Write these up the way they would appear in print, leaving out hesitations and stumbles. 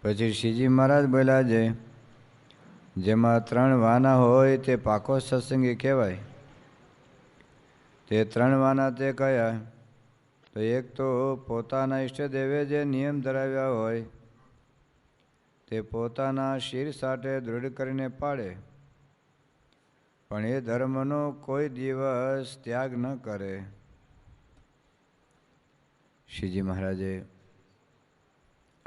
પછી શ્રીજી મહારાજ બોલ્યા છે, જેમાં 3 વાના હોય તે પાકો સત્સંગી કહેવાય. તે 3 વાના તે કયા? તો એક તો પોતાના ઈષ્ટદેવે જે નિયમ ધરાવ્યા હોય તે પોતાના શિર સાથે દૃઢ કરીને પાડે, પણ એ ધર્મનો કોઈ દિવસ ત્યાગ ન કરે. શ્રીજી મહારાજે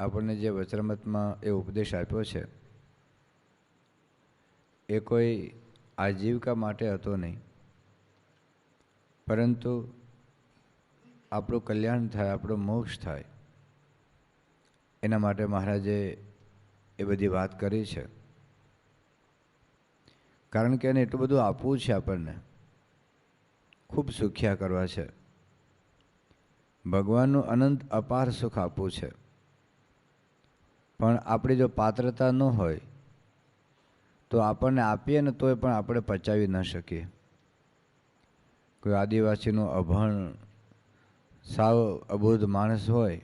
આપણને જે વચરામૃતમાં એ ઉપદેશ આપ્યો છે એ કોઈ આજીવિકા માટે હતો નહીં, પરંતુ આપણું કલ્યાણ થાય, આપણો મોક્ષ થાય એના માટે મહારાજે એ બધી વાત કરી છે. કારણ કે એને એટલું બધું આપવું છે, આપણને ખૂબ સુખ્યા કરવા છે, ભગવાનનું અનંત અપાર સુખ આપવું છે. પણ આપણી જો પાત્રતા ન હોય તો આપણને આપીએ ને તોય પણ આપણે પચાવી ન શકીએ. કોઈ આદિવાસીનું અભણ સાવ અબોધ માણસ હોય,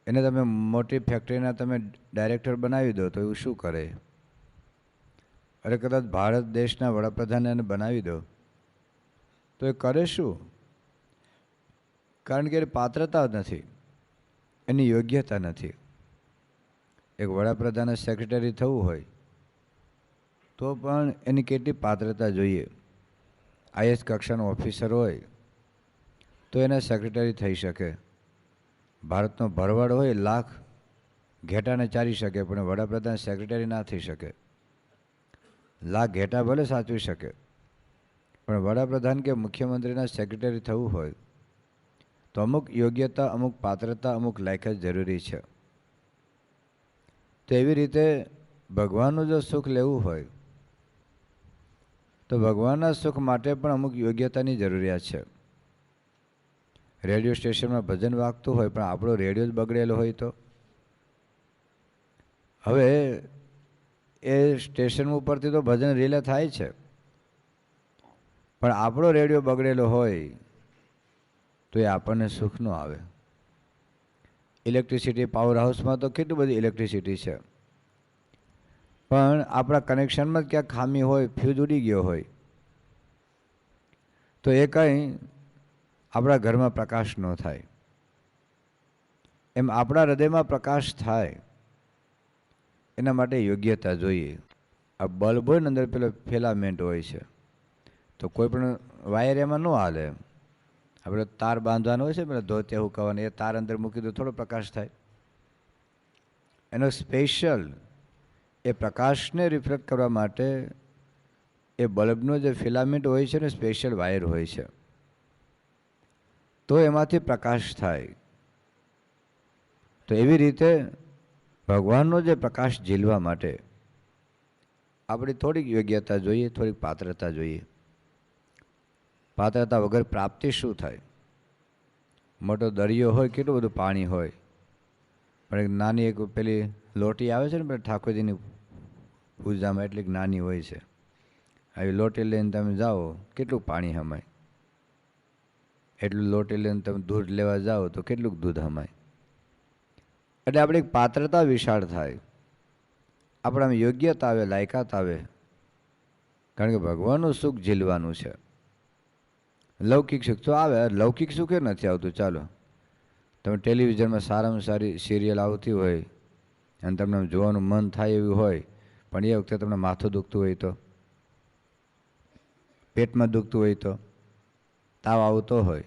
એને તમે મોટી ફેક્ટરીના તમે ડાયરેક્ટર બનાવી દો તો એવું શું કરે? અરે કદાચ ભારત દેશના વડાપ્રધાને એને બનાવી દો તો એ કરે શું? કારણ કે એની પાત્રતા નથી, એની યોગ્યતા નથી. એક વડાપ્રધાનને સેક્રેટરી થવું હોય તો પણ એની કેટલી પાત્રતા જોઈએ. આઈએસ કક્ષાનો ઓફિસર હોય તો એને સેક્રેટરી થઈ શકે. ભારતનો ભરવાડ હોય લાખ ઘેટાને ચારી શકે, પણ વડાપ્રધાન સેક્રેટરી ના થઈ શકે. લાખ ઘેટા ભલે સાચવી શકે, પણ વડાપ્રધાન કે મુખ્યમંત્રીના સેક્રેટરી થવું હોય તો અમુક યોગ્યતા, અમુક પાત્રતા, અમુક લાયકાત જરૂરી છે. તો એવી રીતે ભગવાનનું જો સુખ લેવું હોય તો ભગવાનના સુખ માટે પણ અમુક યોગ્યતાની જરૂરિયાત છે. રેડિયો સ્ટેશનમાં ભજન વાગતું હોય પણ આપણો રેડિયો જ બગડેલો હોય તો હવે એ સ્ટેશન ઉપરથી તો ભજન રિલે થાય છે, પણ આપણો રેડિયો બગડેલો હોય તો એ આપણને સુખ ન આવે. ઇલેક્ટ્રિસિટી પાવર હાઉસમાં તો કેટલી બધી ઇલેક્ટ્રિસિટી છે, પણ આપણા કનેક્શનમાં જ ક્યાંક ખામી હોય, ફ્યુઝ ઉડી ગયો હોય તો એ કંઈ આપણા ઘરમાં પ્રકાશ ન થાય. એમ આપણા હૃદયમાં પ્રકાશ થાય એના માટે યોગ્યતા જોઈએ. આ બલ્બ હોય ને અંદર પેલો ફિલામેન્ટ હોય છે, તો કોઈ પણ વાયર એમાં ન હાલે. આપણે તાર બાંધવાનો હોય છે, પેલા ધોતિયા હુકાવાનો, એ તાર અંદર મૂકી દો થોડો પ્રકાશ થાય. એનો સ્પેશિયલ એ પ્રકાશને રિફ્લેક્ટ કરવા માટે એ બલ્બનો જે ફિલામેન્ટ હોય છે ને સ્પેશિયલ વાયર હોય છે, તો એમાંથી પ્રકાશ થાય. તો એવી રીતે ભગવાનનો જે પ્રકાશ ઝીલવા માટે આપણી થોડીક યોગ્યતા જોઈએ, થોડીક પાત્રતા જોઈએ. પાત્રતા વગર પ્રાપ્તિ શું થાય? મોટો દરિયો હોય, કેટલું બધું પાણી હોય, પણ એક નાની એક પેલી લોટી આવે છે ને પેલી ઠાકોરજીની પૂજામાં, એટલી નાની હોય છે. આવી લોટી લઈને તમે જાઓ, કેટલું પાણી હમાય. એટલું લોટી લઈને તમે દૂધ લેવા જાઓ તો કેટલું દૂધ હમાય. એટલે આપણી પાત્રતા વિશાળ થાય, આપણામાં યોગ્યતા આવે, લાયકાત આવે. કારણ કે ભગવાનનું સુખ ઝીલવાનું છે. લૌકિક સુખ તો આવે, લૌકિક સુખ એ નથી આવતું. ચાલો, તમે ટેલિવિઝનમાં સારામાં સારી સિરિયલ આવતી હોય અને તમને જોવાનું મન થાય એવું હોય, પણ એ વખતે તમને માથું દુખતું હોય તો, પેટમાં દુખતું હોય તો, તાવ આવતો હોય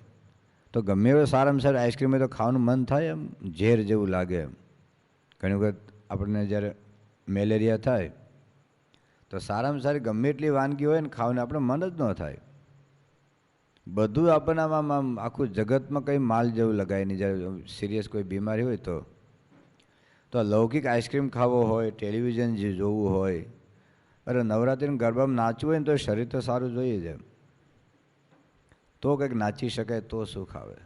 તો ગમે એવો સારામાં સારી આઈસ્ક્રીમ હોય તો ખાવાનું મન થાય, એમ ઝેર જેવું લાગે. એમ ઘણી વખત આપણને જ્યારે મેલેરિયા થાય તો સારામાં સારી ગમે એટલી વાનગી હોય ને ખાવાનું આપણે મન જ ન થાય. બધું આપણને આમ આખું જગતમાં કંઈ માલ જેવું લગાય નહીં. જ્યારે સિરિયસ કોઈ બીમારી હોય તો લૌકિક આઈસ્ક્રીમ ખાવો હોય, ટેલિવિઝન જે જોવું હોય, અરે નવરાત્રિના ગરબામાં નાચવું હોય ને તો શરીર તો સારું જોઈએ છે, તો કંઈક નાચી શકાય તો સુખ આવે.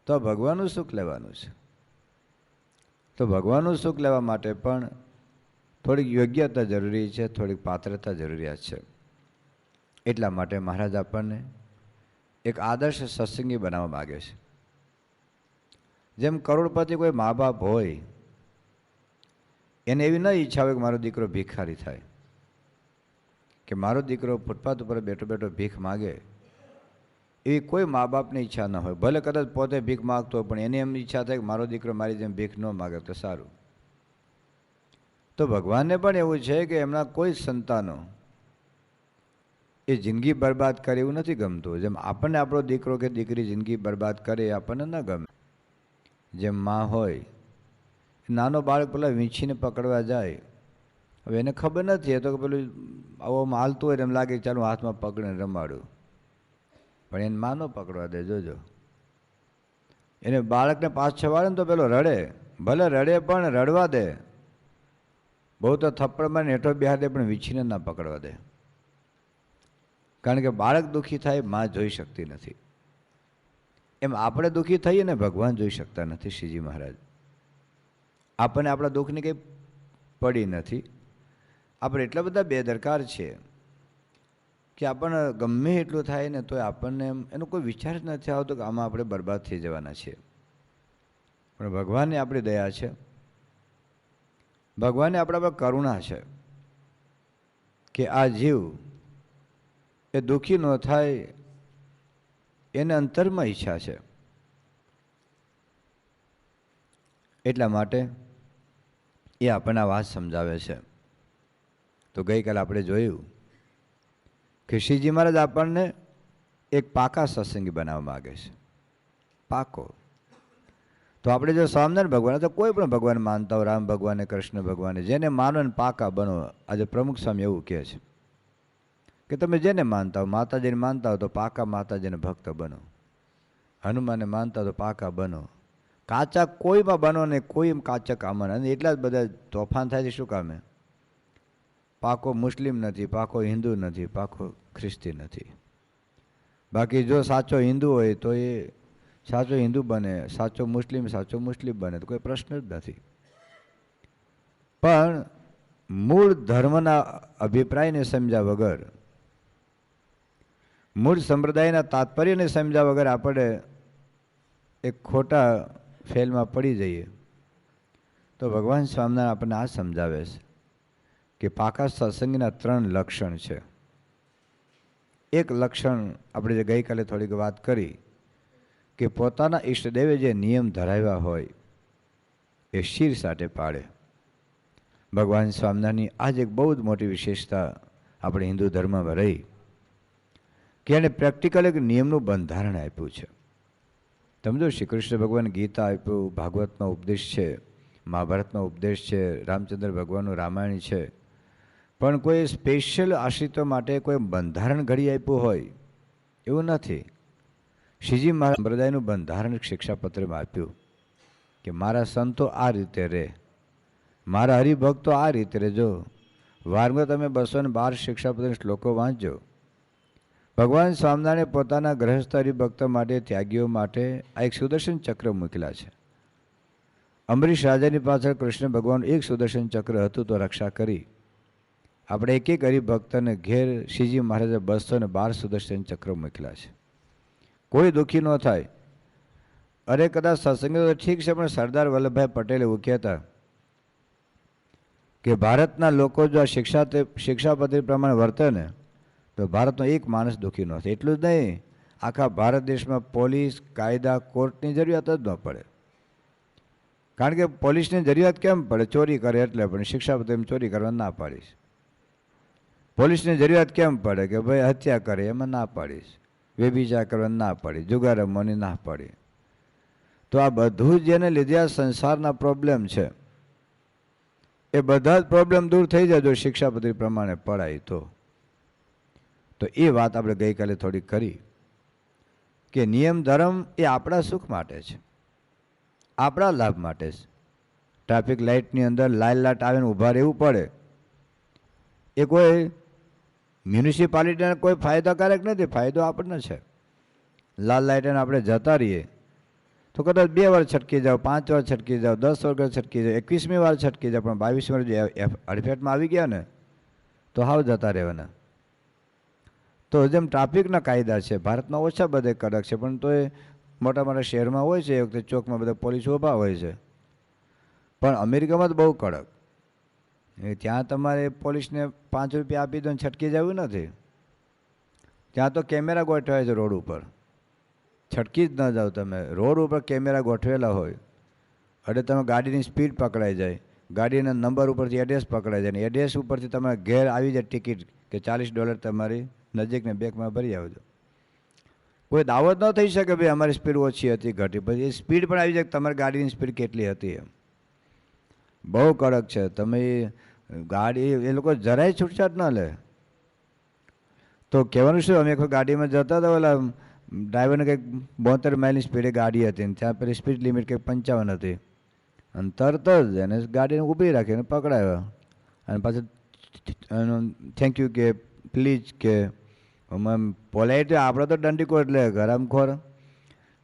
તો ભગવાનનું સુખ લેવાનું છે. તો ભગવાનનું સુખ લેવા માટે પણ થોડીક યોગ્યતા જરૂરી છે, થોડીક પાત્રતા જરૂરિયાત છે. એટલા માટે મહારાજ આપણને એક આદર્શ સત્સંગી બનાવવા માગે છે. જેમ કરોડપતિ કોઈ મા બાપ હોય, એને એવી ન ઈચ્છા હોય કે મારો દીકરો ભિખારી થાય, કે મારો દીકરો ફૂટપાથ ઉપર બેઠો બેઠો ભીખ માગે, એવી કોઈ મા બાપની ઈચ્છા ન હોય. ભલે કદાચ પોતે ભીખ માગતો હોય, પણ એની એમ ઈચ્છા થાય કે મારો દીકરો મારી જેમ ભીખ ન માગે તો સારું. તો ભગવાનને પણ એવું છે કે એમના કોઈ સંતાનો એ જિંદગી બરબાદ કરે એવું નથી ગમતું. જેમ આપણને આપણો દીકરો કે દીકરી જિંદગી બરબાદ કરે એ આપણને ન ગમે. જેમ માં હોય, નાનો બાળક પેલા વીંછીને પકડવા જાય, હવે એને ખબર નથી, એ તો પેલું આવો હાલતું હોય એમ લાગે કે ચાલો હાથમાં પકડીને રમાડું, પણ એને માં ન પકડવા દે. જોજો, એને બાળકને 5-6 વાર ને તો પેલો રડે, ભલે રડે પણ રડવા દે, બહુ તો થપ્પડમાં નેઠો બિહાર દે, પણ વીંછીને ના પકડવા દે. કારણ કે બાળક દુઃખી થાય માં જોઈ શકતી નથી. એમ આપણે દુઃખી થઈએ ને ભગવાન જોઈ શકતા નથી. શ્રીજી મહારાજ આપણને આપણા દુઃખની કંઈ પડી નથી. આપણે એટલા બધા બેદરકાર છીએ કે આપણને ગમે એટલું થાય ને તોય આપણને એનો કોઈ વિચાર જ નથી આવતો કે આમાં આપણે બરબાદ થઈ જવાના છીએ. પણ ભગવાનની આપણી દયા છે, ભગવાનને આપણા પર કરુણા છે કે આ જીવ એ દુઃખી ન થાય, એને અંતરમાં ઈચ્છા છે. એટલા માટે એ આપણને આ વાત સમજાવે છે. તો ગઈકાલે આપણે જોયું કે શ્રીજી મહારાજ આપણને એક પાકા સત્સંગી બનાવવા માગે છે. પાકો. તો આપણે જો સ્વામિનારાયણ ભગવાન, તો કોઈ પણ ભગવાન માનતા હોય, રામ ભગવાને, કૃષ્ણ ભગવાને, જેને માનો ને પાકા બનો. આજે પ્રમુખ સ્વામી એવું કહે છે કે તમે જેને માનતા હો, માતાજીને માનતા હો તો પાકા માતાજીને ભક્ત બનો, હનુમાનને માનતા હો તો પાકા બનો. કાચા કોઈમાં બનો ને કોઈ એમ કાચક આમાં. અને એટલા જ બધા તોફાન થાય છે. શું કામે? પાકો મુસ્લિમ નથી, પાકો હિન્દુ નથી, પાકો ખ્રિસ્તી નથી. બાકી જો સાચો હિન્દુ હોય તો એ સાચો હિન્દુ બને, સાચો મુસ્લિમ બને, તો કોઈ પ્રશ્ન જ નથી. પણ મૂળ ધર્મના અભિપ્રાયને સમજ્યા વગર, મૂળ સંપ્રદાયના તાત્પર્યને સમજ્યા વગર આપણે એક ખોટા ફેલમાં પડી જઈએ. તો ભગવાન સ્વામિનારાયણ આપણને આ સમજાવે છે કે પાકા સત્સંગીના 3 લક્ષણ છે. એક લક્ષણ આપણે જે ગઈકાલે થોડીક વાત કરી કે પોતાના ઈષ્ટદેવે જે નિયમ ધરાવ્યા હોય એ શિર સાથે પાડે. ભગવાન સ્વામિનારાયણની આજ એક બહુ જ મોટી વિશેષતા આપણે હિન્દુ ધર્મમાં રહી કે એને પ્રેક્ટિકલ એક નિયમનું બંધારણ આપ્યું છે. તમે જો શ્રી કૃષ્ણ ભગવાન ગીતા આપ્યું, ભાગવતમાં ઉપદેશ છે, મહાભારતમાં ઉપદેશ છે, રામચંદ્ર ભગવાનનું રામાયણ છે, પણ કોઈ સ્પેશિયલ આશ્રિતો માટે કોઈ બંધારણ ઘડી આપ્યું હોય એવું નથી. શ્રીજી મહારાજ સંપ્રદાયનું બંધારણ શિક્ષાપત્રમાં આપ્યું કે મારા સંતો આ રીતે રહે, મારા હરિભક્તો આ રીતે રહેજો. વારમાં તમે 212 શિક્ષાપત્ર શ્લોકો વાંચજો. ભગવાન સ્વામિનારાયણે પોતાના ગ્રહસ્થ હરિભક્તો માટે, ત્યાગીઓ માટે આ એક સુદર્શન ચક્ર મૂકેલા છે. અંબરીશ રાજાની પાછળ કૃષ્ણ ભગવાનનું એક સુદર્શન ચક્ર હતું તો રક્ષા કરી. આપણે એક એક હરિભક્તને ઘેર શ્રીજી મહારાજે 212 સુદર્શન ચક્ર મૂકેલા છે. કોઈ દુઃખી ન થાય. અરે કદાચ સત્સંગ તો ઠીક છે, પણ સરદાર વલ્લભભાઈ પટેલ એવું કહેતા કે ભારતના લોકો જો આ શિક્ષાપત્રી પ્રમાણે વર્તે ને તો ભારતનો એક માણસ દુઃખી ન થાય. એટલું જ નહીં, આખા ભારત દેશમાં પોલીસ, કાયદા, કોર્ટની જરૂરિયાત જ ન પડે. કારણ કે પોલીસની જરૂરિયાત કેમ પડે? ચોરી કરે એટલે. પણ શિક્ષાપત્રીમાં ચોરી કરવા ના પાડીશ. પોલીસની જરૂરિયાત કેમ પડે? કે ભાઈ હત્યા કરે, એમાં ના પાડીશ. વ્યભિચાર કરવાની ના પાડી, જુગાર રમવાની ના પાડી. તો આ બધું જેને લીધે આ સંસારના પ્રોબ્લેમ છે એ બધા જ પ્રોબ્લેમ દૂર થઈ જાય જો શિક્ષાપત્રી પ્રમાણે પડાય તો એ વાત આપણે ગઈકાલે થોડીક કરી કે નિયમ ધર્મ એ આપણા સુખ માટે છે, આપણા લાભ માટે છે. ટ્રાફિક લાઇટની અંદર લાલ લાઇટ આવીને ઊભા રહેવું પડે એ કોઈ મ્યુનિસિપાલિટીને કોઈ ફાયદાકારક નથી. ફાયદો આપણને છે. લાલ લાઇટને આપણે જતા રહીએ તો કદાચ 2 વાર છટકી જાઓ, 5 વાર છટકી જાઓ, 10 વાર છટકી જાઓ, 21મી વાર છટકી જાઓ, પણ 22મી વાર જો અડફેટમાં આવી ગયા ને તો હાવ જતા રહેવાના. તો જેમ ટ્રાફિકના કાયદા છે ભારતમાં ઓછા બધે કડક છે, પણ તો એ મોટા મોટા શહેરમાં હોય છે, એ વખતે ચોકમાં બધા પોલીસ ઊભા હોય છે. પણ અમેરિકામાં તો બહુ કડક. ત્યાં તમારે પોલીસને 5 રૂપિયા આપી દો ને છટકી જવું નથી. ત્યાં તો કેમેરા ગોઠવાય છે રોડ ઉપર, છટકી જ ન જાઓ તમે. રોડ ઉપર કેમેરા ગોઠવેલા હોય એટલે તમે ગાડીની સ્પીડ પકડાઈ જાય, ગાડીના નંબર ઉપરથી એડ્રેસ પકડાઈ જાય, ને એડ્રેસ ઉપરથી તમારે ઘેર આવી જાય ટિકિટ કે $40 તમારી નજીકને બેંકમાં ભરી આવજો. કોઈ દાવો જ ન થઈ શકે ભાઈ અમારી સ્પીડ ઓછી હતી ઘટી, પછી એ સ્પીડ પણ આવી જાય તમારી ગાડીની સ્પીડ કેટલી હતી એમ. બહુ કડક છે. તમે ગાડી એ લોકો જરાય છૂટછાટ ન લે. તો કહેવાનું શું, અમે એક ગાડીમાં જતા હતા, ઓલા ડ્રાઈવરને કંઈક 72 માઇલની સ્પીડે ગાડી હતી, ને ત્યાં પેલી સ્પીડ લિમિટ કંઈક 55 હતી, અને તરત જ એને ગાડીને ઊભી રાખીને પકડાયો, અને પાછું થેન્ક યુ કે પ્લીઝ કે પોલાઇટ. આપણે તો દંડીકો એટલે ગરમખોર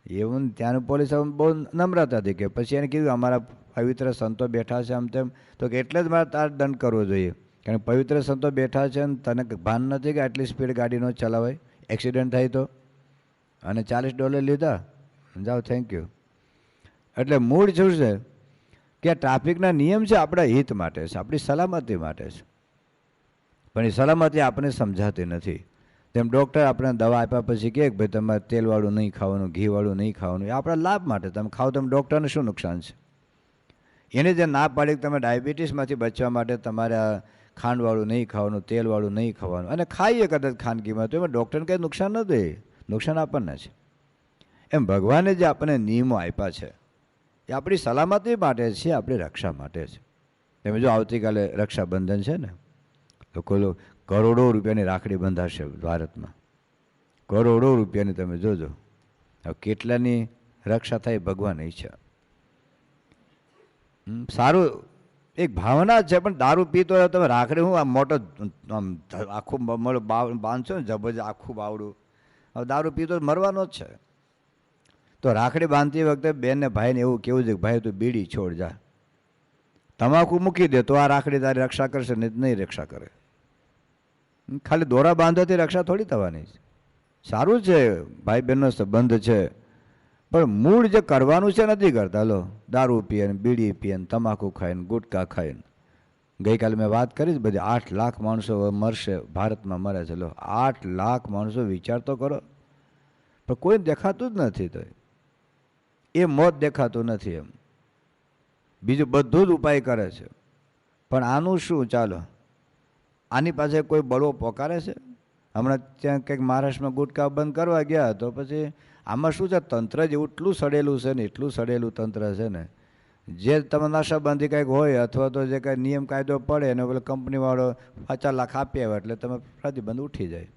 એવું. ત્યાંનું પોલીસ બહુ નમ્રતા હતી કે પછી એને કીધું અમારા પવિત્ર સંતો બેઠા છે આમ તેમ, તો કે એટલે જ મારે તાર દંડ કરવો જોઈએ, કારણ કે પવિત્ર સંતો બેઠા છે ને તને ભાન નથી કે આટલી સ્પીડ ગાડી ન ચલાવાય, એક્સિડન્ટ થાય તો. અને $40 લીધા, જાઓ થેન્ક યુ. એટલે મૂળ શું છે કે ટ્રાફિકના નિયમ છે આપણા હિત માટે છે, આપણી સલામતી માટે છે, પણ એ સલામતી આપણને સમજાતી નથી. તેમ ડૉક્ટર આપણે દવા આપ્યા પછી કહે કે ભાઈ તમારે તેલવાળું નહીં ખાવાનું, ઘીવાળું નહીં ખાવાનું, એ આપણા લાભ માટે. તમે ખાઓ તમે ડૉક્ટરને શું નુકસાન છે? એને જે ના પાડી કે તમે ડાયાબિટીસમાંથી બચવા માટે તમારે ખાંડવાળું નહીં ખાવાનું, તેલવાળું નહીં ખાવાનું, અને ખાઈએ કદાચ ખાનગીમાં, તો એમાં ડૉક્ટરને કંઈ નુકસાન ન દે, નુકસાન આપણને છે. એમ ભગવાને જે આપણને નિયમો આપ્યા છે એ આપણી સલામતી માટે છે, આપણી રક્ષા માટે છે. તમે જો આવતીકાલે રક્ષાબંધન છે ને, લોકો કરોડો રૂપિયાની રાખડી બંધાશે ભારતમાં, કરોડો રૂપિયાની. તમે જોજો હવે કેટલાની રક્ષા થાય ભગવાન ઈચ્છા. સારું એક ભાવના છે, પણ દારૂ પીતો હોય તમે રાખડી હું આમ મોટો આમ આખું બાંધશો ને જબજ આખું બાવડું, હવે દારૂ પીતો મરવાનો જ છે. તો રાખડી બાંધતી વખતે બેન ને ભાઈને એવું કેવું છે કે ભાઈ તું બીડી છોડ જા, તમાકુ મૂકી દે તો આ રાખડી તારી રક્ષા કરશે, નહીં રક્ષા કરે. ખાલી દોરા બાંધવાથી રક્ષા થોડી થવાની છે. સારું છે ભાઈ બહેનનો સંબંધ છે, પણ મૂળ જે કરવાનું છે નથી કરતા. લો દારૂ પીએ ને બીડી પીએ ને તમાકુ ખાય ને ગુટકા ખાય ને. ગઈકાલે મેં વાત કરી જ બધી 8 લાખ માણસો મરશે, ભારતમાં મરે છે. લો 8 લાખ માણસો, વિચાર તો કરો. પણ કોઈ દેખાતું જ નથી, તો એ મોત દેખાતું નથી એમ. બીજું બધું જ ઉપાય કરે છે, પણ આનું શું? ચાલો આની પાસે કોઈ બળવો પોકારે છે? હમણાં ત્યાં કંઈક મહારાષ્ટ્રમાં ગુટકા બંધ કરવા ગયા, તો પછી આમાં શું છે, તંત્ર જ એટલું સડેલું છે ને, એટલું સડેલું તંત્ર છે ને, જે તમે નશાબંધી કંઈક હોય અથવા તો જે કાંઈ નિયમ કાયદો પડે અને પેલો કંપનીવાળો 50 લાખ આપી આવે એટલે તમે પ્રતિબંધ ઉઠી જાય.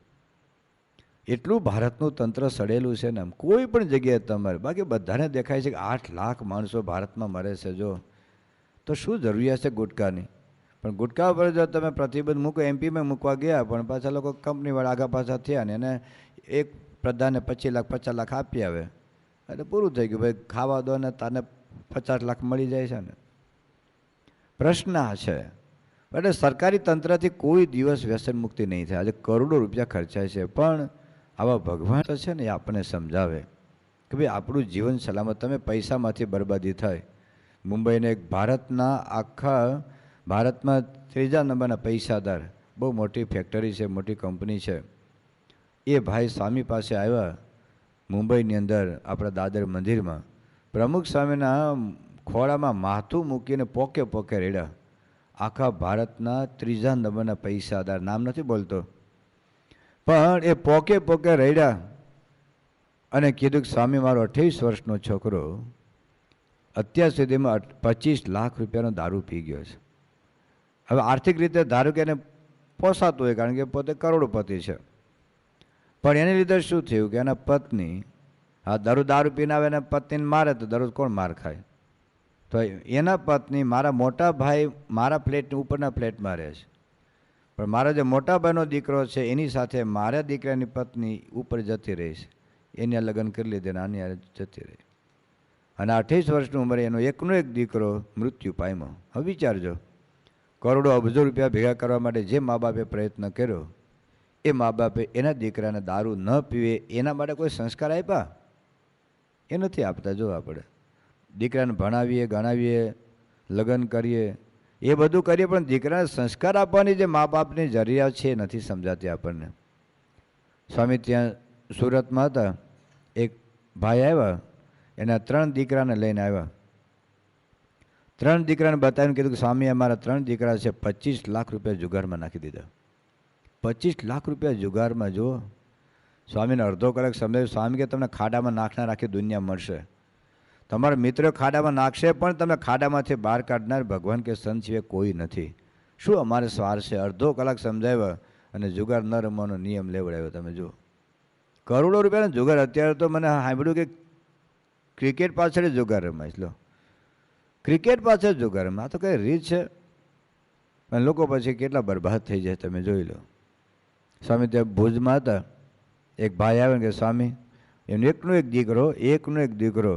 એટલું ભારતનું તંત્ર સડેલું છે ને, આમ કોઈ પણ જગ્યાએ તમારે. બાકી બધાને દેખાય છે કે 8 લાખ માણસો ભારતમાં મરે છે, જો તો શું જરૂરિયાત છે ગુટકાની? પણ ગુટકા ઉપર જો તમે પ્રતિબંધ મૂકો, એમપીમાં મૂકવા ગયા પણ પાછા લોકો કંપનીવાળા આગા પાછા થયા ને એને એક પ્રધાને 25 લાખ 50 લાખ આપી આવે એટલે પૂરું થઈ ગયું. ભાઈ ખાવા દો ને તને 50 લાખ મળી જાય છે ને. પ્રશ્ન આ છે, એટલે સરકારી તંત્રથી કોઈ દિવસ વ્યસન મુક્તિ નહીં થાય. આજે કરોડો રૂપિયા ખર્ચાય છે, પણ આવા ભગવાન તો છે ને એ આપણને સમજાવે કે ભાઈ આપણું જીવન સલામત. તમે પૈસામાંથી બરબાદી થાય. મુંબઈને એક ભારતના આખા ભારતમાં 3જા નંબરના પૈસાદાર, બહુ મોટી ફેક્ટરી છે, મોટી કંપની છે, એ ભાઈ સ્વામી પાસે આવ્યા મુંબઈની અંદર આપણા દાદર મંદિરમાં. પ્રમુખ સ્વામીના ખોળામાં માથું મૂકીને પોકે પોકે રેડ્યા. આખા ભારતના 3જા નંબરના પૈસાદાર, નામ નથી બોલતો, પણ એ પોકે પોકે રેડ્યા અને કીધું કે સ્વામી મારો 28 વર્ષનો છોકરો અત્યાર સુધીમાં 25 લાખ રૂપિયાનો દારૂ પી ગયો છે. હવે આર્થિક રીતે ધારો કે એને પોસાતું હોય કારણ કે પોતે કરોડપતિ છે, પણ એને લીધે શું થયું કે એના પત્ની દારૂ પીને આવે, એના પત્નીને મારે તો દરરોજ કોણ માર ખાય? તો એના પત્ની મારા મોટા ભાઈ મારા ફ્લેટની ઉપરના ફ્લેટમાં રહે છે, પણ મારા જે મોટા ભાઈનો દીકરો છે એની સાથે મારા દીકરાની પત્ની ઉપર જતી રહી છે. એને લગ્ન કરી લીધે આની જતી રહી, અને 28 વર્ષની ઉંમરે એનો એકનો એક દીકરો મૃત્યુ પામ્યો. હવે વિચારજો, કરોડો અબજો રૂપિયા ભેગા કરવા માટે જે મા બાપે પ્રયત્ન કર્યો, એ મા બાપે એના દીકરાને દારૂ ન પીવે એના માટે કોઈ સંસ્કાર આપ્યા? એ નથી આપતા. જો આપણે દીકરાને ભણાવીએ, ગણાવીએ, લગ્ન કરીએ, એ બધું કરીએ, પણ દીકરાને સંસ્કાર આપવાની જે મા બાપની જરૂરિયાત છે એ નથી સમજાતી આપણને. સ્વામી ત્યાં સુરતમાં હતા, એક ભાઈ આવ્યા, એના 3 દીકરાને લઈને આવ્યા. 3 દીકરાને બતાવીને કીધું કે સ્વામી અમારા 3 દીકરા છે, 25 લાખ રૂપિયા જુગારમાં નાખી દીધા. 25 લાખ રૂપિયા જુગારમાં. જો સ્વામીને અડધો કલાક સમજાવ્યું. સ્વામી કે તમને ખાડામાં નાખનાર આખી દુનિયા મળશે, તમારા મિત્રો ખાડામાં નાખશે પણ તમે ખાડામાંથી બહાર કાઢનાર ભગવાન કે સંત સિવાય કોઈ નથી. શું અમારે સ્વાર છે? અડધો કલાક સમજાવ્યા અને જુગાર ન રમવાનો નિયમ લેવડાવ્યો. તમે જુઓ, કરોડો રૂપિયાનો જુગાર. અત્યારે તો મને સાંભળ્યું કે ક્રિકેટ પાછળ જુગાર રમાય. લો, ક્રિકેટ પાછળ જુગાર રમાય. આ તો કઈ રીત છે? અને લોકો પછી કેટલા બરબાદ થઈ જાય તમે જોઈ લો. સ્વામી ત્યાં ભુજમાં હતા, એક ભાઈ આવે કે સ્વામી એનો એકનો એક દીકરો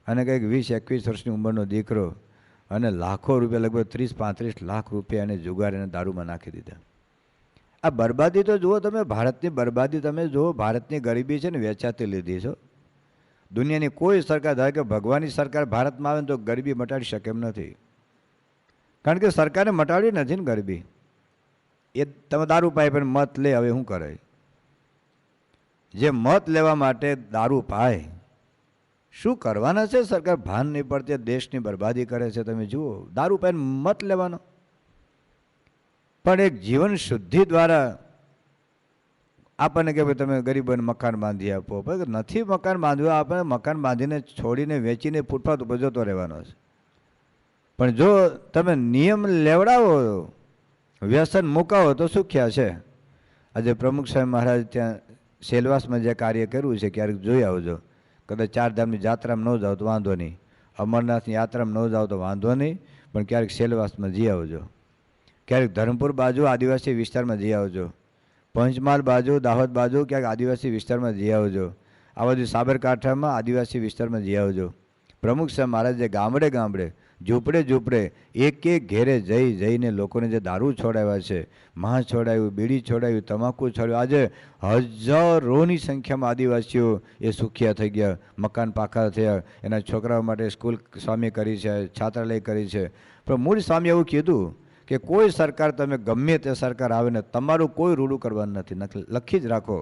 અને કંઈક 20-21 વર્ષની ઉંમરનો દીકરો, અને લાખો રૂપિયા, લગભગ 30-35 લાખ રૂપિયા એને જુગાર અને દારૂમાં નાખી દીધા. આ બરબાદી તો જુઓ તમે, ભારતની બરબાદી તમે જુઓ. ભારતની ગરીબી છે ને વેચાતી લીધી છો. દુનિયાની કોઈ સરકાર, ધારે કે ભગવાનની સરકાર ભારતમાં આવે ને તો ગરીબી મટાડી શકે એમ નથી, કારણ કે સરકારે મટાડી નથી ને ગરીબી. એ તમે દારૂ પાય પણ મત લે, હવે શું કરે? જે મત લેવા માટે દારૂ પાય, શું કરવાના છે? સરકાર ભાન નહીં પડતી, દેશની બરબાદી કરે છે. તમે જુઓ, દારૂ પાઈને મત લેવાનો. પણ એક જીવન શુદ્ધિ દ્વારા આપણને કે ભાઈ તમે ગરીબોને મકાન બાંધી આપો. નથી મકાન બાંધવું. આપણે મકાન બાંધીને છોડીને વેચીને ફૂટપાથ ઉપર જતો રહેવાનો છે. પણ જો તમે નિયમ લેવડાવો, વ્યસન મુકાવો તો સુખ્યા છે. આજે પ્રમુખ સાહેબ મહારાજ ત્યાં સેલવાસમાં જે કાર્ય કર્યું છે, ક્યારેક જોઈ આવજો. કદાચ 4 ધામની જાત્રામાં ન જાઓ તો વાંધો નહીં, અમરનાથની યાત્રામાં ન જાઓ તો વાંધો નહીં, પણ ક્યારેક સેલવાસમાં જઈ આવજો. ક્યારેક ધરમપુર બાજુ આદિવાસી વિસ્તારમાં જઈ આવજો. પંચમહાલ બાજુ, દાહોદ બાજુ ક્યાંક આદિવાસી વિસ્તારમાં જઈ આવજો. આ બાજુ સાબરકાંઠામાં આદિવાસી વિસ્તારમાં જઈ આવજો. પ્રમુખ સાહેબ મહારાજે ગામડે ગામડે, ઝૂંપડે ઝૂંપડે, એક ઘેરે જઈને લોકોને જે દારૂ છોડાવ્યા છે, માંસ છોડાવ્યું, બીડી છોડાવ્યું, તમાકુ છોડાવ્યું. આજે હજારોની સંખ્યામાં આદિવાસીઓ એ સુખિયા થઈ ગયા, મકાન પાકા થયા. એના છોકરાઓ માટે સ્કૂલ સ્વામી કરી છે, છાત્રાલય કરી છે. પણ મૂળ સ્વામી એવું કીધું કે કોઈ સરકાર, તમે ગમે તે સરકાર આવે ને, તમારું કોઈ રૂડું કરવાનું નથી. લખી જ રાખો,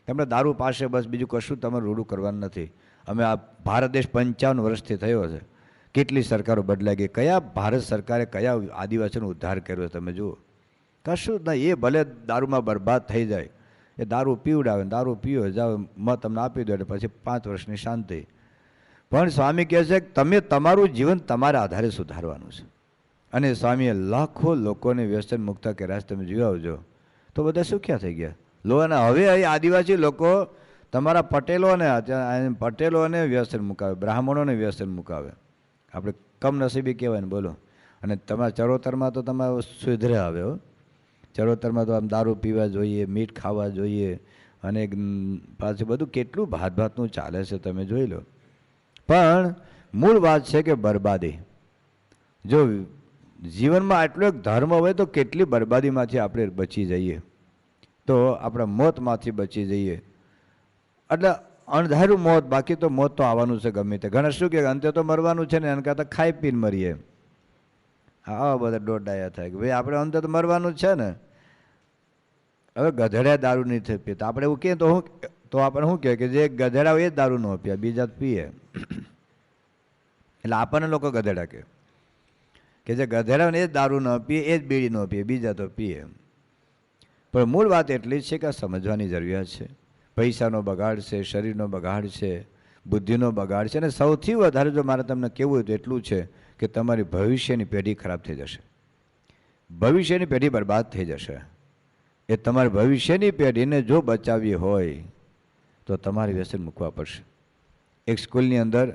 તમને દારૂ પાસે, બસ બીજું કશું તમારું રૂડું કરવાનું નથી. અમે આ ભારત દેશ 55 વર્ષથી થયો છે, કેટલી સરકારો બદલાઈ ગઈ. કયા ભારત સરકારે કયા આદિવાસીનો ઉદ્ધાર કર્યો તમે જુઓ? કશું જ નહીં. એ ભલે દારૂમાં બરબાદ થઈ જાય, એ દારૂ પીવડાવે, દારૂ પીવો જાઓ, મત તમને આપી દો એટલે પછી 5 વર્ષની શાંતિ. પણ સ્વામી કહે છે કે તમે તમારું જીવન તમારા આધારે સુધારવાનું છે. અને સ્વામીએ લાખો લોકોને વ્યસન મુક્ત કર્યા છે. તમે જોઈ આવજો તો બધા સુખ્યા થઈ ગયા. લોકોને હવે અહીં આદિવાસી લોકો તમારા પટેલોને વ્યસન મુકાવે, બ્રાહ્મણોને વ્યસન મુકાવે. આપણે કમનસીબી કહેવાય ને, બોલો. અને તમારા ચરોતરમાં તો તમારે સુધરે આવે હો. ચરોતરમાં તો આમ દારૂ પીવા જોઈએ, મીઠ ખાવા જોઈએ, અને પાછું બધું કેટલું ભાતનું ચાલે છે તમે જોઈ લો. પણ મૂળ વાત છે કે બરબાદી. જો જીવનમાં આટલો એક ધર્મ હોય તો કેટલી બરબાદીમાંથી આપણે બચી જઈએ, તો આપણા મોતમાંથી બચી જઈએ. એટલે અણધાર્યું મોત, બાકી તો મોત તો આવવાનું છે ગમે તે. ઘણા શું કે અંતે તો મરવાનું છે ને, એના કરતાં ખાઈ પીને મરીએ. આવા બધા દોડાયા થાય કે ભાઈ આપણે અંતે તો મરવાનું જ છે ને. હવે ગધેડા દારૂ નહીં પીતા, આપણે એવું કહીએ તો આપણે શું કહે કે જે ગધેડા હોય એ જ દારૂ ન પીએ, બીજા જ પીએ. એટલે આપણને લોકો ગધેડા કે જે ગધેડા એ જ દારૂ ન પીએ, એ જ બીડી ન પીએ, બીજા તો પીએ. પણ મૂળ વાત એટલી જ છે કે સમજવાની જરૂરિયાત છે. પૈસાનો બગાડ છે, શરીરનો બગાડ છે, બુદ્ધિનો બગાડ છે, અને સૌથી વધારે જો મારે તમને કહેવું હોય તો એટલું છે કે તમારી ભવિષ્યની પેઢી ખરાબ થઈ જશે. ભવિષ્યની પેઢી બરબાદ થઈ જશે. એ તમારી ભવિષ્યની પેઢીને જો બચાવવી હોય તો તમારે વ્યસન મૂકવા પડશે. એક સ્કૂલની અંદર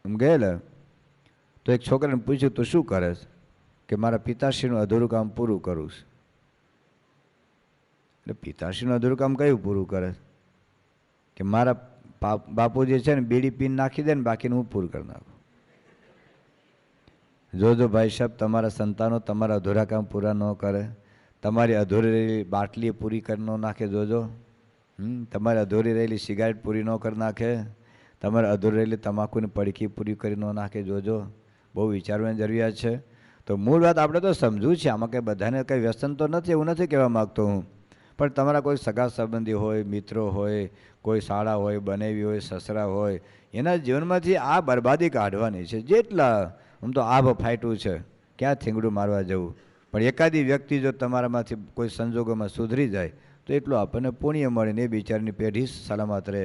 ગયેલા તો એક છોકરાને પૂછ્યું તો શું કરે કે મારા પિતાશ્રીનું અધૂરું કામ પૂરું કરું છું. એટલે પિતાશ્રીનું અધૂરું કામ કયું પૂરું કરે કે મારા બાપુજી છે ને બીડી પીને નાખી દે ને, બાકીનું હું પૂરું કરી નાખું. જોજો ભાઈ સાહેબ, તમારા સંતાનો તમારા અધૂરા કામ પૂરા ન કરે, તમારી અધૂરી રહેલી બાટલી પૂરી કરી ન નાખે. જોજો, તમારી અધૂરી રહેલી સિગારેટ પૂરી ન કરી નાખે, તમારે અધૂર રહેલી તમાકુની પડકી પૂરી કરી ન નાખે, જોજો. બહુ વિચારવાની જરૂરિયાત છે. તો મૂળ વાત આપણે તો સમજવું છે, આમાં કંઈ બધાને કંઈ વ્યસન તો નથી, એવું નથી કહેવા માગતો હું. પણ તમારા કોઈ સગા સંબંધી હોય, મિત્રો હોય, કોઈ શાળા હોય, બનેવી હોય, સસરા હોય, એના જીવનમાંથી આ બરબાદી કાઢવાની છે. જેટલા આમ તો આભ ફાટ્યું છે, ક્યાં થીંગડું મારવા જવું. પણ એકાદી વ્યક્તિ જો તમારામાંથી કોઈ સંજોગોમાં સુધરી જાય તો એટલું આપણને પુણ્ય મળે ને એ બિચારીની પેઢી સલામત રહે.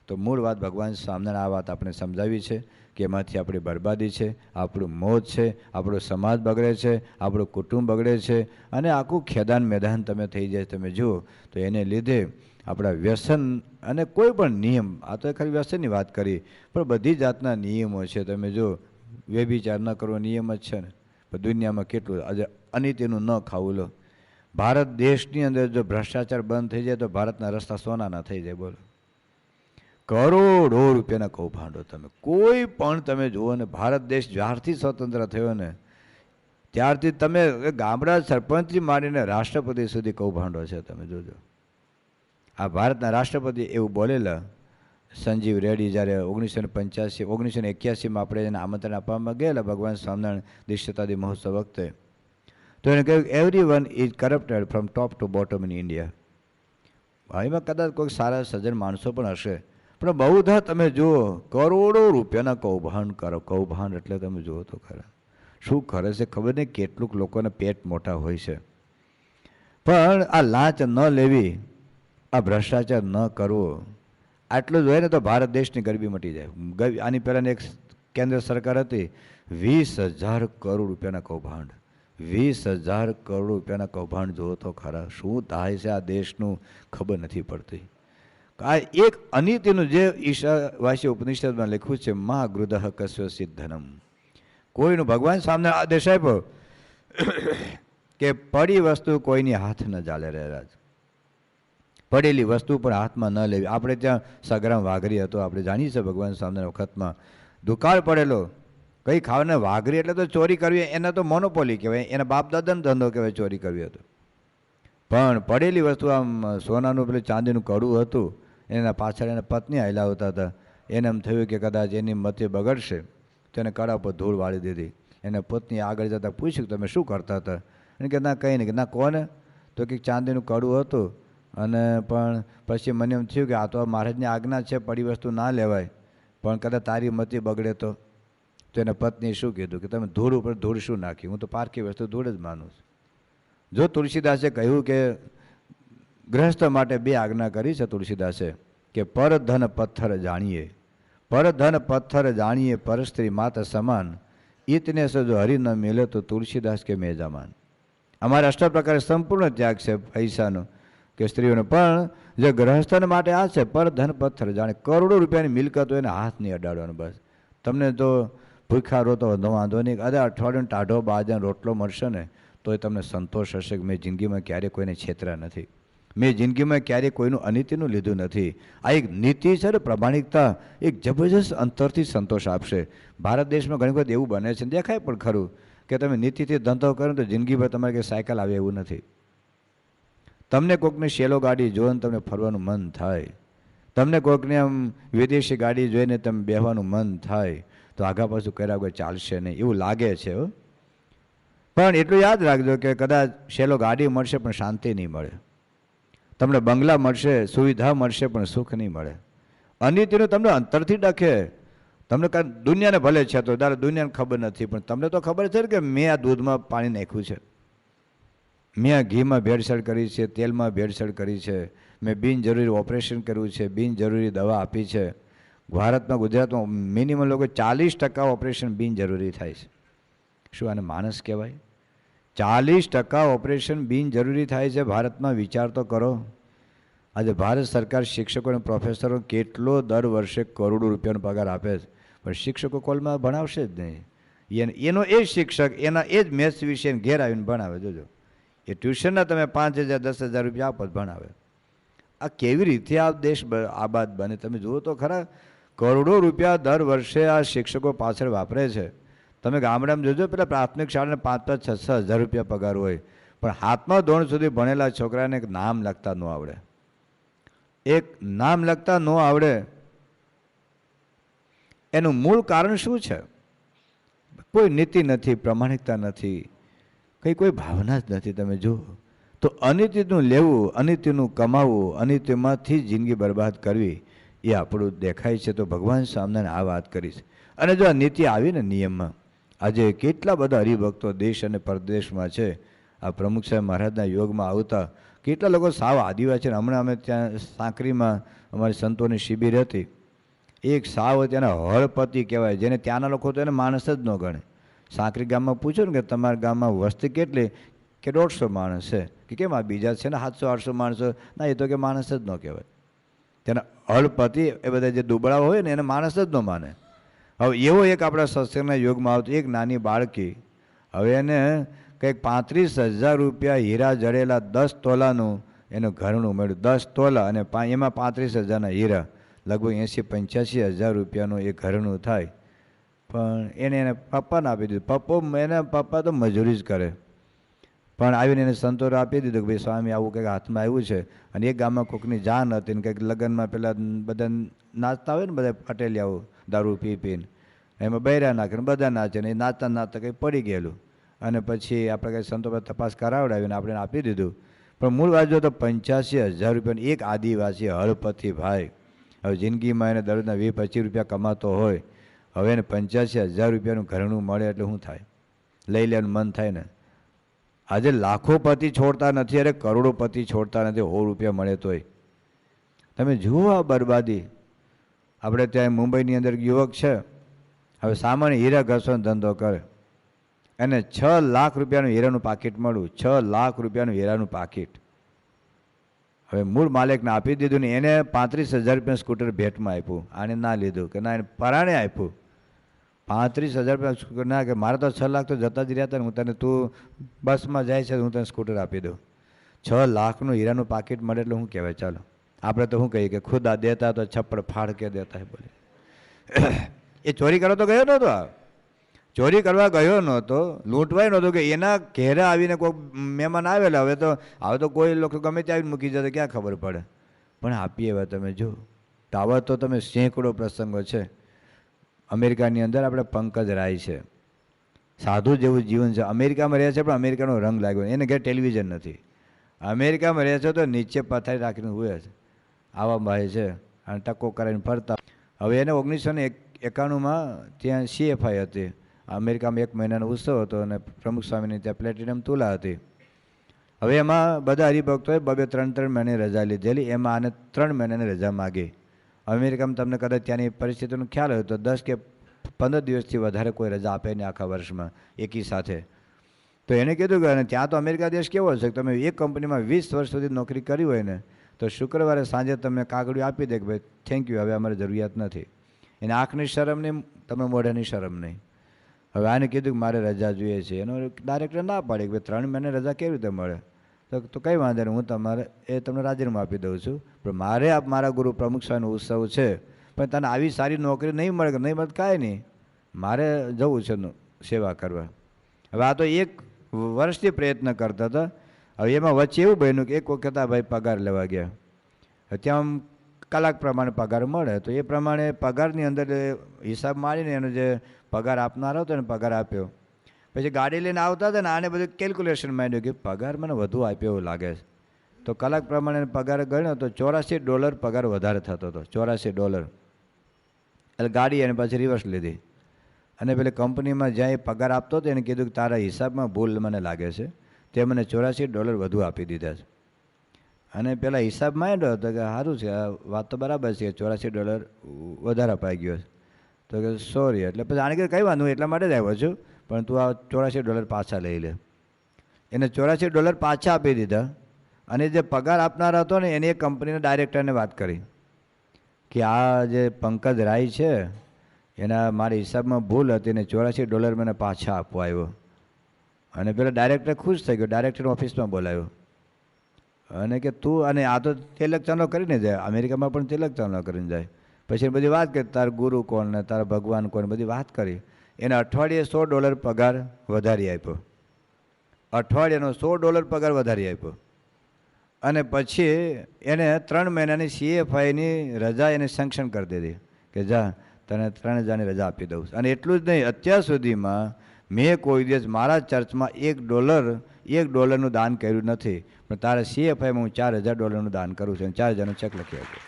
તો મૂળ વાત ભગવાન સ્વામિનારાયણ આ વાત આપણે સમજાવી છે કે એમાંથી આપણી બરબાદી છે, આપણું મોત છે, આપણો સમાજ બગડે છે, આપણું કુટુંબ બગડે છે, અને આખું ખેદાન મેદાન તમે થઈ જાય. તમે જુઓ તો એને લીધે આપણા વ્યસન અને કોઈ પણ નિયમ, આ તો ખાલી વ્યસનની વાત કરી, પણ બધી જાતના નિયમો છે. તમે જો વ્યભિચાર ન કરવો નિયમ જ છે ને, પણ દુનિયામાં કેટલું આજે અનિતિનું ન ખાવું. લો, ભારત દેશની અંદર જો ભ્રષ્ટાચાર બંધ થઈ જાય તો ભારતના રસ્તા સોનાના થઈ જાય. બોલો, કરોડો રૂપિયાના કૌભાંડો તમે કોઈ પણ તમે જુઓ ને, ભારત દેશ જ્યારથી સ્વતંત્ર થયો ને ત્યારથી તમે ગામડા સરપંચથી માંડીને રાષ્ટ્રપતિ સુધી કૌભાંડો છે. તમે જોજો, આ ભારતના રાષ્ટ્રપતિ એવું બોલેલા સંજીવ રેડ્ડી જ્યારે 1981માં આપણે એને આમંત્રણ આપવામાં ગયેલા ભગવાન સ્વામિનારાયણ દીક્ષતાદી મહોત્સવ વખતે, તો એને કહ્યું every one is corrupted from top two bottom in India. એમાં કદાચ કોઈ સારા સજ્જન માણસો પણ હશે, પણ બહુધા તમે જુઓ કરોડો રૂપિયાના કૌભાંડ કરો. કૌભાંડ એટલે તમે જુઓ તો ખરા શું કરે છે ખબર નહીં, કેટલુંક લોકોને પેટ મોટા હોય છે. પણ આ લાંચ ન લેવી, આ ભ્રષ્ટાચાર ન કરવો, આટલું જ હોય ને તો ભારત દેશની ગરીબી મટી જાય. આની પહેલાંની એક કેન્દ્ર સરકાર હતી, 20,000 કરોડ રૂપિયાના કૌભાંડ. 20,000 કરોડ રૂપિયાના કૌભાંડ જુઓ તો ખરા શું થાય છે આ દેશનું, ખબર નથી પડતી. આ એક અનિતિનું જે ઈશાવાસી ઉપનિષદમાં લખ્યું છે, મા ગૃદહ કસ્ય સિદ્ધનમ, કોઈનું ભગવાન સામે આદેશ આપ્યો કે પડી વસ્તુ કોઈની હાથ ન ચાલે રહેલા, પડેલી વસ્તુ પણ હાથમાં ન લેવી. આપણે ત્યાં સગરામ વાઘરી હતો, આપણે જાણીએ છીએ ભગવાન સામે વખતમાં દુકાળ પડેલો, કંઈ ખાવાને વાઘરી એટલે તો ચોરી કરવી એના તો મોનોપોલી કહેવાય, એના બાપ દાદાનો ધંધો કહેવાય ચોરી કરવી હતો. પણ પડેલી વસ્તુ આમ સોનાનું પેલું ચાંદીનું કડું હતું, એના પાછળ એના પત્ની હલાવતા હતા. એને એમ થયું કે કદાચ એની મતે બગડશે તો એને કડા પર ધૂળ વાળી દીધી. એને પત્ની આગળ જતાં પૂછ્યું તમે શું કરતા હતા? એને કે ના કંઈ નહીં. કે ના કોને? તો કે ચાંદીનું કડું હતું, અને પણ પછી મને એમ થયું કે આ તો મહારાજની આજ્ઞા છે પડી વસ્તુ ના લેવાય, પણ કદાચ તારી મતિ બગડે તો એના પત્નીએ શું કીધું કે તમે ધૂળ ઉપર ધૂળ શું નાખી, હું તો પારકી વસ્તુ ધૂળ જ માનું છું. જો તુલસીદાસે કહ્યું કે ગૃહસ્થ માટે 2 આજ્ઞા કરી છે તુલસીદાસે કે પર ધન પથ્થર જાણીએ, પર ધન પથ્થર જાણીએ, પર સ્ત્રી માતા સમાન, ઈતને સે જો હરિ ન મિલે તો તુલસીદાસ કે મેં જમાન. અમારે અષ્ટપ્રકારે સંપૂર્ણ ત્યાગ છે પૈસાનો કે સ્ત્રીઓનો, પણ જે ગૃહસ્થને માટે આ છે પર ધન પથ્થર જાણે, કરોડો રૂપિયાની મિલકત હોય એને હાથ નહીં અડાડવાનો. બસ તમને તો ભૂખા રહો તો વાંધો નહીં, અરે અઠવાડિયાનો ટાઢો બાજરાનો રોટલો મળશે ને તો એ તમને સંતોષ હશે કે મેં જિંદગીમાં ક્યારેય કોઈને છેતરા નથી, મેં જિંદગીમાં ક્યારેય કોઈનું અનિતિનું લીધું નથી. આ એક નીતિ છે ને, પ્રમાણિકતા એક જબરજસ્ત અંતરથી સંતોષ આપશે. ભારત દેશમાં ઘણી વખત એવું બને છે, દેખાય પણ ખરું કે તમે નીતિથી ધંધો કરો તો જિંદગીભર તમારે કંઈ સાયકલ આવે એવું નથી. તમને કોઈકની શેલો ગાડી જોઈને તમને ફરવાનું મન થાય, તમને કોઈકને આમ વિદેશી ગાડી જોઈને તમે બેહવાનું મન થાય, તો આગા પાછું કર્યા વગર ચાલશે નહીં એવું લાગે છે. પણ એટલું યાદ રાખજો કે કદાચ શેલો ગાડી મળશે પણ શાંતિ નહીં મળે, તમને બંગલા મળશે, સુવિધા મળશે, પણ સુખ નહીં મળે. અનિતિનું તમને અંતરથી ડખે. તમને દુનિયાને ભલે છે તો તારે દુનિયાને ખબર નથી, પણ તમને તો ખબર છે કે મેં આ દૂધમાં પાણી નાખ્યું છે, મેં આ ઘીમાં ભેળસેળ કરી છે, તેલમાં ભેળસેળ કરી છે, મેં બિનજરૂરી ઓપરેશન કર્યું છે, બિનજરૂરી દવા આપી છે. ભારતમાં ગુજરાતમાં મિનિમમ લોકો 40% ઓપરેશન બિનજરૂરી થાય છે. શું આને માણસ કહેવાય? 40% ઓપરેશન બિનજરૂરી થાય છે ભારતમાં. વિચાર તો કરો. આજે ભારત સરકાર શિક્ષકો અને પ્રોફેસરો કેટલો દર વર્ષે કરોડો રૂપિયાનો પગાર આપે છે, પણ શિક્ષકો કોલમાં ભણાવશે જ નહીં. એનો એ શિક્ષક એના એ જ મેથ્સ વિશે ઘેર આવીને ભણાવે. જોજો, એ ટ્યુશનના તમે 5,000 10,000 રૂપિયા આપો જ ભણાવે. આ કેવી રીતે આ દેશ આબાદ બને? તમે જુઓ તો ખરા, કરોડો રૂપિયા દર વર્ષે આ શિક્ષકો પાછળ વાપરે છે. તમે ગામડામાં જોજો, પેલા પ્રાથમિક શાળાને 5,000 6,000 રૂપિયા પગાર હોય, પણ હાથમાં ધોરણ સુધી ભણેલા છોકરાને એક નામ લખતા ન આવડે, એક નામ લખતા ન આવડે એનું મૂળ કારણ શું છે? કોઈ નીતિ નથી, પ્રમાણિકતા નથી, કોઈ ભાવના જ નથી. તમે જુઓ તો અનિત્યનું લેવું, અનિત્યનું કમાવવું, અનિત્યમાંથી જિંદગી બરબાદ કરવી એ આપણું દેખાય છે. તો ભગવાન સામે આ વાત કરીશ. અને જો આ નીતિ આવી ને નિયમમાં, આજે કેટલા બધા હરિભક્તો દેશ અને પરદેશમાં છે. આ પ્રમુખ સાહેબ મહારાજના યોગમાં આવતા કેટલા લોકો સાવ આદિવાસી. હમણાં અમે ત્યાં સાંકરીમાં અમારી સંતોની શિબિર હતી. એક સાવ ત્યાંના હળપતિ કહેવાય, જેને ત્યાંના લોકો તો એને માણસ જ ન ગણે. સાંકરી ગામમાં પૂછો ને કે તમારા ગામમાં વસ્તી કેટલી, કે 150 માણસ છે. કે કેમ આ બીજા છે ને 700-800 માણસો? ના, એ તો કે માણસ જ ન કહેવાય. તેના હળપતિ એ બધા જે દુબળા હોય ને એને માણસ જ ન માને. હવે એવો એક આપણા સત્સંગના યોગમાં આવતો એક નાની બાળકી, હવે એને કંઈક 35,000 રૂપિયા હીરા જડેલા 10 તોલાનું એનું ઘરનું મળ્યું. 10 તોલા અને એમાં 35,000ના હીરા, લગભગ 80-85,000 રૂપિયાનું એ ઘરનું થાય. પણ એને પપ્પાને આપી દીધું. એના પપ્પા તો મજૂરી જ કરે, પણ આવીને એને સંતોષ આપી દીધો કે ભાઈ સ્વામી આવું કંઈક હાથમાં આવ્યું છે. અને એક ગામમાં કોઈકની જાન હતી ને કંઈક લગ્નમાં પેલા બધા નાચતા હોય ને, બધા પટેલિયાઓ દારૂ પીને એમાં બૈરા નાખે ને બધા નાચે ને એ નાચતા નાચતા કંઈક પડી ગયેલું. અને પછી આપણે કંઈ સંતો પર તપાસ કરાવડાવીને આપણે આપી દીધું. પણ મૂળ વાત જો તો 85,000 રૂપિયાનું એક આદિવાસી હળપતિ ભાઈ, હવે જિંદગીમાં એને દરરોજના 20-25 રૂપિયા કમાતો હોય, હવે એને 85,000 રૂપિયાનું ઘરનું મળે એટલે શું થાય? લઈ લેવાનું મન થાય ને. આજે લાખોપતિ છોડતા નથી, અરે કરોડોપતિ છોડતા નથી 100 રૂપિયા મળે તોય. તમે જુઓ આ બરબાદી. આપણે ત્યાં મુંબઈની અંદર યુવક છે, હવે સામાન્ય હીરા ઘસવાનો ધંધો કરે, એને 6 લાખ રૂપિયાનું હીરાનું પાકીટ મળ્યું. 6 લાખ રૂપિયાનું હીરાનું પાકીટ. હવે મૂળ માલિકને આપી દીધું ને એને 35,000 રૂપિયાનું સ્કૂટર ભેટમાં આપ્યું. આને ના લીધું કે ના, એને પરાણે આપ્યું. 35,000 રૂપિયા સ્કૂટર ના, કે મારે તો 6 લાખ તો જતા જ રહ્યા હતા ને, હું તને તું બસમાં જાય છે હું તને સ્કૂટર આપી દઉં. 6 લાખનું હીરાનું પાકીટ મળે એટલે શું કહેવાય? ચાલો આપણે તો શું કહીએ કે ખુદા દેતા તો છપ્પડ ફાડ કે દેતા હે બોલે. એ ચોરી કરવા તો ગયો નહોતો, ચોરી કરવા ગયો નહોતો, લૂંટવાય નહોતો, કે એના ઘેરે આવીને કોઈ મહેમાન આવેલા. હવે તો કોઈ લોકો ગમે ત્યાં આવીને મૂકી જતા, ક્યાં ખબર પડે. પણ આપીએ એવા તમે જો તો આવા તો તમે સેંકડો પ્રસંગો છે. અમેરિકાની અંદર આપણે પંકજ રાય છે, સાધુ જેવું જીવન છે. અમેરિકામાં રહે છે પણ અમેરિકાનો રંગ લાગ્યો, એને ઘેર ટેલિવિઝન નથી. અમેરિકામાં રહે છે તો નીચે પથારી રાખીને હુએ છે. આવા ભાઈ છે અને ટકો કરીને ફરતા. હવે એને 1991માં ત્યાં CFI હતી. અમેરિકામાં 1 મહિનાનો ઉત્સવ હતો અને પ્રમુખ સ્વામીની ત્યાં પ્લેટિનમ તુલા હતી. હવે એમાં બધા હરિભક્તોએ 2-3 મહિને રજા લીધેલી. એમાં આને 3 મહિનાની રજા માગી. અમેરિકામાં તમને કદાચ ત્યાંની પરિસ્થિતિનો ખ્યાલ હોય તો 10 કે 15 દિવસથી વધારે કોઈ રજા આપે નહીં આખા વર્ષમાં એકી સાથે. તો એને કીધું કે ત્યાં તો અમેરિકા દેશ કેવો છે કે તમે એક કંપનીમાં 20 વર્ષ સુધી નોકરી કરી હોય ને તો શુક્રવારે સાંજે તમને કાગળિયું આપી દે કે ભાઈ થેન્ક યુ, હવે અમારે જરૂરિયાત નથી. એને આંખની શરમ નહીં, તમે મોઢાની શરમ નહીં. હવે આને કીધું કે મારે રજા જોઈએ છે. એનો ડાયરેક્ટર ના પાડી કે ભાઈ 3 મહિને રજા કેવી રીતે મળે? તો કંઈ વાંધો નહીં, હું તમને રાજીનામું આપી દઉં છું, પણ મારે મારા ગુરુ પ્રમુખ સ્વામીનો ઉત્સવ છે, પણ તને આવી સારી નોકરી નહીં મળે. નહીં મળે કાંઈ નહીં, મારે જવું છે સેવા કરવા. હવે આ તો 1 વર્ષથી પ્રયત્ન કરતા હતા. હવે એમાં વચ્ચે એવું બન્યું કે એક વખત આ ભાઈ પગાર લેવા ગયા. ત્યાં કલાક પ્રમાણે પગાર મળે, તો એ પ્રમાણે પગારની અંદર હિસાબ મારીને એનો જે પગાર આપનારો હતો ને પગાર આપ્યો. પછી ગાડી લઈને આવતા હતા ને આને બધું કેલ્ક્યુલેશન માંડ્યું કે પગાર મને વધુ આપ્યો એવું લાગે છે. તો કલાક પ્રમાણે પગાર ગણ્યો તો $84 પગાર વધારે થતો હતો. $84. એટલે ગાડી એને પછી રિવર્સ લીધી અને પેલી કંપનીમાં જ્યાં એ પગાર આપતો હતો એને કીધું કે તારા હિસાબમાં ભૂલ મને લાગે છે, તે મને $84 વધુ આપી દીધા છે. અને પેલા હિસાબ માંડ્યો હતો કે સારું છે, આ વાત તો બરાબર છે, $84 વધારે અપાઈ ગયો છે. તો કે સોરી. એટલે પછી આને કંઈ વાંધો એટલા માટે જ આવ્યો છું, પણ તું આ $84 પાછા લઈ લે. એને $84 પાછા આપી દીધા. અને જે પગાર આપનાર હતો ને એને એ કંપનીના ડાયરેક્ટરને વાત કરી કે આ જે પંકજ રાય છે એના મારા હિસાબમાં ભૂલ હતી ને $84 મને પાછા આપવા આવ્યો. અને પેલા ડાયરેક્ટર ખુશ થઈ ગયો. ડાયરેક્ટર ઓફિસમાં બોલાવ્યો અને કે તું, અને આ તો તિલક ચાંદલો કરીને જાય, અમેરિકામાં પણ તિલક ચાંદલો કરીને જાય. પછી બધી વાત કરી તારા ગુરુ કોણ ને તારા ભગવાન કોણ, બધી વાત કરી. એને અઠવાડિયે $100 પગાર વધારી આપ્યો. અઠવાડિયાનો $100 પગાર વધારી આપ્યો. અને પછી એને 3 મહિનાની CFIની રજા એને સેન્કશન કરી દીધી કે જા તને 3 હજારની રજા આપી દઉં છું. અને એટલું જ નહીં, અત્યાર સુધીમાં મેં કોઈ દિવસ મારા ચર્ચમાં $1નું દાન કર્યું નથી, પણ તારા CFIમાં હું $4,000 દાન કરું છું અને 4,000નો ચેક લખી આપ્યો.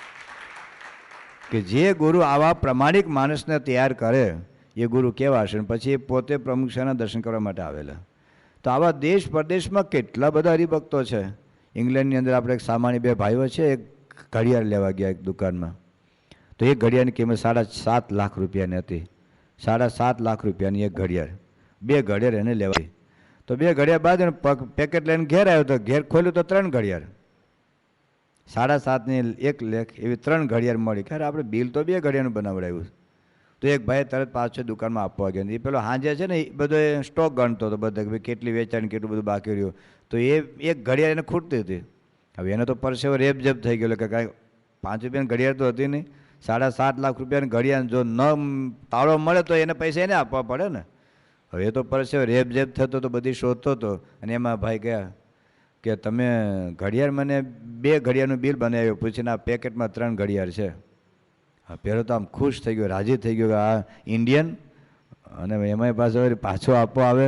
કે જે ગુરુ આવા પ્રમાણિક માણસને તૈયાર કરે એ ગુરુ કેવા હશે. પછી એ પોતે પ્રમુખશાના દર્શન કરવા માટે આવેલા. તો આવા દેશ પરદેશમાં કેટલા બધા હરિભક્તો છે. ઇંગ્લેન્ડની અંદર આપણે એક સામાન્ય 2 ભાઈઓ છે, એક ઘડિયાળ લેવા ગયા એક દુકાનમાં. તો એક ઘડિયાળની કિંમત $7.5 લાખ રૂપિયાની હતી. $7.5 લાખ રૂપિયાની એક ઘડિયાળ. 2 ઘડિયાળ એને લેવાઈ. તો 2 ઘડિયાળ બાદ એને પેકેટ લઈને ઘેર આવ્યો. તો ઘેર ખોલ્યું તો 3 ઘડિયાળ. 7.5ની 1 લાખ એવી 3 ઘડિયાળ મળી. ખરે આપણે બિલ તો 2 ઘડિયાળનું બનાવડાવ્યું. તો એક ભાઈ તરત પાછો દુકાનમાં આપવા ગયો. એ પેલો હાંજે છે ને એ બધો સ્ટોક ગણતો હતો બધા, કે કેટલી વેચાણ કેટલું બધું બાકી રહ્યું. તો એ એક ઘડિયાળ એને ખૂટતી હતી. હવે એને તો પરસેવો રેબઝેબ થઈ ગયો કે કાંઈ 5 રૂપિયાની ઘડિયાળ તો હતી નહીં. $7.5 લાખ રૂપિયાની ઘડિયાળ જો ન તાળો મળે તો એને પૈસા એને આપવા પડે ને. હવે એ તો પરસેવો રેબઝેબ થતો તો બધી શોધતો હતો. અને એમાં ભાઈ ગયા કે તમે ઘડિયાળ મને 2 ઘડિયાળનું બિલ બનાવ્યું, પૂછીને આ પેકેટમાં 3 ઘડિયાળ છે. હા, પહેલો તો આમ ખુશ થઈ ગયો, રાજી થઈ ગયો કે આ ઇન્ડિયન અને એમાંય પાછો આપવો આવે.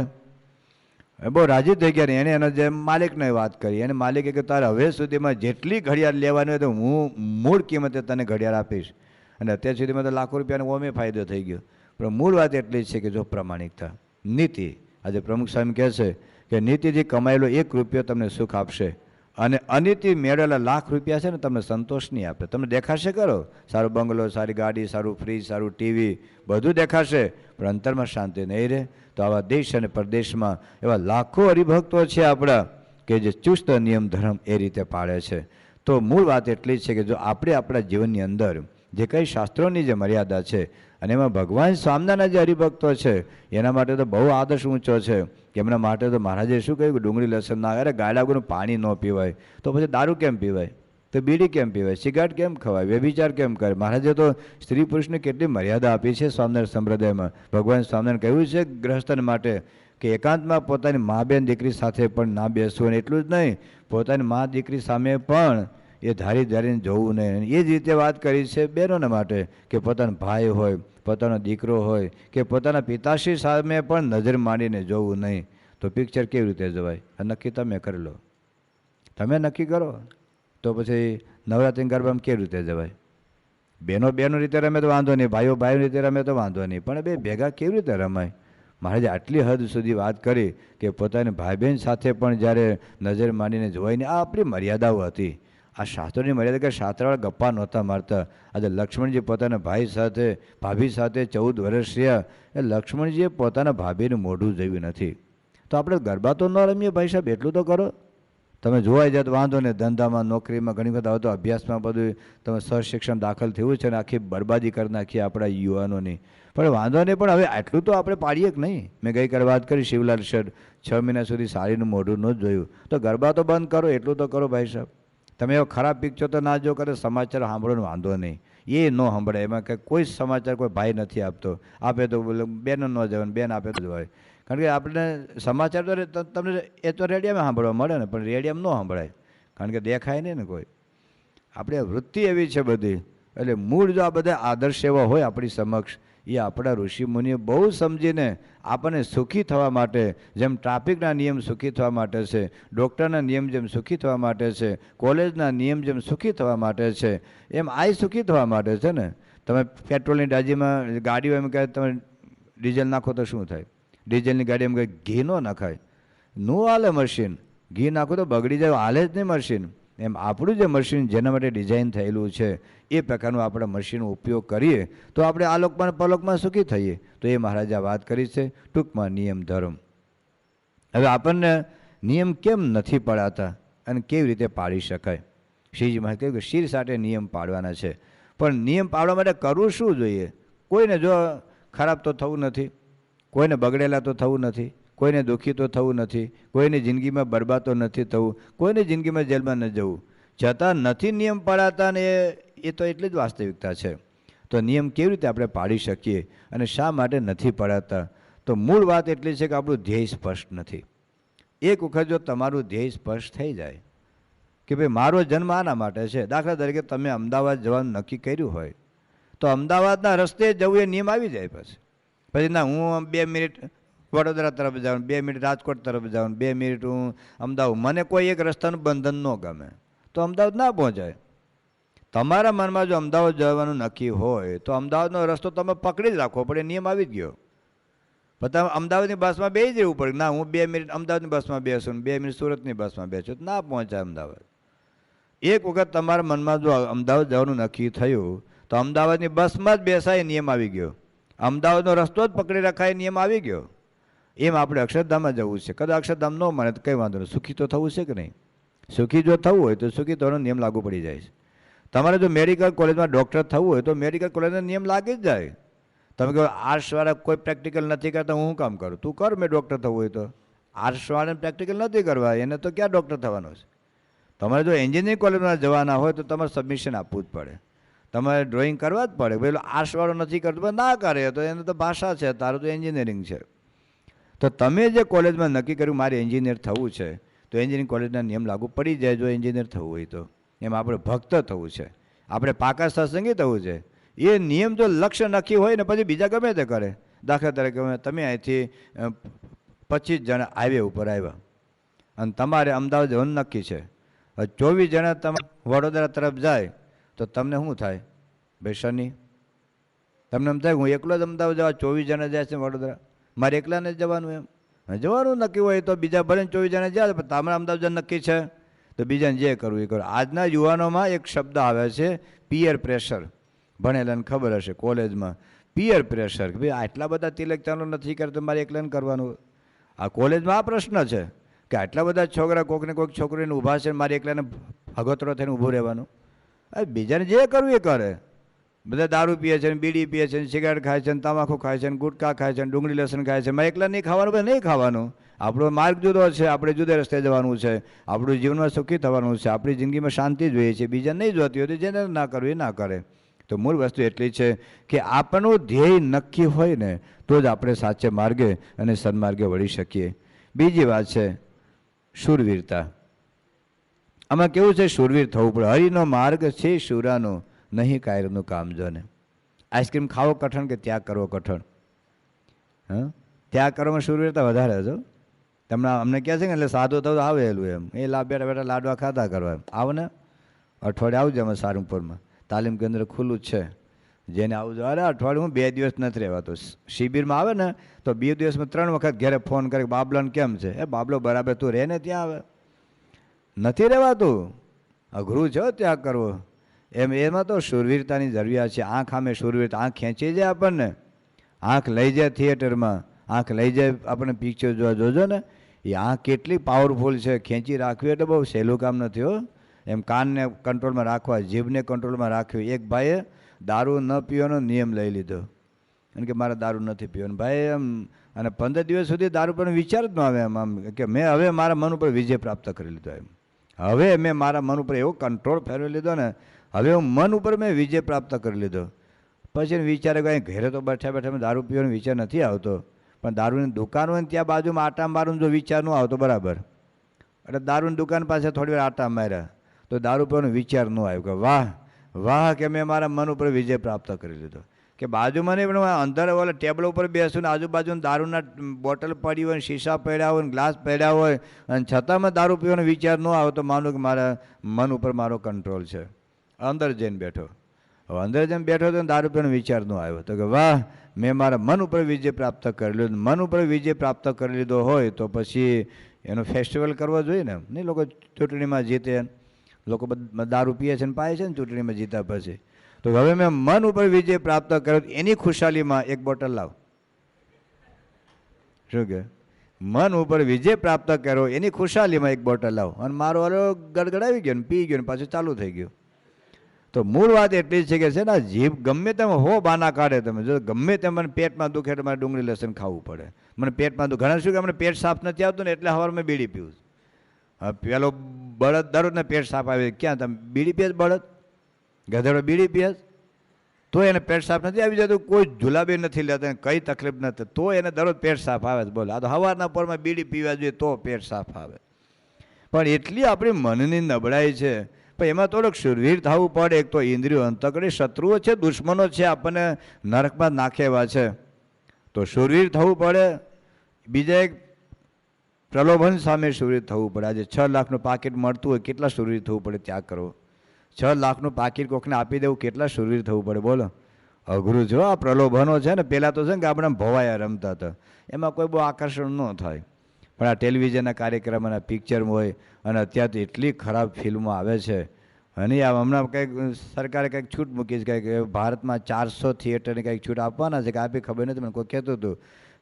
બહુ રાજી થઈ ગયા. ને એને એનો જે માલિકને વાત કરી. એને માલિકે કે તારે હવે સુધીમાં જેટલી ઘડિયાળ લેવાની હોય તો હું મૂળ કિંમતે તને ઘડિયાળ આપીશ. અને અત્યાર સુધીમાં તો લાખો રૂપિયાનો ઓમે ફાયદો થઈ ગયો. પણ મૂળ વાત એટલી જ છે કે જો પ્રમાણિકતા, નીતિ. આજે પ્રમુખ સ્વામી કહે છે કે નીતિથી કમાયેલો 1 રૂપિયો તમને સુખ આપશે, અને અનીતિ મેળવેલા લાખ રૂપિયા છે ને તમને સંતોષ નહીં આપે. તમને દેખાશે કરો સારો બંગલો, સારી ગાડી, સારું ફ્રીજ, સારું ટીવી, બધું દેખાશે, પણ અંતરમાં શાંતિ નહીં રહે. તો આવા દેશ અને પરદેશમાં એવા લાખો હરિભક્તો છે આપણા કે જે ચુસ્ત નિયમ ધર્મ એ રીતે પાળે છે. તો મૂળ વાત એટલી જ છે કે જો આપણે આપણા જીવનની અંદર જે કંઈ શાસ્ત્રોની જે મર્યાદા છે, અને એમાં ભગવાન સ્વામિનારાયણના જે હરિભક્તો છે એના માટે તો બહુ આદર્શ ઊંચો છે. કે એમના માટે તો મહારાજે શું કહ્યું કે ડુંગળી લસણ ના, અરે ગાયલાગુનું પાણી ન પીવાય, તો પછી દારૂ કેમ પીવાય, તો બીડી કેમ પીવાય, સિગારેટ કેમ ખવાય, વ્યભિચાર કેમ કરે. મહારાજે તો સ્ત્રી પુરુષને કેટલી મર્યાદા આપી છે સ્વામિનારાયણ સંપ્રદાયમાં. ભગવાન સ્વામિનારાયણ કહ્યું છે ગ્રહસ્થન માટે કે એકાંતમાં પોતાની મા બેન દીકરી સાથે પણ ના બેસવું. અને એટલું જ નહીં, પોતાની મા દીકરી સામે પણ એ ધારીને જોવું નહીં. એ જ રીતે વાત કરી છે બહેનોને માટે કે પોતાનો ભાઈ હોય, પોતાનો દીકરો હોય કે પોતાના પિતાશ્રી સામે પણ નજર માંડીને જોવું નહીં. તો પિક્ચર કેવી રીતે જવાય? નક્કી તમે કરી લો, તમે નક્કી કરો. તો પછી નવરાત્રિ ગરબામાં કેવી રીતે જવાય? બહેનો રીતે રમે તો વાંધો નહીં, ભાઈઓ રીતે રમે તો વાંધો નહીં, પણ બે ભેગા કેવી રીતે રમાય? મહારાજે આટલી હદ સુધી વાત કરી કે પોતાની ભાઈ બહેન સાથે પણ જ્યારે નજર માંડીને જોવાય નહીં. આ આપણી મર્યાદાઓ હતી. આ શાસ્ત્રોની મર્યાદા કે શાસ્ત્રવાળા ગપ્પા નહોતા મારતા. આજે લક્ષ્મણજી પોતાના ભાઈ સાથે ભાભી સાથે 14 વર્ષ રહ્યા. એ લક્ષ્મણજીએ પોતાના ભાભીનું મોઢું જોયું નથી. તો આપણે ગરબા તો ન રમીએ ભાઈ સાહેબ, એટલું તો કરો. તમે જોવાઈ જાય તો વાંધો નહીં, ધંધામાં નોકરીમાં ઘણી વખત આવતો અભ્યાસમાં બધું તમે સહશિક્ષણ દાખલ થયું છે ને આખી બરબાદી કરી નાખી આપણા યુવાનોની. પણ વાંધો નહીં, પણ હવે આટલું તો આપણે પાડીએ કે નહીં. મેં ગઈકાલે વાત કરી શિવલાલ શેઠ 6 મહિના સુધી સાડીનું મોઢું ન જોયું. તો ગરબા તો બંધ કરો, એટલું તો કરો ભાઈ સાહેબ. તમે એવો ખરાબ પિક્ચર તો ના જો કરે, સમાચાર સાંભળવાનો વાંધો નહીં, એ ન સાંભળે. એમાં કંઈ કોઈ સમાચાર કોઈ ભાઈ નથી આપતો, આપે તો બોલે બેન ન જવાય, બેન આપે તો જવાય. કારણ કે આપણે સમાચાર તો તમને એ તો રેડિયામાં સાંભળવા મળે ને, પણ રેડિયામાં ન સાંભળાય, કારણ કે દેખાય નહીં ને કોઈ. આપણે વૃત્તિ એવી છે બધી. એટલે મૂળ જો આ બધા આદર્શ એવા હોય આપણી સમક્ષ, એ આપણા ઋષિમુનિએ બહુ સમજીને આપણને સુખી થવા માટે, જેમ ટ્રાફિકના નિયમ સુખી થવા માટે છે, ડૉક્ટરના નિયમ જેમ સુખી થવા માટે છે, કોલેજના નિયમ જેમ સુખી થવા માટે છે, એમ આ સુખી થવા માટે છે ને. તમે પેટ્રોલની ડાજીમાં ગાડીઓ એમ કહે તમે ડીઝલ નાખો તો શું થાય? ડીઝલની ગાડી એમ કહે ઘી ન નખાય, નો હાલે મશીન. ઘી નાખો તો બગડી જાય, હાલે જ નહીં મશીન. એમ આપણું જે મશીન જેના માટે ડિઝાઇન થયેલું છે એ પ્રકારનું આપણે મશીનનો ઉપયોગ કરીએ તો આપણે આ લોકમાં પરલોકમાં સુખી થઈએ. તો એ મહારાજા વાત કરી છે ટૂંકમાં નિયમ ધર્મ. હવે આપણને નિયમ કેમ નથી પડાતા અને કેવી રીતે પાડી શકાય? શ્રીજી મહારાજ કહ્યું કે શિર સાથે નિયમ પાડવાના છે. પણ નિયમ પાડવા માટે કરવું શું જોઈએ? કોઈને જો ખરાબ તો થવું નથી, કોઈને બગડેલા તો થવું નથી, કોઈને દુઃખી તો થવું નથી, કોઈની જિંદગીમાં બરબાદ તો નથી થવું, કોઈની જિંદગીમાં જેલમાં ન જવું. છતાં નથી નિયમ પાળાતા ને એ તો એટલી જ વાસ્તવિકતા છે. તો નિયમ કેવી રીતે આપણે પાડી શકીએ અને શા માટે નથી પડાતા? તો મૂળ વાત એટલી છે કે આપણું ધ્યેય સ્પષ્ટ નથી. એક વખત જો તમારું ધ્યેય સ્પષ્ટ થઈ જાય કે ભાઈ મારો જન્મ આના માટે છે, દાખલા તરીકે તમે અમદાવાદ જવાનું નક્કી કર્યું હોય, તો તો અમદાવાદના રસ્તે જવું એ નિયમ આવી જાય પછી ના હું 2 મિનિટ વડોદરા તરફ જાઉં, 2 મિનિટ રાજકોટ તરફ જાઉં, 2 મિનિટ હું અમદાવાદ, મને કોઈ એક રસ્તાનું બંધન ન ગમે તો અમદાવાદ ના પહોંચાય. તમારા મનમાં જો અમદાવાદ જવાનું નક્કી હોય તો અમદાવાદનો રસ્તો તમે પકડી જ રાખવો પડે, નિયમ આવી જ ગયો. પણ તમે અમદાવાદની બસમાં બેસી જવું પડે, ના હું 2 મિનિટ અમદાવાદની બસમાં બેસું, 2 મિનિટ સુરતની બસમાં બેસું, ના પહોંચાય અમદાવાદ. એક વખત તમારા મનમાં જો અમદાવાદ જવાનું નક્કી થયું તો અમદાવાદની બસમાં જ બેસાય નિયમ આવી ગયો, અમદાવાદનો રસ્તો જ પકડી રખાય નિયમ આવી ગયો. એમ આપણે અક્ષરધામમાં જવું છે. કદાચ અક્ષરધામ ન મળે તો કંઈ વાંધો નહીં, સુખી તો થવું છે કે નહીં? સુખી જો થવું હોય તો સુખી થવાનો નિયમ લાગુ પડી જાય છે. તમારે જો મેડિકલ કોલેજમાં ડૉક્ટર થવું હોય તો મેડિકલ કોલેજનો નિયમ લાગી જ જાય. તમે કહો આર્ટ્સવાળા કોઈ પ્રેક્ટિકલ નથી કરતા, હું કામ કરું? તું કર, મેં ડૉક્ટર થવું હોય તો. આર્ટ્સવાળાને પ્રેક્ટિકલ નથી કરવા, એને તો ક્યાં ડૉક્ટર થવાનું છે? તમારે જો એન્જિનિયરિંગ કોલેજમાં જવાના હોય તો તમારે સબમિશન આપવું જ પડે, તમારે ડ્રોઈંગ કરવા જ પડે. પેલો આર્ટ્સવાળો નથી કરતો, ના કરે તો એને તો ભાષા છે, તારું તો એન્જિનિયરિંગ છે. તો તમે જે કોલેજમાં નક્કી કર્યું મારે એન્જિનિયર થવું છે તો એન્જિનિયરિંગ કોલેજના નિયમ લાગુ પડી જાય. જો એન્જિનિયર થવું હોય તો એમ આપણે ભક્ત થવું છે, આપણે પાકા સત્સંગી થવું છે. એ નિયમ જો લક્ષ્ય નક્કી હોય ને પછી બીજા ગમે તે કરે. દાખલા તરીકે તમે અહીંથી 25 જણા હાઈવે ઉપર આવ્યા અને તમારે અમદાવાદ જવાનું નક્કી છે, 24 જણા તમે વડોદરા તરફ જાય તો તમને શું થાય ભાઈ શનિ? તમને એમ થાય હું એકલો જ અમદાવાદ જવા, 24 જણા જાય છે વડોદરા, મારે એકલાને જ જવાનું? એમ જવાનું નક્કી હોય તો બીજા ભલે 24 જણા જાય, પણ તમારે અમદાવાદ નક્કી છે તો બીજાને જે કરવું એ કરો. આજના યુવાનોમાં એક શબ્દ આવે છે પિયર પ્રેશર. ભણેલાને ખબર હશે કોલેજમાં પિયર પ્રેશર, કે ભાઈ આટલા બધા તિલક ચાલો નથી કરતો, મારે એકલાને કરવાનું. આ કોલેજમાં આ પ્રશ્ન છે કે આટલા બધા છોકરા કોઈકને કોઈક છોકરીને ઊભા છે, મારે એકલાને ભગોતરો થઈને ઊભું રહેવાનું. બીજાને જે કરવું એ કરે. બધા દારૂ પીએ છે, બીડી પીએ છે, સિગારેટ ખાય છે, તમાકુ ખાય છે, ગુટકા ખાય છે, ડુંગળી લસણ ખાય છે, મારે એકલા નહીં ખાવાનું? ભાઈ નહીં ખાવાનું. આપણો માર્ગ જુદો છે, આપણે જુદે રસ્તે જવાનું છે, આપણું જીવનમાં સુખી થવાનું છે, આપણી જિંદગીમાં શાંતિ જોઈએ છે. બીજા નહીં જોતી હોય તો જેને ના કરવું એ ના કરે. તો મૂળ વસ્તુ એટલી છે કે આપણું ધ્યેય નક્કી હોય ને તો જ આપણે સાચે માર્ગે અને સન્માર્ગે વળી શકીએ. બીજી વાત છે શૂરવીરતા. આમાં કેવું છે, શૂરવીર થવું પડે. હરિનો માર્ગ છે શુરાનો, નહીં કાયરનું કામ. જો ને આઈસ્ક્રીમ ખાવો કઠણ કે ત્યાગ કરવો કઠણ? હા, ત્યાગ કરવામાં શૂરવીરતા વધારે છે. તમને અમને કહે છે કે એટલે સાદું થવું આવેલું એમ, એ બેઠા બેઠા લાડવા ખાતા કરવા. આવો ને અઠવાડિયે આવજો અમે સારંગપુરમાં, તાલીમ કેન્દ્ર ખુલ્લું જ છે, જેને આવજો. અરે અઠવાડિયું 2 દિવસ નથી રહેવાતો. શિબિરમાં આવે ને તો 2 દિવસમાં 3 વખત ઘરે ફોન કરે બાબલાને કેમ છે? એ બાબલો બરાબર, તું રહે ને ત્યાં આવે, નથી રહેવાતું. અઘરું છે ત્યાગ કરવો. એમાં તો શૂરવીરતાની જરૂરિયાત છે. આંખ સામે શૂરવીરતા, આંખ ખેંચી જાય આપણને, આંખ લઈ જાય થિયેટરમાં, આંખ લઈ જાય આપણે પિક્ચર જોવા. જોજો ને એ આંખ કેટલી પાવરફુલ છે, ખેંચી રાખવી એટલે બહુ સહેલું કામ નથી હો. એમ કાનને કંટ્રોલમાં રાખવા, જીભને કંટ્રોલમાં રાખવી. એક ભાઈએ દારૂ ન પીવાનો નિયમ લઈ લીધો અને કે મારે દારૂ નથી પીવાનો. ભાઈ એમ અને 15 દિવસ સુધી દારૂ પીવાનો વિચાર જ ન આવે એમ કે મેં હવે મારા મન ઉપર વિજય પ્રાપ્ત કરી લીધો. એમ હવે મેં મારા મન ઉપર એવો કંટ્રોલ ફેરવી લીધો ને, હવે હું મન ઉપર મેં વિજય પ્રાપ્ત કરી લીધો. પછી વિચારે કે ઘરે તો બેઠા બેઠા દારૂ પીવાનો વિચાર નથી આવતો, પણ દારૂની દુકાન હોય ને ત્યાં બાજુમાં આટા મારું જો વિચાર ન આવતો બરાબર, એટલે દારૂની દુકાન પાસે થોડી વાર આટા માર્યા તો દારૂ પીવાનો વિચાર ન આવ્યો કે વાહ વાહ કે મેં મારા મન ઉપર વિજય પ્રાપ્ત કરી લીધો. કે બાજુમાં નહીં પણ અંદર ઓલા ટેબલ ઉપર બેસું ને આજુબાજુ દારૂના બોટલ પડી હોય, શીશા પડ્યા હોય, ગ્લાસ પડ્યા હોય અને છતાં મેં દારૂ પીવાનો વિચાર ન આવ્યો તો માનું કે મારા મન ઉપર મારો કંટ્રોલ છે. અંદર જઈને બેઠો, હવે અંદર જઈને બેઠો તો દારૂ પીવાનો વિચાર ન આવ્યો તો કે વાહ મેં મારા મન ઉપર વિજય પ્રાપ્ત કરી લીધો. મન ઉપર વિજય પ્રાપ્ત કરી લીધો હોય તો પછી એનો ફેસ્ટિવલ કરવો જોઈએ ને. નહીં લોકો ચૂંટણીમાં જીતે, લોકો દારૂ પીએ છે ને પાય છે ને ચૂંટણીમાં જીતા પછી. તો હવે મેં મન ઉપર વિજય પ્રાપ્ત કર્યો, એની ખુશાલીમાં એક બોટલ લાવ. શું કે મન ઉપર વિજય પ્રાપ્ત કર્યો એની ખુશાલીમાં એક બોટલ લાવ. અને મારો વાળો ગડગડાવી ગયો ને પી ગયો ને પાછું ચાલુ થઈ ગયું. તો મૂળ વાત એટલી જ છે કે છે ને જીભ ગમે તેમ હો બાના કાઢે. તમે જો ગમે તેમ મને પેટમાં દુખે એટલે મારે ડુંગળી લસણ ખાવું પડે. મને પેટમાં દુખે, ઘણા શું કે મને પેટ સાફ નથી આવતું ને એટલે સવારમાં મેં બીડી પીવું. પેલો બળદ દરરોજને પેટ સાફ આવે, ક્યાં તમે બીડી પીએ બળદ? ગધેડો બીડી પીએ તો એને પેટ સાફ નથી આવી જતું, કોઈ જુલાબી નથી લેતા, કઈ તકલીફ નથી, તો એને દરરોજ પેટ સાફ આવે છે. બોલો, આ તો સવારના પોરમાં બીડી પીવા જોઈએ તો પેટ સાફ આવે. પણ એટલી આપણી મનની નબળાઈ છે, પણ એમાં થોડોક શૂરવીર થવું પડે. એક તો ઇન્દ્રિયો અંતકડી શત્રુઓ છે, દુશ્મનો છે, આપણને નરકમાં નાખે એવા છે, તો શૂરવીર થવું પડે. બીજા એક પ્રલોભન સામે શૂરવીર થવું પડે. આજે 6 લાખનું પાકીટ મળતું હોય, કેટલા શૂરવીર થવું પડે ત્યાગ કરવો. 6 લાખનું પાકીટ કોકને આપી દેવું, કેટલા શૂરવીર થવું પડે બોલો. અઘરું જો આ પ્રલોભનો છે ને. પહેલાં તો છે ને કે આપણે ભવાયા રમતા હતા, એમાં કોઈ બહુ આકર્ષણ ન થાય. પણ આ ટેલિવિઝનના કાર્યક્રમ અને પિક્ચર હોય, અને અત્યારે તો એટલી ખરાબ ફિલ્મો આવે છે. અને આ હમણાં કંઈક સરકારે કંઈક છૂટ મૂકી છે કે ભારતમાં 400 થિયેટરને કંઈક છૂટ આપવાના છે, કે આપી ખબર નથી મને. કોઈ કહેતું હતું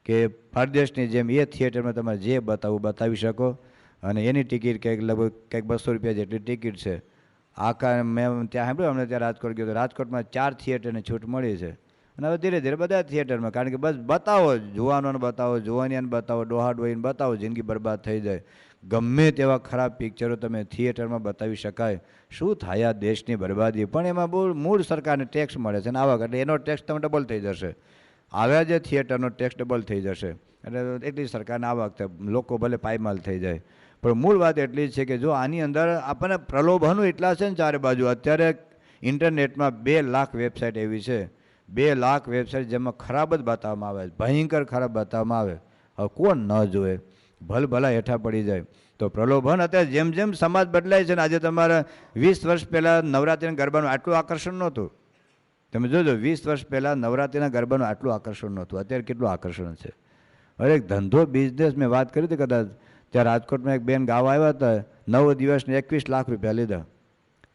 કે પરદેશની જેમ એ થિયેટરમાં તમે જે બતાવી શકો, અને એની ટિકિટ કંઈક લગભગ કંઈક 200 રૂપિયા જેટલી ટિકિટ છે. આખા મેં ત્યાં સાંભળ્યું, અમને ત્યાં રાજકોટ ગયો તો રાજકોટમાં 4 થિયેટરને છૂટ મળી છે. અને હવે ધીરે ધીરે બધા થિયેટરમાં, કારણ કે બસ બતાવો, જુવાનોને બતાવો, જુવાનિયાને બતાવો, ડોહા ડોહીને બતાવો, જિંદગી બરબાદ થઈ જાય. ગમે તેવા ખરાબ પિક્ચરો તમે થિયેટરમાં બતાવી શકાય. શું થાય આ દેશની બરબાદી. પણ એમાં બહુ મૂળ સરકારને ટેક્સ મળે છે ને આવક, એટલે એનો ટેક્સ તમે ડબલ થઈ જશે. આવ્યા જે થિયેટરનો ટેક્સ ડબલ થઈ જશે, એટલે એટલી સરકારને આવક થાય, લોકો ભલે પાયમાલ થઈ જાય. પણ મૂળ વાત એટલી છે કે જો આની અંદર આપણને પ્રલોભનો એટલા છે ને ચારે બાજુ. અત્યારે ઇન્ટરનેટમાં 2 લાખ વેબસાઇટ એવી છે, 2 લાખ વેબસાઇટ જેમાં ખરાબ જ બતાવવામાં આવે, ભયંકર ખરાબ બતાવવામાં આવે. હવે કોણ ન જોવે, ભલભલા હેઠા પડી જાય. તો પ્રલોભન અત્યારે જેમ જેમ સમાજ બદલાય છે ને, આજે તમારે 20 વર્ષ પહેલાં નવરાત્રિના ગરબાનું આટલું આકર્ષણ નહોતું. તમે જોજો, 20 વર્ષ પહેલાં નવરાત્રિના ગરબાનું આટલું આકર્ષણ નહોતું. અત્યારે કેટલું આકર્ષણ છે. હવે એક ધંધો બિઝનેસ મેં વાત કરી હતી કદાચ, ત્યાં રાજકોટમાં એક બેન ગાવા આવ્યા હતા, 9 દિવસને 21 લાખ રૂપિયા લીધા.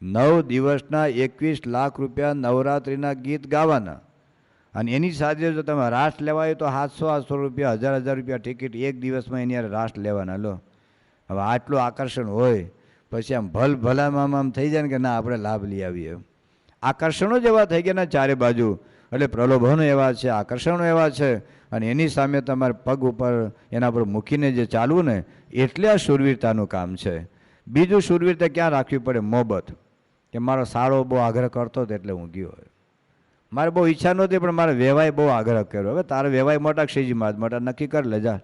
9 દિવસના 21 લાખ રૂપિયા નવરાત્રિના ગીત ગાવાના. અને એની સાથે જો તમે રાસ લેવા હોય તો 700 રૂપિયા, 1000 રૂપિયા ટિકિટ, એક દિવસમાં એની રાસ લેવાના. લો, હવે આટલું આકર્ષણ હોય પછી આમ ભલામાં આમ થઈ જાય ને કે ના આપણે લાભ લઈ આવીએ. આકર્ષણો જ એવા થઈ ગયા ને ચારે બાજુ. એટલે પ્રલોભનો એવા છે, આકર્ષણો એવા છે, અને એની સામે તમારે પગ ઉપર એના પર મૂકીને જે ચાલવું ને, એટલે આ શૂરવીરતાનું કામ છે. બીજું શૂરવીરતા ક્યાં રાખવી પડે? મોહબત. કે મારો સાળો બહુ આગ્રહ કરતો હતો એટલે હું ગયો. મારે બહુ ઈચ્છા નહોતી પણ મારે વેવાય બહુ આગ્રહ કર્યો. હવે તારે વેવાય મોટા કે શ્રીજી મહારાજ મોટા, નક્કી કરી લેજા.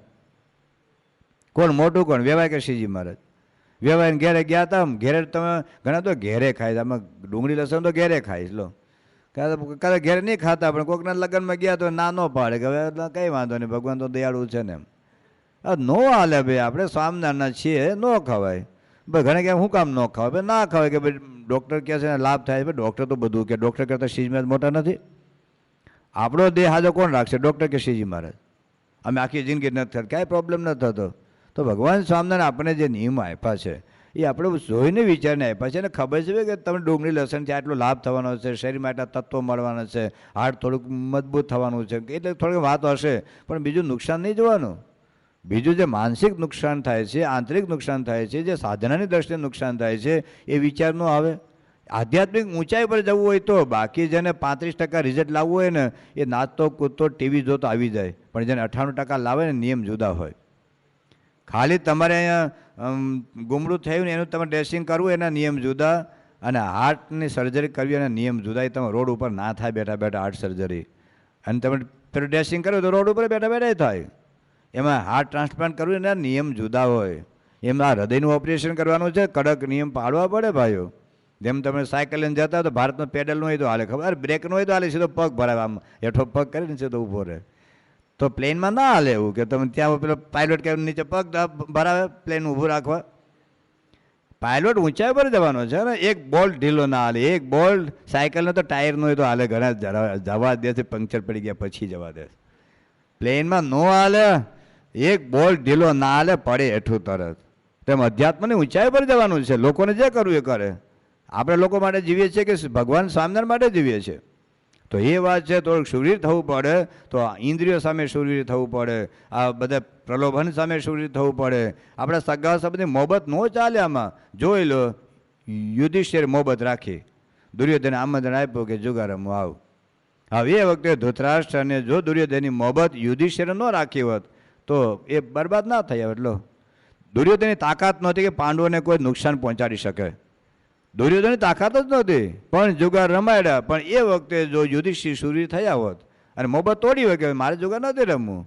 કોણ મોટું, કોણ વેવાય કે શ્રીજી મહારાજ? વેવાઈને ઘેરે ગયા હતા. ઘેરે તમે ઘણા તો ઘેરે ખાય, આમાં ડુંગળી લસણ તો ઘેરે ખાઈશ. લો, કદાચ ઘેરે નહીં ખાતા, પણ કોઈકના લગ્નમાં ગયા તો ના ન પાડે કે હવે કંઈ વાંધો નહીં, ભગવાન તો દયાળુ છે ને. નો હાલે ભાઈ, આપણે સ્વામિનારાયણના છીએ, ન ખવાય. ભાઈ ઘણા ક્યાં શું કામ ન ખવાય? ભાઈ ના ખવાય કે ભાઈ ડૉક્ટર કહે છે લાભ થાય. ભાઈ ડૉક્ટર તો બધું કે, ડૉક્ટર કરતાં શ્રીજી મહારાજ મોટા નથી? આપણો દેહ હાજો કોણ રાખશે, ડૉક્ટર કે શ્રીજી મહારાજ? અમે આખી જિંદગી નથી થતી, કાંઈ પ્રોબ્લેમ નથી થતો. તો ભગવાન સ્વામિનારાયણ આપણને જે નિયમ આપ્યા છે એ આપણે જોઈને વિચારને આપ્યા છે. અને ખબર છે કે તમે ડુંગળી લસણથી આટલો લાભ થવાનો છે, શરીરમાં આટલા તત્વો મળવાના છે, હાર્ટ થોડુંક મજબૂત થવાનું છે, એટલે થોડીક વાત હશે, પણ બીજું નુકસાન નહીં જોવાનું. બીજું જે માનસિક નુકસાન થાય છે, આંતરિક નુકસાન થાય છે, જે સાધનાની દ્રષ્ટિએ નુકસાન થાય છે, એ વિચાર ન આવે. આધ્યાત્મિક ઊંચાઈ પર જવું હોય તો, બાકી જેને 35% રિઝલ્ટ લાવવું હોય ને, એ નાચતો કૂદતો ટીવી જોતો આવી જાય. પણ જેને 98% લાવે ને, નિયમ જુદા હોય. ખાલી તમારે અહીંયા ગુમડું થયું ને એનું તમે ડ્રેસિંગ કરવું એના નિયમ જુદા, અને હાર્ટની સર્જરી કરવી એના નિયમ જુદા. એ તમે રોડ ઉપર ના થાય બેઠા બેઠા હાર્ટ સર્જરી, અને તમે પેલું ડ્રેસિંગ કર્યું તો રોડ ઉપર બેઠા બેઠા થાય. એમાં હાર્ટ ટ્રાન્સપ્લાન્ટ કરવું એના નિયમ જુદા હોય. એમાં હૃદયનું ઓપરેશન કરવાનું છે, કડક નિયમ પાડવા પડે ભાઈઓ. જેમ તમે સાયકલ લઈને જતા હોય તો ભારતનો પેડલ ન હોય તો હાલે, ખબર બ્રેક ન હોય તો હાલે, સીધો પગ ભરાવે, આમ હેઠો પગ કરીને સીધો ઊભો રહે. તો પ્લેનમાં ના હાલે એવું કે તમે ત્યાં પેલો પાયલોટ કે નીચે પગ ભરાવે, પ્લેન ઊભું રાખવા. પાયલોટ ઊંચાઈ પર જવાનો છે ને, એક બોલ્ટ ઢીલો ના હાલે. એક બોલ્ટ સાયકલનો તો ટાયર ન હોય તો હાલે, ઘણા જવા દે છે, પંક્ચર પડી ગયા પછી જવા દે. પ્લેનમાં ન હાલે, એક બોલ્ટ ઢીલો ના હાલે, પડે હેઠું તરત. તેમ અધ્યાત્મને ઊંચાઈ પર જવાનું છે. લોકોને જે કરવું એ કરે. આપણે લોકો માટે જીવીએ છીએ કે ભગવાન સ્વામિનારાયણ માટે જીવીએ છીએ? તો એ વાત છે. થોડુંક શૂરવીર થવું પડે. તો ઇન્દ્રિયો સામે શૂરવીર થવું પડે, આ બધા પ્રલોભન સામે શૂરવીર થવું પડે. આપણે સગા સંબંધી મોહબત ન ચાલે. આમાં જોઈ લો, યુધિષ્ઠિર મોહબત રાખી, દુર્યોધને આમંત્રણ આપ્યું કે જુગાર રમવા આવ. હવે એ વખતે ધૃતરાષ્ટ્ર અને જો દુર્યોધનની મોહબત યુધિષ્ઠિર ન રાખી હોત તો એ બરબાદ ના થઈ. એટલો દુર્યોધનની તાકાત નહોતી કે પાંડવોને કોઈ નુકસાન પહોંચાડી શકે. દુર્યોધનની તાકાત જ નહોતી, પણ જુગાર રમાડ્યા. પણ એ વખતે જો યુધિષ્ઠિર શૂરવીર થયા હોત અને મોહબત તોડી હોય કે મારે જુગાર નથી રમવું,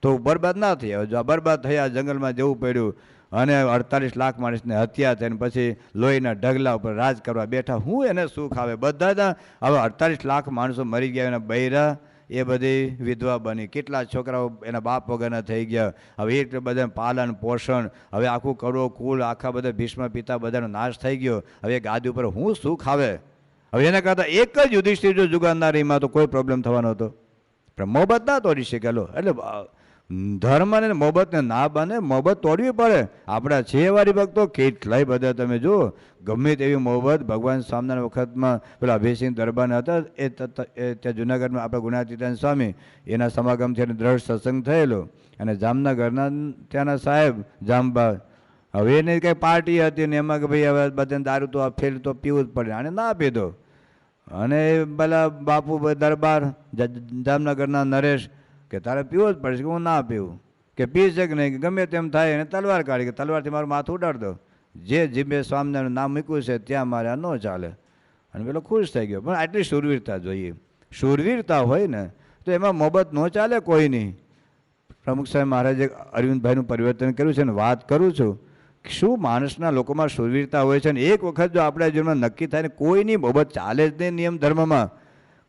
તો બરબાદ ના થયા. જો બરબાદ થયા, જંગલમાં જવું પડ્યું, અને 48 લાખ માણસને હત્યા થઈને પછી લોહીના ઢગલા ઉપર રાજ કરવા બેઠા. હું એને સુખ આવે? બધા હવે 48 લાખ માણસો મરી ગયા, એના બૈરા એ બધી વિધવા બની, કેટલા છોકરાઓ એના બાપ વગરના થઈ ગયા. હવે એ બધા પાલન પોષણ, હવે આખું કરોડો કુલ આખા બધા ભીષ્મ પિતા બધાનો નાશ થઈ ગયો. હવે ગાદી ઉપર હું સુખ આવે? હવે એના કરતાં એક જ યુધિષ્ઠિર જો જુગારનારીમાં તો કોઈ પ્રોબ્લેમ થવાનો હતો, પણ મોહબત ના તોડી શકેલો. એટલે ધર્મ અને મોહબતને ના બને, મોહબત તોડવી પડે. આપણા છે વાળી ભક્તો કેટલાય બધા તમે જુઓ, ગમે તેવી મોહબત. ભગવાન સ્વામિનારાયણ વખતમાં પેલા અભયસિંહ દરબાર હતા, એ ત્યાં જુનાગઢમાં આપણા ગુણાતીતાન સ્વામી, એના સમાગમથી એને દ્રઢ સત્સંગ થયેલો. અને જામનગરના ત્યાંના સાહેબ જામબા, હવે એની કંઈ પાર્ટી હતી ને એમાં કે ભાઈ હવે બધાને દારૂ તો ફેર તો પીવું જ પડે, આને ના પીધો. અને પેલા બાપુ દરબાર જામનગરના નરેશ કે તારે પીવો જ પડશે, કે હું ના પીવું, કે પી છે કે નહીં, કે ગમે તેમ થાય. એને તલવાર કાઢી કે તલવારથી મારું માથું ઉડાડ દો, જે જીભે સ્વામિનારાયણનું નામ મૂક્યું છે ત્યાં મારે આ ન ચાલે. અને પેલો ખુશ થઈ ગયો. પણ આટલી શૂરવીરતા જોઈએ. શૂરવીરતા હોય ને તો એમાં મોહબત ન ચાલે કોઈની. પ્રમુખ સાહેબ મહારાજે અરવિંદભાઈનું પરિવર્તન કર્યું છે ને વાત કરું છું, શું માણસના લોકોમાં શૂરવીરતા હોય છે. ને એક વખત જો આપણા જીવનમાં નક્કી થાય ને કોઈની મોહબત ચાલે જ નહીં નિયમ ધર્મમાં.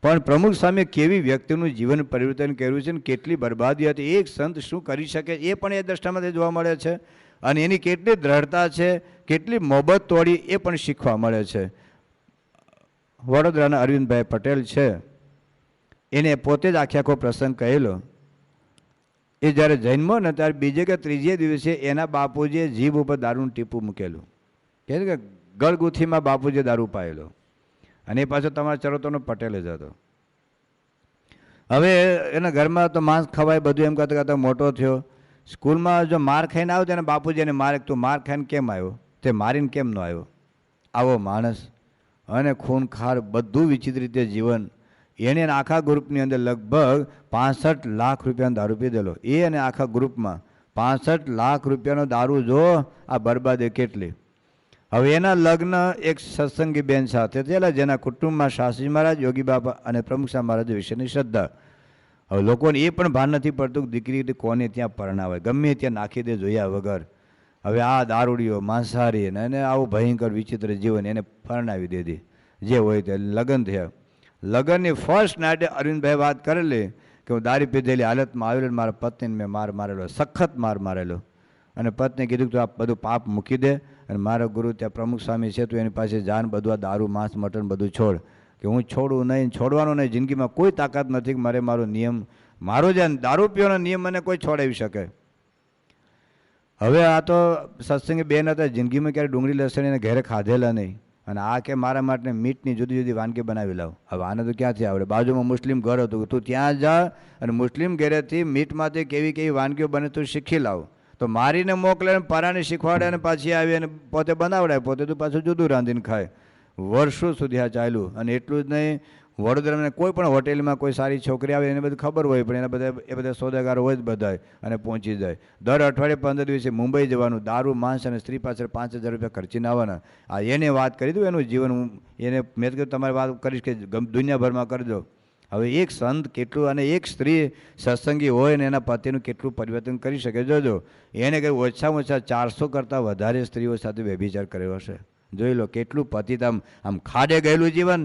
પણ પ્રમુખ સ્વામીએ કેવી વ્યક્તિનું જીવન પરિવર્તન કર્યું છે ને કેટલી બરબાદી હતી. એક સંત શું કરી શકે એ પણ એ દ્રષ્ટામાંથી જોવા મળે છે. અને એની કેટલી દ્રઢતા છે, કેટલી મોહબત તોડી એ પણ શીખવા મળે છે. વડોદરાના અરવિંદભાઈ પટેલ છે, એને પોતે જ આખો પ્રસંગ કહેલો. એ જ્યારે જન્મો ને ત્યારે બીજે કે ત્રીજે દિવસે એના બાપુજીએ જીભ ઉપર દારૂનું ટીપું મૂકેલું. કહે કે ગળગુથીમાં બાપુજીએ દારૂ પાયેલો. અને એ પાછો તમારા ચરોતરનો પટેલ જ હતો. હવે એના ઘરમાં તો માંસ ખવાય બધું, એમ કરતાં કરતાં મોટો થયો. સ્કૂલમાં જો માર ખાઈને આવ્યો તેને બાપુજી એને મારે, તું માર ખાઈને કેમ આવ્યો, તે મારીને કેમ ન આવ્યો? આવો માણસ. અને ખૂનખાર બધું વિચિત્ર રીતે જીવન. એને આખા ગ્રુપની અંદર લગભગ 65 લાખ રૂપિયાનો દારૂ પીધેલો. એ અને આખા ગ્રુપમાં 65 લાખ રૂપિયાનો દારૂ. જો આ બરબાદી કેટલી. હવે એના લગ્ન એક સત્સંગી બેન સાથે થયેલા, જેના કુટુંબમાં શાસ્ત્રી મહારાજ, યોગી બાપા અને પ્રમુખ સ્વામી મહારાજ વિશેની શ્રદ્ધા. હવે લોકોને એ પણ ભાન નથી પડતું કે દીકરી કોને ત્યાં પરણાવે, ગમે ત્યાં નાખી દે જોયા વગર. હવે આ દારૂડીઓ માંસાહારી અને આવું ભયંકર વિચિત્ર જીવન એને પરણાવી દીધી. જે હોય તે લગ્ન થયા. લગ્નની ફર્સ્ટ નાઇટે અરવિંદભાઈ વાત કરેલી કે હું દારૂ પીધેલી હાલતમાં આવેલો, મારા પત્નીને મેં માર મારેલો, સખત માર મારેલો. અને પત્ની કીધું કે તું આ બધું પાપ મૂકી દે અને મારા ગુરુ ત્યાં પ્રમુખ સ્વામી છે, તું એની પાસે જાન બધું આ દારૂ માંસ મટન બધું છોડ. કે હું છોડવું નહીં, છોડવાનું નહીં. જિંદગીમાં કોઈ તાકાત નથી કે મારે મારો નિયમ, મારો જે દારૂ પીવાનો નિયમ મને કોઈ છોડાવી શકે. હવે આ તો સત્સંગી બેન હતા, જિંદગીમાં ક્યારે ડુંગળી લસણ એને ઘરે ખાધેલા નહીં. અને આ કે મારા માટે મીટની જુદી જુદી વાનગી બનાવી લાવ. હવે આને તો ક્યાંથી આવડે? બાજુમાં મુસ્લિમ ઘર હતું, તું ત્યાં જા અને મુસ્લિમ ઘરેથી મીટમાંથી કેવી કેવી વાનગીઓ બને તું શીખી લાવ. તો મારીને મોકલે, પરાને શીખવાડે અને પાછી આવી અને પોતે બનાવડાય, પોતે તું પાછું જુદું રાંધીને ખાય. વર્ષો સુધી આ ચાલ્યું. અને એટલું જ નહીં, વડોદરામાં કોઈ પણ હોટેલમાં કોઈ સારી છોકરી આવે એને બધું ખબર હોય, પણ એના બધા એ બધા સોદાગારો હોય જ બધા, અને પહોંચી જાય. દર અઠવાડિયે 15 દિવસે મુંબઈ જવાનું, દારૂ માંસ અને સ્ત્રી પાછળ 5000 રૂપિયા ખર્ચીને આવવાના. આ એને વાત કરી દઉં એનું જીવન. હું એને મેં કીધું તમારી વાત કરીશ કે દુનિયાભરમાં કરજો. હવે એક સંત કેટલું અને એક સ્ત્રી સત્સંગી હોય ને એના પતિનું કેટલું પરિવર્તન કરી શકે. જોજો, એને કંઈ ઓછામાં ઓછા 400 કરતાં વધારે સ્ત્રીઓ સાથે વ્યભિચાર કર્યો હશે. જોઈ લો કેટલું પતિત આમ ખાડે ગયેલું જીવન.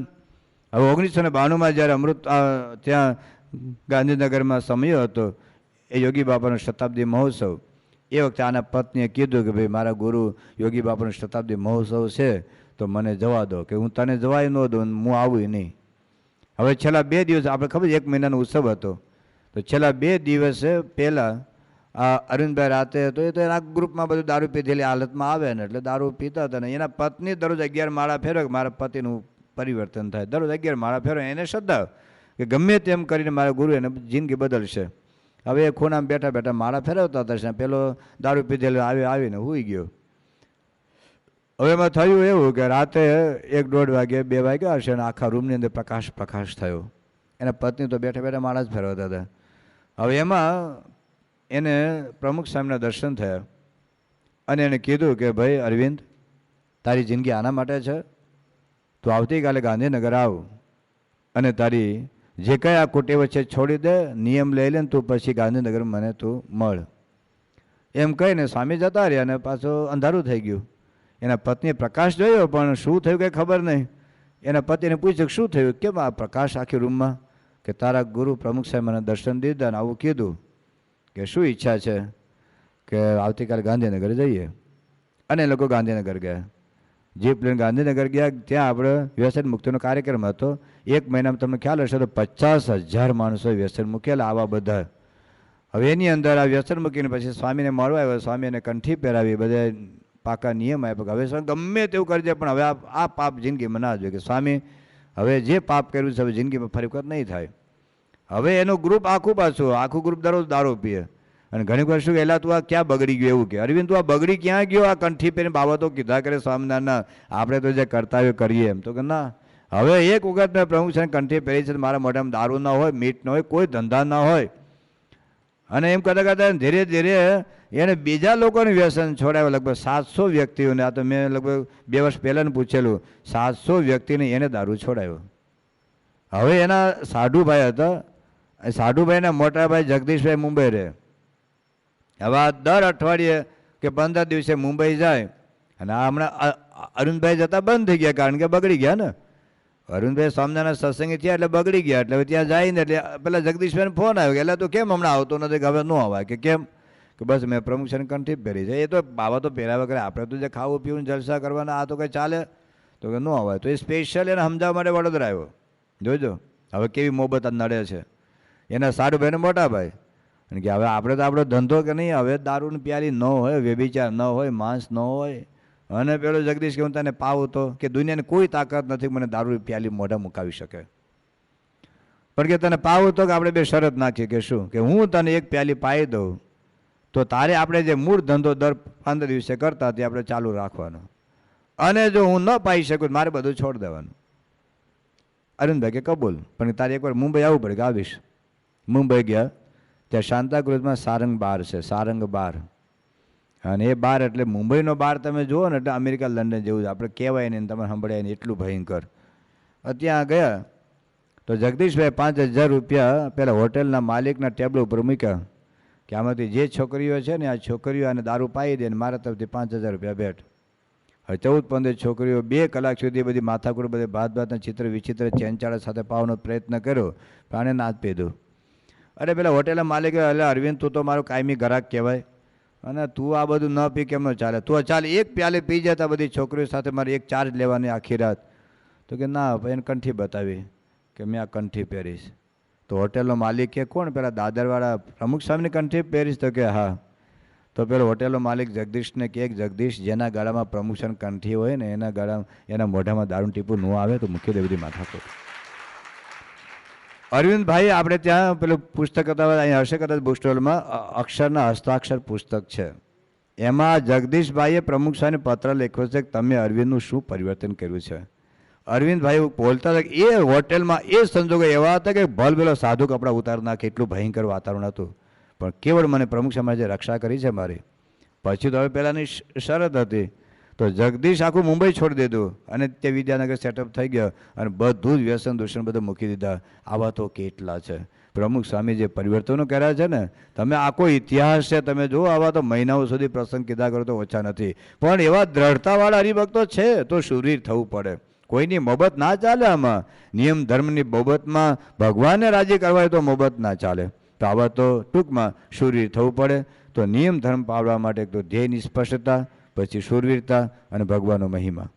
હવે 1992માં જ્યારે અમૃત ત્યાં ગાંધીનગરમાં સમય હતો, એ યોગી બાપાનો શતાબ્દી મહોત્સવ, એ વખતે આના પત્નીએ કીધું કે ભાઈ મારા ગુરુ યોગી બાપાનો શતાબ્દી મહોત્સવ છે તો મને જવા દો, કે હું તને જવાય ન દઉં, હું આવું નહીં. હવે છેલ્લા 2 દિવસ, આપણે ખબર 1 મહિનાનો ઉત્સવ હતો, તો છેલ્લા 2 દિવસે પહેલાં આ અરવિંદભાઈ રાતે હતો, એ તો એના ગ્રુપમાં બધું દારૂ પીધેલી હાલતમાં આવે ને એટલે દારૂ પીતા હતા ને એના પત્ની દરરોજ 11 માળા ફેરવે કે મારા પતિનું પરિવર્તન થાય. દરરોજ 11 માળા ફેરવે. એને શ્રદ્ધા કે ગમે તેમ કરીને મારા ગુરુ એને જિંદગી બદલશે. હવે એ ખૂણામાં બેઠા બેઠા માળા ફેરવતા હતા. પેલો દારૂ પીધેલો આવીને સૂઈ ગયો. હવે એમાં થયું એવું કે રાતે 1-1:30 વાગે 2 વાગ્યા હશે અને આખા રૂમની અંદર પ્રકાશ થયો. એના પત્ની તો બેઠા બેઠા માળા જ ફેરવતા હતા. હવે એમાં એને પ્રમુખ સ્વામીના દર્શન થયા અને એને કીધું કે ભાઈ અરવિંદ, તારી જિંદગી આના માટે છે, તું આવતીકાલે ગાંધીનગર આવ અને તારી જે કંઈ આ કુટેવ છે છોડી દે, નિયમ લઈ લે ને તું પછી ગાંધીનગર મને તું મળ. એમ કહીને સ્વામી જતા રહ્યા અને પાછું અંધારું થઈ ગયું. એના પત્નીએ પ્રકાશ જોયો પણ શું થયું કંઈ ખબર નહીં. એના પતિને પૂછ્યું શું થયું, કેમ આ પ્રકાશ આખી રૂમમાં? કે તારા ગુરુ પ્રમુખ સાહેબ મને દર્શન દીધા અને આવું કીધું કે શું ઈચ્છા છે કે આવતીકાલે ગાંધીનગર જઈએ. અને એ લોકો ગાંધીનગર ગયા. જીપ લઈને ગાંધીનગર ગયા. ત્યાં આપણે વ્યસન મુક્તિનો કાર્યક્રમ હતો. 1 મહિનામાં તમને ખ્યાલ હશે તો 50,000 માણસો વ્યસન મૂકેલા આવા બધા. હવે એની અંદર આ વ્યસન મૂકીને પછી સ્વામીને મળવા આવ્યો. સ્વામી એને કંઠી પહેરાવી, બધા પાકા નિયમ આપ્યા. હવે સ્વામી ગમે તેવું કરજે પણ હવે આ પાપ જિંદગીમાં ના જોઈએ. કે સ્વામી હવે જે પાપ કર્યું છે હવે જિંદગીમાં ફરી વખત નહીં થાય. હવે એનું ગ્રુપ આખું ગ્રુપ દરરોજ દારૂ પીએ. અને ઘણી વાર શું કહેલા તું આ ક્યાં બગડી ગયો એવું કે અરવિંદ તું આ બગડી ક્યાં ગયો? આ કંઠી પહેરીને બાબતો કીધા કરે સ્વામિનારાયણ, આપણે તો જે કરતા હોય કરીએ. એમ તો કે ના, હવે એક વખત મેં પ્રમુખ છે કંઠી પહેરી છે, મારા મોઢામાં દારૂ ના હોય, મીઠ ન હોય, કોઈ ધંધા ના હોય. અને એમ કરતાં કરતાં ધીરે ધીરે એને બીજા લોકોને વ્યસન છોડાવ્યું. લગભગ 700 વ્યક્તિઓને, આ તો મેં લગભગ 2 વર્ષ પહેલાં પૂછેલું, 700 વ્યક્તિને એને દારૂ છોડાવ્યો. હવે એના સાઢુભાઈ હતા, સાઢુભાઈના મોટા ભાઈ જગદીશભાઈ મુંબઈ રહે. હવે આ દર અઠવાડિયે કે 15 દિવસે મુંબઈ જાય. અને આ હમણાં અરુણભાઈ જતા બંધ થઈ ગયા કારણ કે બગડી ગયા ને. અરુણભાઈ સ્વામિનારાયણ સત્સંગી થયા એટલે બગડી ગયા. એટલે ત્યાં જઈને એટલે પેલા જગદીશભાઈને ફોન આવ્યો કે એટલે તો કેમ હમણાં આવતો નથી, કે હવે ન અવાય. કે કેમ? કે બસ મેં પ્રમુખની કંઠી પહેરી છે. એ તો બાબા તો પહેરાવા કરે, આપણે તો જે ખાવું પીવું જલસા કરવાના, આ તો કંઈ ચાલે? તો કે ન અવાય. તો એ સ્પેશિયલ એને સમજાવવા માટે વડોદરા આવ્યો. જોજો હવે કેવી મોહબત નડે છે. એના સારુભાઈને મોટા ભાઈ અને કે હવે આપણે તો આપણો ધંધો કે નહીં, હવે દારૂની પ્યાલી ન હોય, વ્યભિચાર ન હોય, માંસ ન હોય. અને પેલો જગદીશ કે હું તને પાવું તો કે દુનિયાની કોઈ તાકાત નથી મને દારૂ પ્યાલી મોઢા મુકાવી શકે. પણ કે તને પાવું તો કે આપણે 2 શરત નાખીએ. કે શું? કે હું તને 1 પ્યાલી પાઈ દઉં તો તારે આપણે જે મૂળ ધંધો દર 15 દિવસે કરતા તે આપણે ચાલુ રાખવાનો, અને જો હું ન પાઈ શકું મારે બધું છોડી દેવાનું. અરુણભાઈ કે કબૂલ, પણ તારે એકવાર મુંબઈ આવવું પડે. કે આવીશ. મુંબઈ ગયા. ત્યાં શાંતાક્રુઝમાં સારંગ બાર છે, સારંગ બાર. અને એ બાર એટલે મુંબઈનો બાર તમે જુઓ ને એટલે અમેરિકા લંડન જેવું જ, આપણે કહેવાય નહીં, તમે સાંભળ્યા નહીં એટલું ભયંકર. ત્યાં ગયા તો જગદીશભાઈ 5,000 રૂપિયા પેલા હોટલના માલિકના ટેબલ ઉપર મૂક્યા કે આમાંથી જે છોકરીઓ છે ને આ છોકરીઓ આને દારૂ પાઈ દે ને મારા તરફથી 5,000 રૂપિયા ભેટ. હવે 14-15 છોકરીઓ 2 કલાક સુધી બધી માથાકૂટ બધી ભાતના ચિત્ર વિચિત્ર ચેનચાળા સાથે પાવાનો પ્રયત્ન કર્યો, પણ આને ના જ પીધું. અરે પેલા હોટેલના માલિકે એટલે અરવિંદ તું તો મારો કાયમી ગ્રાહક કહેવાય અને તું આ બધું ન પી કેમ ન ચાલે? તું ચાલ 1 પ્યાલે પી જતા બધી છોકરીઓ સાથે મારે 1 ચાર્જ લેવાની આખી રાત. તો કે ના એને કંઠી બતાવી કે મેં આ કંઠી પહેરીશ. તો હોટેલનો માલિક કે કોણ? પેલા દાદરવાળા પ્રમુખ સ્વામીની કંઠી પહેરીશ? તો કે હા. તો પેલો હોટેલનો માલિક જગદીશને કે જગદીશ જેના ગળામાં પ્રમુખ સ્વામી કંઠી હોય ને એના ગળામાં એના મોઢામાં દારૂ ટીપું ન આવે તો મૂકી દે બધી માથાકૂટ. અરવિંદભાઈ આપણે ત્યાં પેલું પુસ્તક હતા અહીંયા હશે કદાચ બુક સ્ટોલમાં, અક્ષરના હસ્તાક્ષર પુસ્તક છે. એમાં જગદીશભાઈએ પ્રમુખ સ્વામીને પત્ર લખ્યો છે કે તમે અરવિંદનું શું પરિવર્તન કર્યું છે. અરવિંદભાઈ બોલતા હતા કે એ હોટેલમાં એ સંજોગો એવા હતા કે ભલભેલો સાધુ કપડાં ઉતાર નાખે એટલું ભયંકર વાતાવરણ હતું. પણ કેવળ મને પ્રમુખ સ્વામીએ જે રક્ષા કરી છે મારી, પછી તો હવે પહેલાંની શરત હતી. તો જગદીશ આખું મુંબઈ છોડી દીધું અને તે વિદ્યાનગર સેટઅપ થઈ ગયો અને બધું જ વ્યસન દૂષણ બધું મૂકી દીધા. આવા તો કેટલા છે પ્રમુખ સ્વામી જે પરિવર્તનો કર્યા છે ને, તમે આખો ઇતિહાસ છે તમે જુઓ. આવા તો મહિનાઓ સુધી પ્રસંગ કીધા કરો તો ઓછા નથી, પણ એવા દ્રઢતાવાળા હરિભક્તો છે તો શુરીર થવું પડે. કોઈની મોહબત ના ચાલે. આમાં નિયમ ધર્મની મોહબતમાં ભગવાનને રાજી કરવા હોય તો મોહબત ના ચાલે. તો આવા તો ટૂંકમાં શુરીર થવું પડે. તો નિયમ ધર્મ પાળવા માટે તો ધ્યેયની સ્પષ્ટતા, પછી શૂરવીરતા અને ભગવાનનો મહિમા.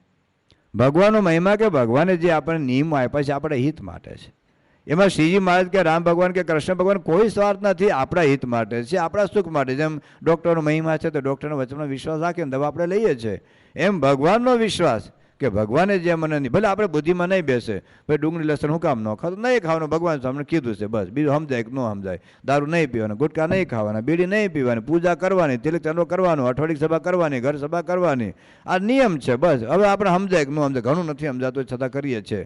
ભગવાનનો મહિમા કે ભગવાને જે આપણને નિયમો આપ્યા છે આપણા હિત માટે છે. એમાં શ્રીજી મહારાજ કે રામ ભગવાન કે કૃષ્ણ ભગવાન કોઈ સ્વાર્થ નથી, આપણા હિત માટે છે, આપણા સુખ માટે. જેમ ડૉક્ટરનો મહિમા છે તો ડૉક્ટરના વચનનો વિશ્વાસ રાખીને દવા આપણે લઈએ છીએ, એમ ભગવાનનો વિશ્વાસ કે ભગવાને જે મને નહીં, ભલે આપણે બુદ્ધિમાં નહીં બેસે ભાઈ ડુંગળી લસણ હું કામ ન ખાતો, નહીં ખાવાનું ભગવાન સામે કીધું છે બસ, બીજું સમજાય કે ન સમજાય. દારૂ નહીં પીવાના, ગુટકા નહીં ખાવાના, બીડી નહીં પીવાની, પૂજા કરવાની, તિલક ચાંદલો કરવાનું, અઠવાડિક સભા કરવાની, ઘર સભા કરવાની, આ નિયમ છે બસ. હવે આપણે સમજાય કે ન સમજાય, ઘણું નથી સમજાતું છતાં કરીએ છીએ.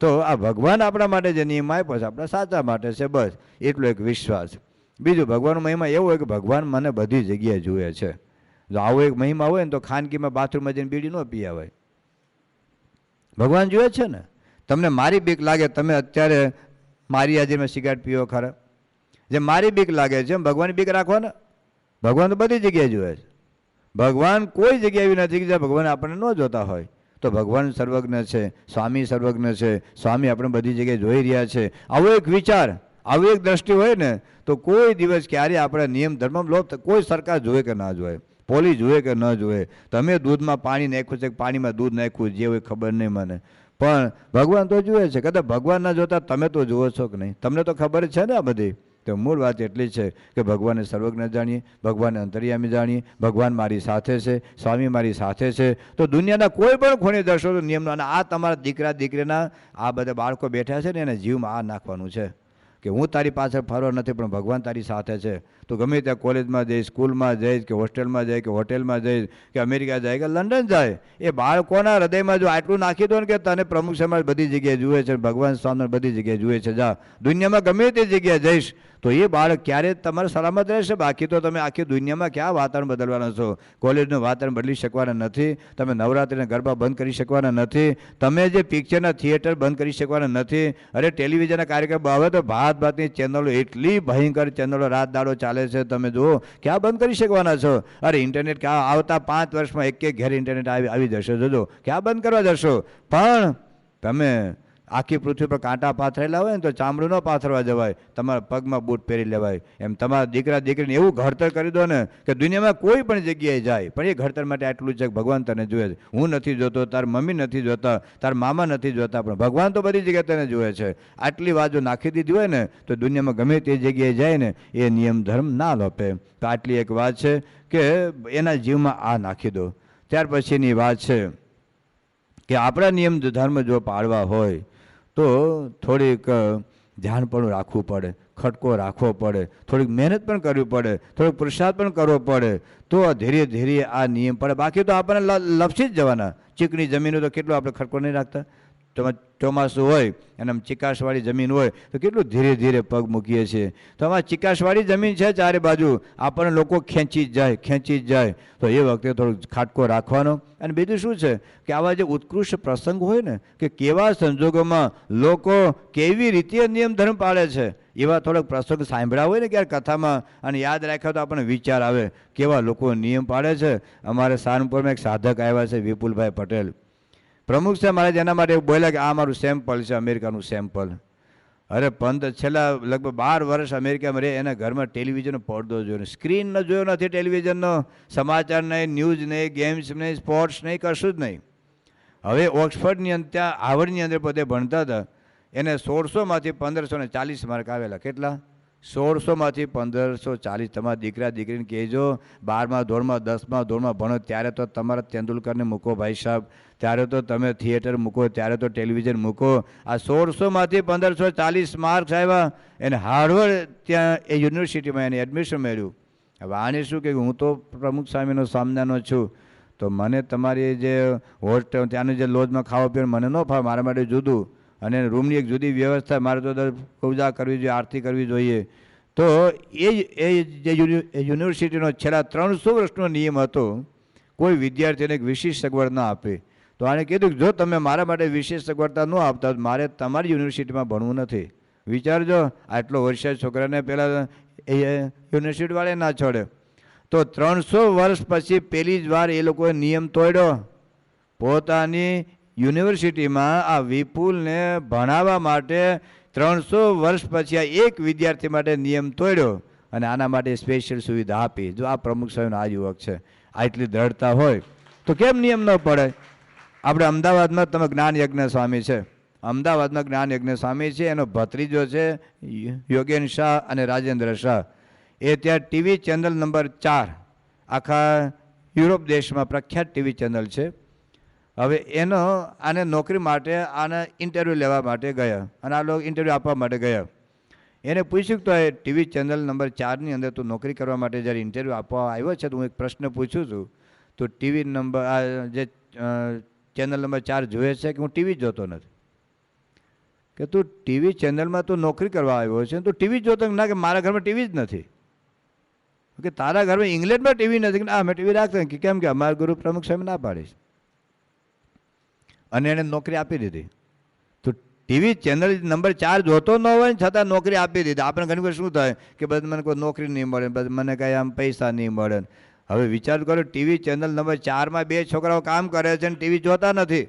તો આ ભગવાન આપણા માટે જે નિયમ આપ્યો છે આપણા સાચા માટે છે બસ, એટલો એક વિશ્વાસ. બીજું ભગવાનનો મહિમા એવો હોય કે ભગવાન મને બધી જગ્યાએ જુએ છે. જો આવો એક મહિમા હોય ને તો ખાનગીમાં બાથરૂમમાં જઈને બીડી ન પીયા હોય. ભગવાન જુએ છે ને. તમને મારી બીક લાગે, તમે અત્યારે મારી હાજરીમાં સિગારેટ પીવો ખરા? જે મારી બીક લાગે છે એમ ભગવાનની બીક રાખો ને. ભગવાન તો બધી જગ્યાએ જુએ છે. ભગવાન કોઈ જગ્યા એવી નથી કે જ્યાં ભગવાન આપણને ન જોતા હોય. તો ભગવાન સર્વજ્ઞ છે, સ્વામી સર્વજ્ઞ છે, સ્વામી આપણે બધી જગ્યાએ જોઈ રહ્યા છે. આવો એક વિચાર, આવી એક દ્રષ્ટિ હોય ને તો કોઈ દિવસ ક્યારે આપણે નિયમ ધર્મ લોપ કોઈ સરકાર જોવે કે ના જોવે, પોલીસ જુએ કે ન જુએ, તમે દૂધમાં પાણી નાખ્યું છે કે પાણીમાં દૂધ નાખ્યું જે હોય ખબર નહીં મને, પણ ભગવાન તો જુએ છે. કદાચ ભગવાન ના જોતા તમે તો જુઓ છો કે નહીં, તમને તો ખબર જ છે ને આ બધી. તો મૂળ વાત એટલી છે કે ભગવાનને સર્વજ્ઞ જાણીએ, ભગવાનને અંતર્યામી જાણીએ, ભગવાન મારી સાથે છે, સ્વામી મારી સાથે છે. તો દુનિયાના કોઈ પણ ખૂણે દર્શો તો નિયમનો, અને આ તમારા દીકરા દીકરીના આ બધા બાળકો બેઠા છે ને એને જીવમાં આ નાખવાનું છે કે હું તારી પાછળ ફરવા નથી પણ ભગવાન તારી સાથે છે. તો ગમે ત્યાં કોલેજમાં જઈશ, સ્કૂલમાં જઈશ, કે હોસ્ટેલમાં જાય, કે હોટેલમાં જઈશ, કે અમેરિકા જાય, કે લંડન જાય, એ બાળકોના હૃદયમાં જો આટલું નાખી દો ને કે તને પ્રમુખ સમાજ બધી જગ્યાએ જુએ છે, ભગવાન સ્વામી બધી જગ્યાએ જુએ છે, જા દુનિયામાં ગમે તે જગ્યાએ જઈશ તો એ બાળક ક્યારે તમારે સલામત રહેશે. બાકી તો તમે આખી દુનિયામાં ક્યાં વાતાવરણ બદલવાના છો? કોલેજનું વાતાવરણ બદલી શકવાના નથી, તમે નવરાત્રિના ગરબા બંધ કરી શકવાના નથી, તમે જે પિક્ચરના થિયેટર બંધ કરી શકવાના નથી. અરે ટેલિવિઝનના કાર્યક્રમ હવે તો ભાતની ચેનલો, એટલી ભયંકર ચેનલો રાત દાડો ચાલે છે, તમે જુઓ ક્યાં બંધ કરી શકવાના છો? અરે ઇન્ટરનેટ ક્યાં આવતા 5 વર્ષમાં એક ઘેર ઇન્ટરનેટ આવી જશે, જોજો ક્યાં બંધ કરવા જશો. પણ તમે આખી પૃથ્વી પર કાંટા પાથરેલા હોય ને તો ચામડું ન પાથરવા જવાય, તમારા પગમાં બૂટ પહેરી લેવાય. એમ તમારા દીકરા દીકરીને એવું ઘડતર કરી દો ને કે દુનિયામાં કોઈ પણ જગ્યાએ જાય પણ એ ઘડતર માટે આટલું છે કે ભગવાન તને જુએ છે. હું નથી જોતો, તાર મમ્મી નથી જોતા, તાર મામા નથી જોતા, પણ ભગવાન તો બધી જગ્યાએ તને જુએ છે. આટલી વાત જો નાખી દીધી હોય ને તો દુનિયામાં ગમે તે જગ્યાએ જાય ને એ નિયમ ધર્મ ના લોપે. તો આટલી એક વાત છે કે એના જીવમાં આ નાખી દો. ત્યાર પછીની વાત છે કે આપણા નિયમ ધર્મ જો પાળવા હોય તો થોડીક ધ્યાન પણ રાખવું પડે, ખટકો રાખવો પડે, થોડીક મહેનત પણ કરવી પડે, થોડોક પુરુષાર્થ પણ કરવો પડે, તો ધીરે ધીરે આ નિયમ પડે. બાકી તો આપણને લપસી જ જવાના. ચીકણી જમીનો તો કેટલો આપણે ખટકો નહીં રાખતા, ચોમાસું હોય અને આમ ચિકાસવાળી જમીન હોય તો કેટલું ધીરે ધીરે પગ મૂકીએ છીએ. તો આમાં ચિકાસવાળી જમીન છે ચારે બાજુ, આપણને લોકો ખેંચી જ જાય. તો એ વખતે થોડોક ખાટકો રાખવાનો. અને બીજું શું છે કે આવા જે ઉત્કૃષ્ટ પ્રસંગ હોય ને કે કેવા સંજોગોમાં લોકો કેવી રીતે નિયમ ધર્મ પાળે છે, એવા થોડોક પ્રસંગ સાંભળ્યા હોય ને ક્યારે કથામાં અને યાદ રાખ્યા તો આપણને વિચાર આવે કેવા લોકો નિયમ પાળે છે. અમારે સારંગપુરમાં એક સાધક આવ્યા છે, વિપુલભાઈ પટેલ પ્રમુખ છે મારે, એના માટે બોલ્યા કે આ મારું સેમ્પલ છે, અમેરિકાનું સેમ્પલ. અરે છેલ્લા લગભગ 12 વર્ષ અમેરિકામાં રહે, એના ઘરમાં ટેલિવિઝનનો પડદો જોયો, સ્ક્રીન ન જોયો નથી ટેલિવિઝનનો, સમાચાર નહીં, ન્યૂઝ નહીં, ગેમ્સ નહીં, સ્પોર્ટ્સ નહીં, કશું જ નહીં. હવે ઓક્સફર્ડની અંદર ત્યાં હાર્વર્ડની અંદર પોતે ભણતા હતા, એને 1600માંથી 1540 માર્ક આવેલા. કેટલા? 1600માંથી 1540. તમારા દીકરા દીકરીને કહેજો 12મા ધોરણમાં 10મા ધોરણમાં ભણો ત્યારે તો તમારા તેંડુલકરને મૂકો ભાઈ સાહેબ, ત્યારે તો તમે થિયેટર મૂકો, ત્યારે તો ટેલિવિઝન મૂકો. આ 1600માંથી 1540 માર્ક્સ આવ્યા, એને હાર્વર્ડ ત્યાં એ યુનિવર્સિટીમાં એને એડમિશન મળ્યું. હવે આને શું કે હું તો પ્રમુખ સ્વામીનો સામનાનો છું, તો મને તમારી જે હોસ્ટેલ ત્યાંની જે લોજમાં ખાવા પીવાનું મને ન ફાવે, મારા માટે જુદું, અને રૂમની એક જુદી વ્યવસ્થા, મારે તો પૂજા કરવી જોઈએ, આરતી કરવી જોઈએ. તો એ જે યુનિવર્સિટીનો છેલ્લા 300 વર્ષનો નિયમ હતો, કોઈ વિદ્યાર્થીને એક વિશેષ સગવડ ન આપે. તો આણે કીધું કે જો તમે મારા માટે વિશેષ સગવડતા ન આપતા તો મારે તમારી યુનિવર્સિટીમાં ભણવું નથી. વિચારજો, આટલો વર્ષ છોકરાને પહેલાં એ યુનિવર્સિટીવાળે ના છોડે. તો 300 વર્ષ પછી પહેલી જ વાર એ લોકોએ નિયમ તોડ્યો. પોતાની યુનિવર્સિટીમાં આ વિપુલને ભણાવવા માટે 300 વર્ષ પછી આ એક વિદ્યાર્થી માટે નિયમ તોડ્યો અને આના માટે સ્પેશિયલ સુવિધા આપી. જો આ પ્રમુખ સ્વામીનો આ યુવક છે, આટલી દ્રઢતા હોય તો કેમ નિયમ ન પડે? આપણે અમદાવાદમાં તમે જ્ઞાન યજ્ઞ સ્વામી છે, અમદાવાદમાં જ્ઞાન યજ્ઞ સ્વામી છે, એનો ભત્રીજો છે યોગેન શાહ અને રાજેન્દ્ર શાહ. એ ત્યાં ટીવી ચેનલ નંબર 4 આખા યુરોપ દેશમાં પ્રખ્યાત ટીવી ચેનલ છે. હવે એનો આને નોકરી માટે આને ઇન્ટરવ્યૂ લેવા માટે ગયા અને આ લોકો ઇન્ટરવ્યૂ આપવા માટે ગયા. એને પૂછ્યું તો એ ટીવી ચેનલ નંબર 4ની અંદર તું નોકરી કરવા માટે જ્યારે ઇન્ટરવ્યૂ આપવા આવ્યો છે તો હું એક પ્રશ્ન પૂછું છું, તો ટીવી નંબર આ જે ચેનલ નંબર 4 જોવે છે કે હું ટીવી જોતો નથી? કે તું ટીવી ચેનલમાં તું નોકરી કરવા આવ્યો છે, તું ટીવી જોતો ના? કે મારા ઘરમાં ટીવી જ નથી. કે તારા ઘરમાં ઇંગ્લેન્ડમાં ટીવી નથી? કે અમે ટીવી રાખતા કે કેમ કે અમારા ગુરુ પ્રમુખ સ્વામી ના પાડીશ, અને એને નોકરી આપી દીધી. તો ટીવી ચેનલ નંબર 4 જોતો ન હોય ને છતાં નોકરી આપી દીધી. આપણે ઘણી વખત શું થાય કે બધું મને કોઈ નોકરી નહીં મળે, બધું મને કાંઈ આમ પૈસા નહીં મળે. હવે વિચાર કરો, ટીવી ચેનલ નંબર 4માં 2 છોકરાઓ કામ કરે છે ને ટીવી જોતા નથી.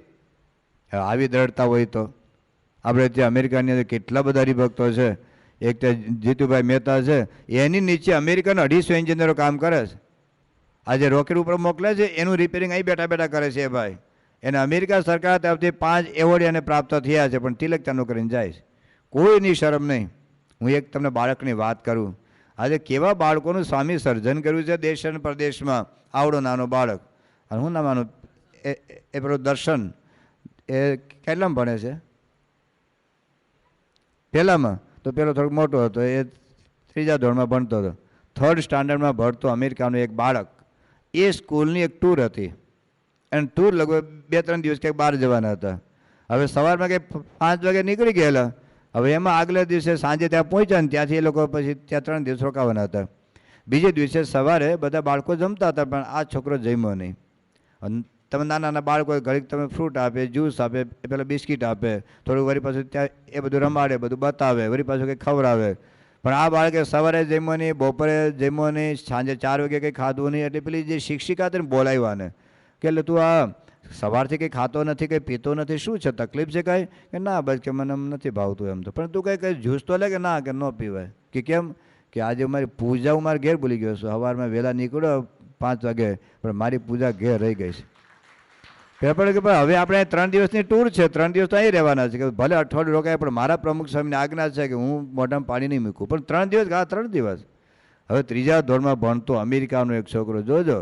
આવી દ્રઢતા હોય તો આપણે ત્યાં અમેરિકાની અંદર કેટલા બધા હરિભક્તો છે. એક ત્યાં જીતુભાઈ મહેતા છે, એની નીચે અમેરિકાના 250 એન્જિનિયરો કામ કરે છે. આજે રોકેટ ઉપર મોકલે છે, એનું રિપેરિંગ અહીં બેઠા બેઠા કરે છે. એ ભાઈ એને અમેરિકા સરકાર તરફથી 5 એવોર્ડ એને પ્રાપ્ત થયા છે, પણ તિલક ચાંદલો કરીને જાય છે. કોઈની શરમ નહીં. હું એક તમને બાળકની વાત કરું. આજે કેવા બાળકોનું સ્વામી સર્જન કર્યું છે દેશ અને પ્રદેશમાં. આવડો નાનો બાળક, અને હું ના માનું એ પેલો દર્શન, એ કેટલામાં ભણે છે? પહેલામાં. તો પેલો થોડોક મોટો હતો, એ 3જા ધોરણમાં ભણતો હતો. 3rd સ્ટાન્ડર્ડમાં ભણતો અમેરિકાનું એક બાળક. એ સ્કૂલની એક ટૂર હતી, અને ટૂર લગભગ 2-3 દિવસ ક્યાંક બહાર જવાના હતા. હવે સવારમાં કંઈક 5 વાગે નીકળી ગયેલા. હવે એમાં આગલા દિવસે સાંજે ત્યાં પહોંચ્યા ને ત્યાંથી એ લોકો પછી ત્યાં 3 દિવસ રોકાવાના હતા. બીજે દિવસે સવારે બધા બાળકો જમતા હતા, પણ આ છોકરો જમ્યો નહીં. અને તમે નાના નાના બાળકો ઘડીક તમે ફ્રૂટ આપે, જ્યુસ આપે, પેલા બિસ્કીટ આપે, થોડું વળી પાછું ત્યાં એ બધું રમાડે, બધું બતાવે, વળી પાછું કંઈક ખવડાવે. પણ આ બાળકે સવારે જમ્યો નહીં, બપોરે જમ્યો નહીં, સાંજે 4 વાગે કંઈ ખાધું નહીં. એટલે પેલી જે શિક્ષિકા હતી ને બોલાવ્યાને કે એટલે તું આ સવારથી કંઈ ખાતો નથી, કંઈ પીતો નથી, શું છે, તકલીફ છે કાંઈ? કે ના બસ કે મને નથી ભાવતું એમ. તો પણ તું કંઈ જ્યુસ તો લે. કે ના, કે ન પીવાય. કે કેમ? કે આજે મારી પૂજા હું મારા ઘેર ભૂલી ગયો છું. સવારમાં વહેલા નીકળ્યો 5 વાગે, પણ મારી પૂજા ઘેર રહી ગઈ છે. પેપર કે ભાઈ હવે આપણે 3 દિવસની ટૂર છે, 3 દિવસ તો અહીં રહેવાના છે. કે ભલે અઠવાડિયું રોકાય, પણ મારા પ્રમુખ સ્વામીની આજ્ઞા છે કે હું મોઢામાં પાણી નહીં મૂકું. પણ 3 દિવસ, હા 3 દિવસ. હવે 3જા ધોરણમાં ભણતો અમેરિકાનો એક છોકરો, જોજો.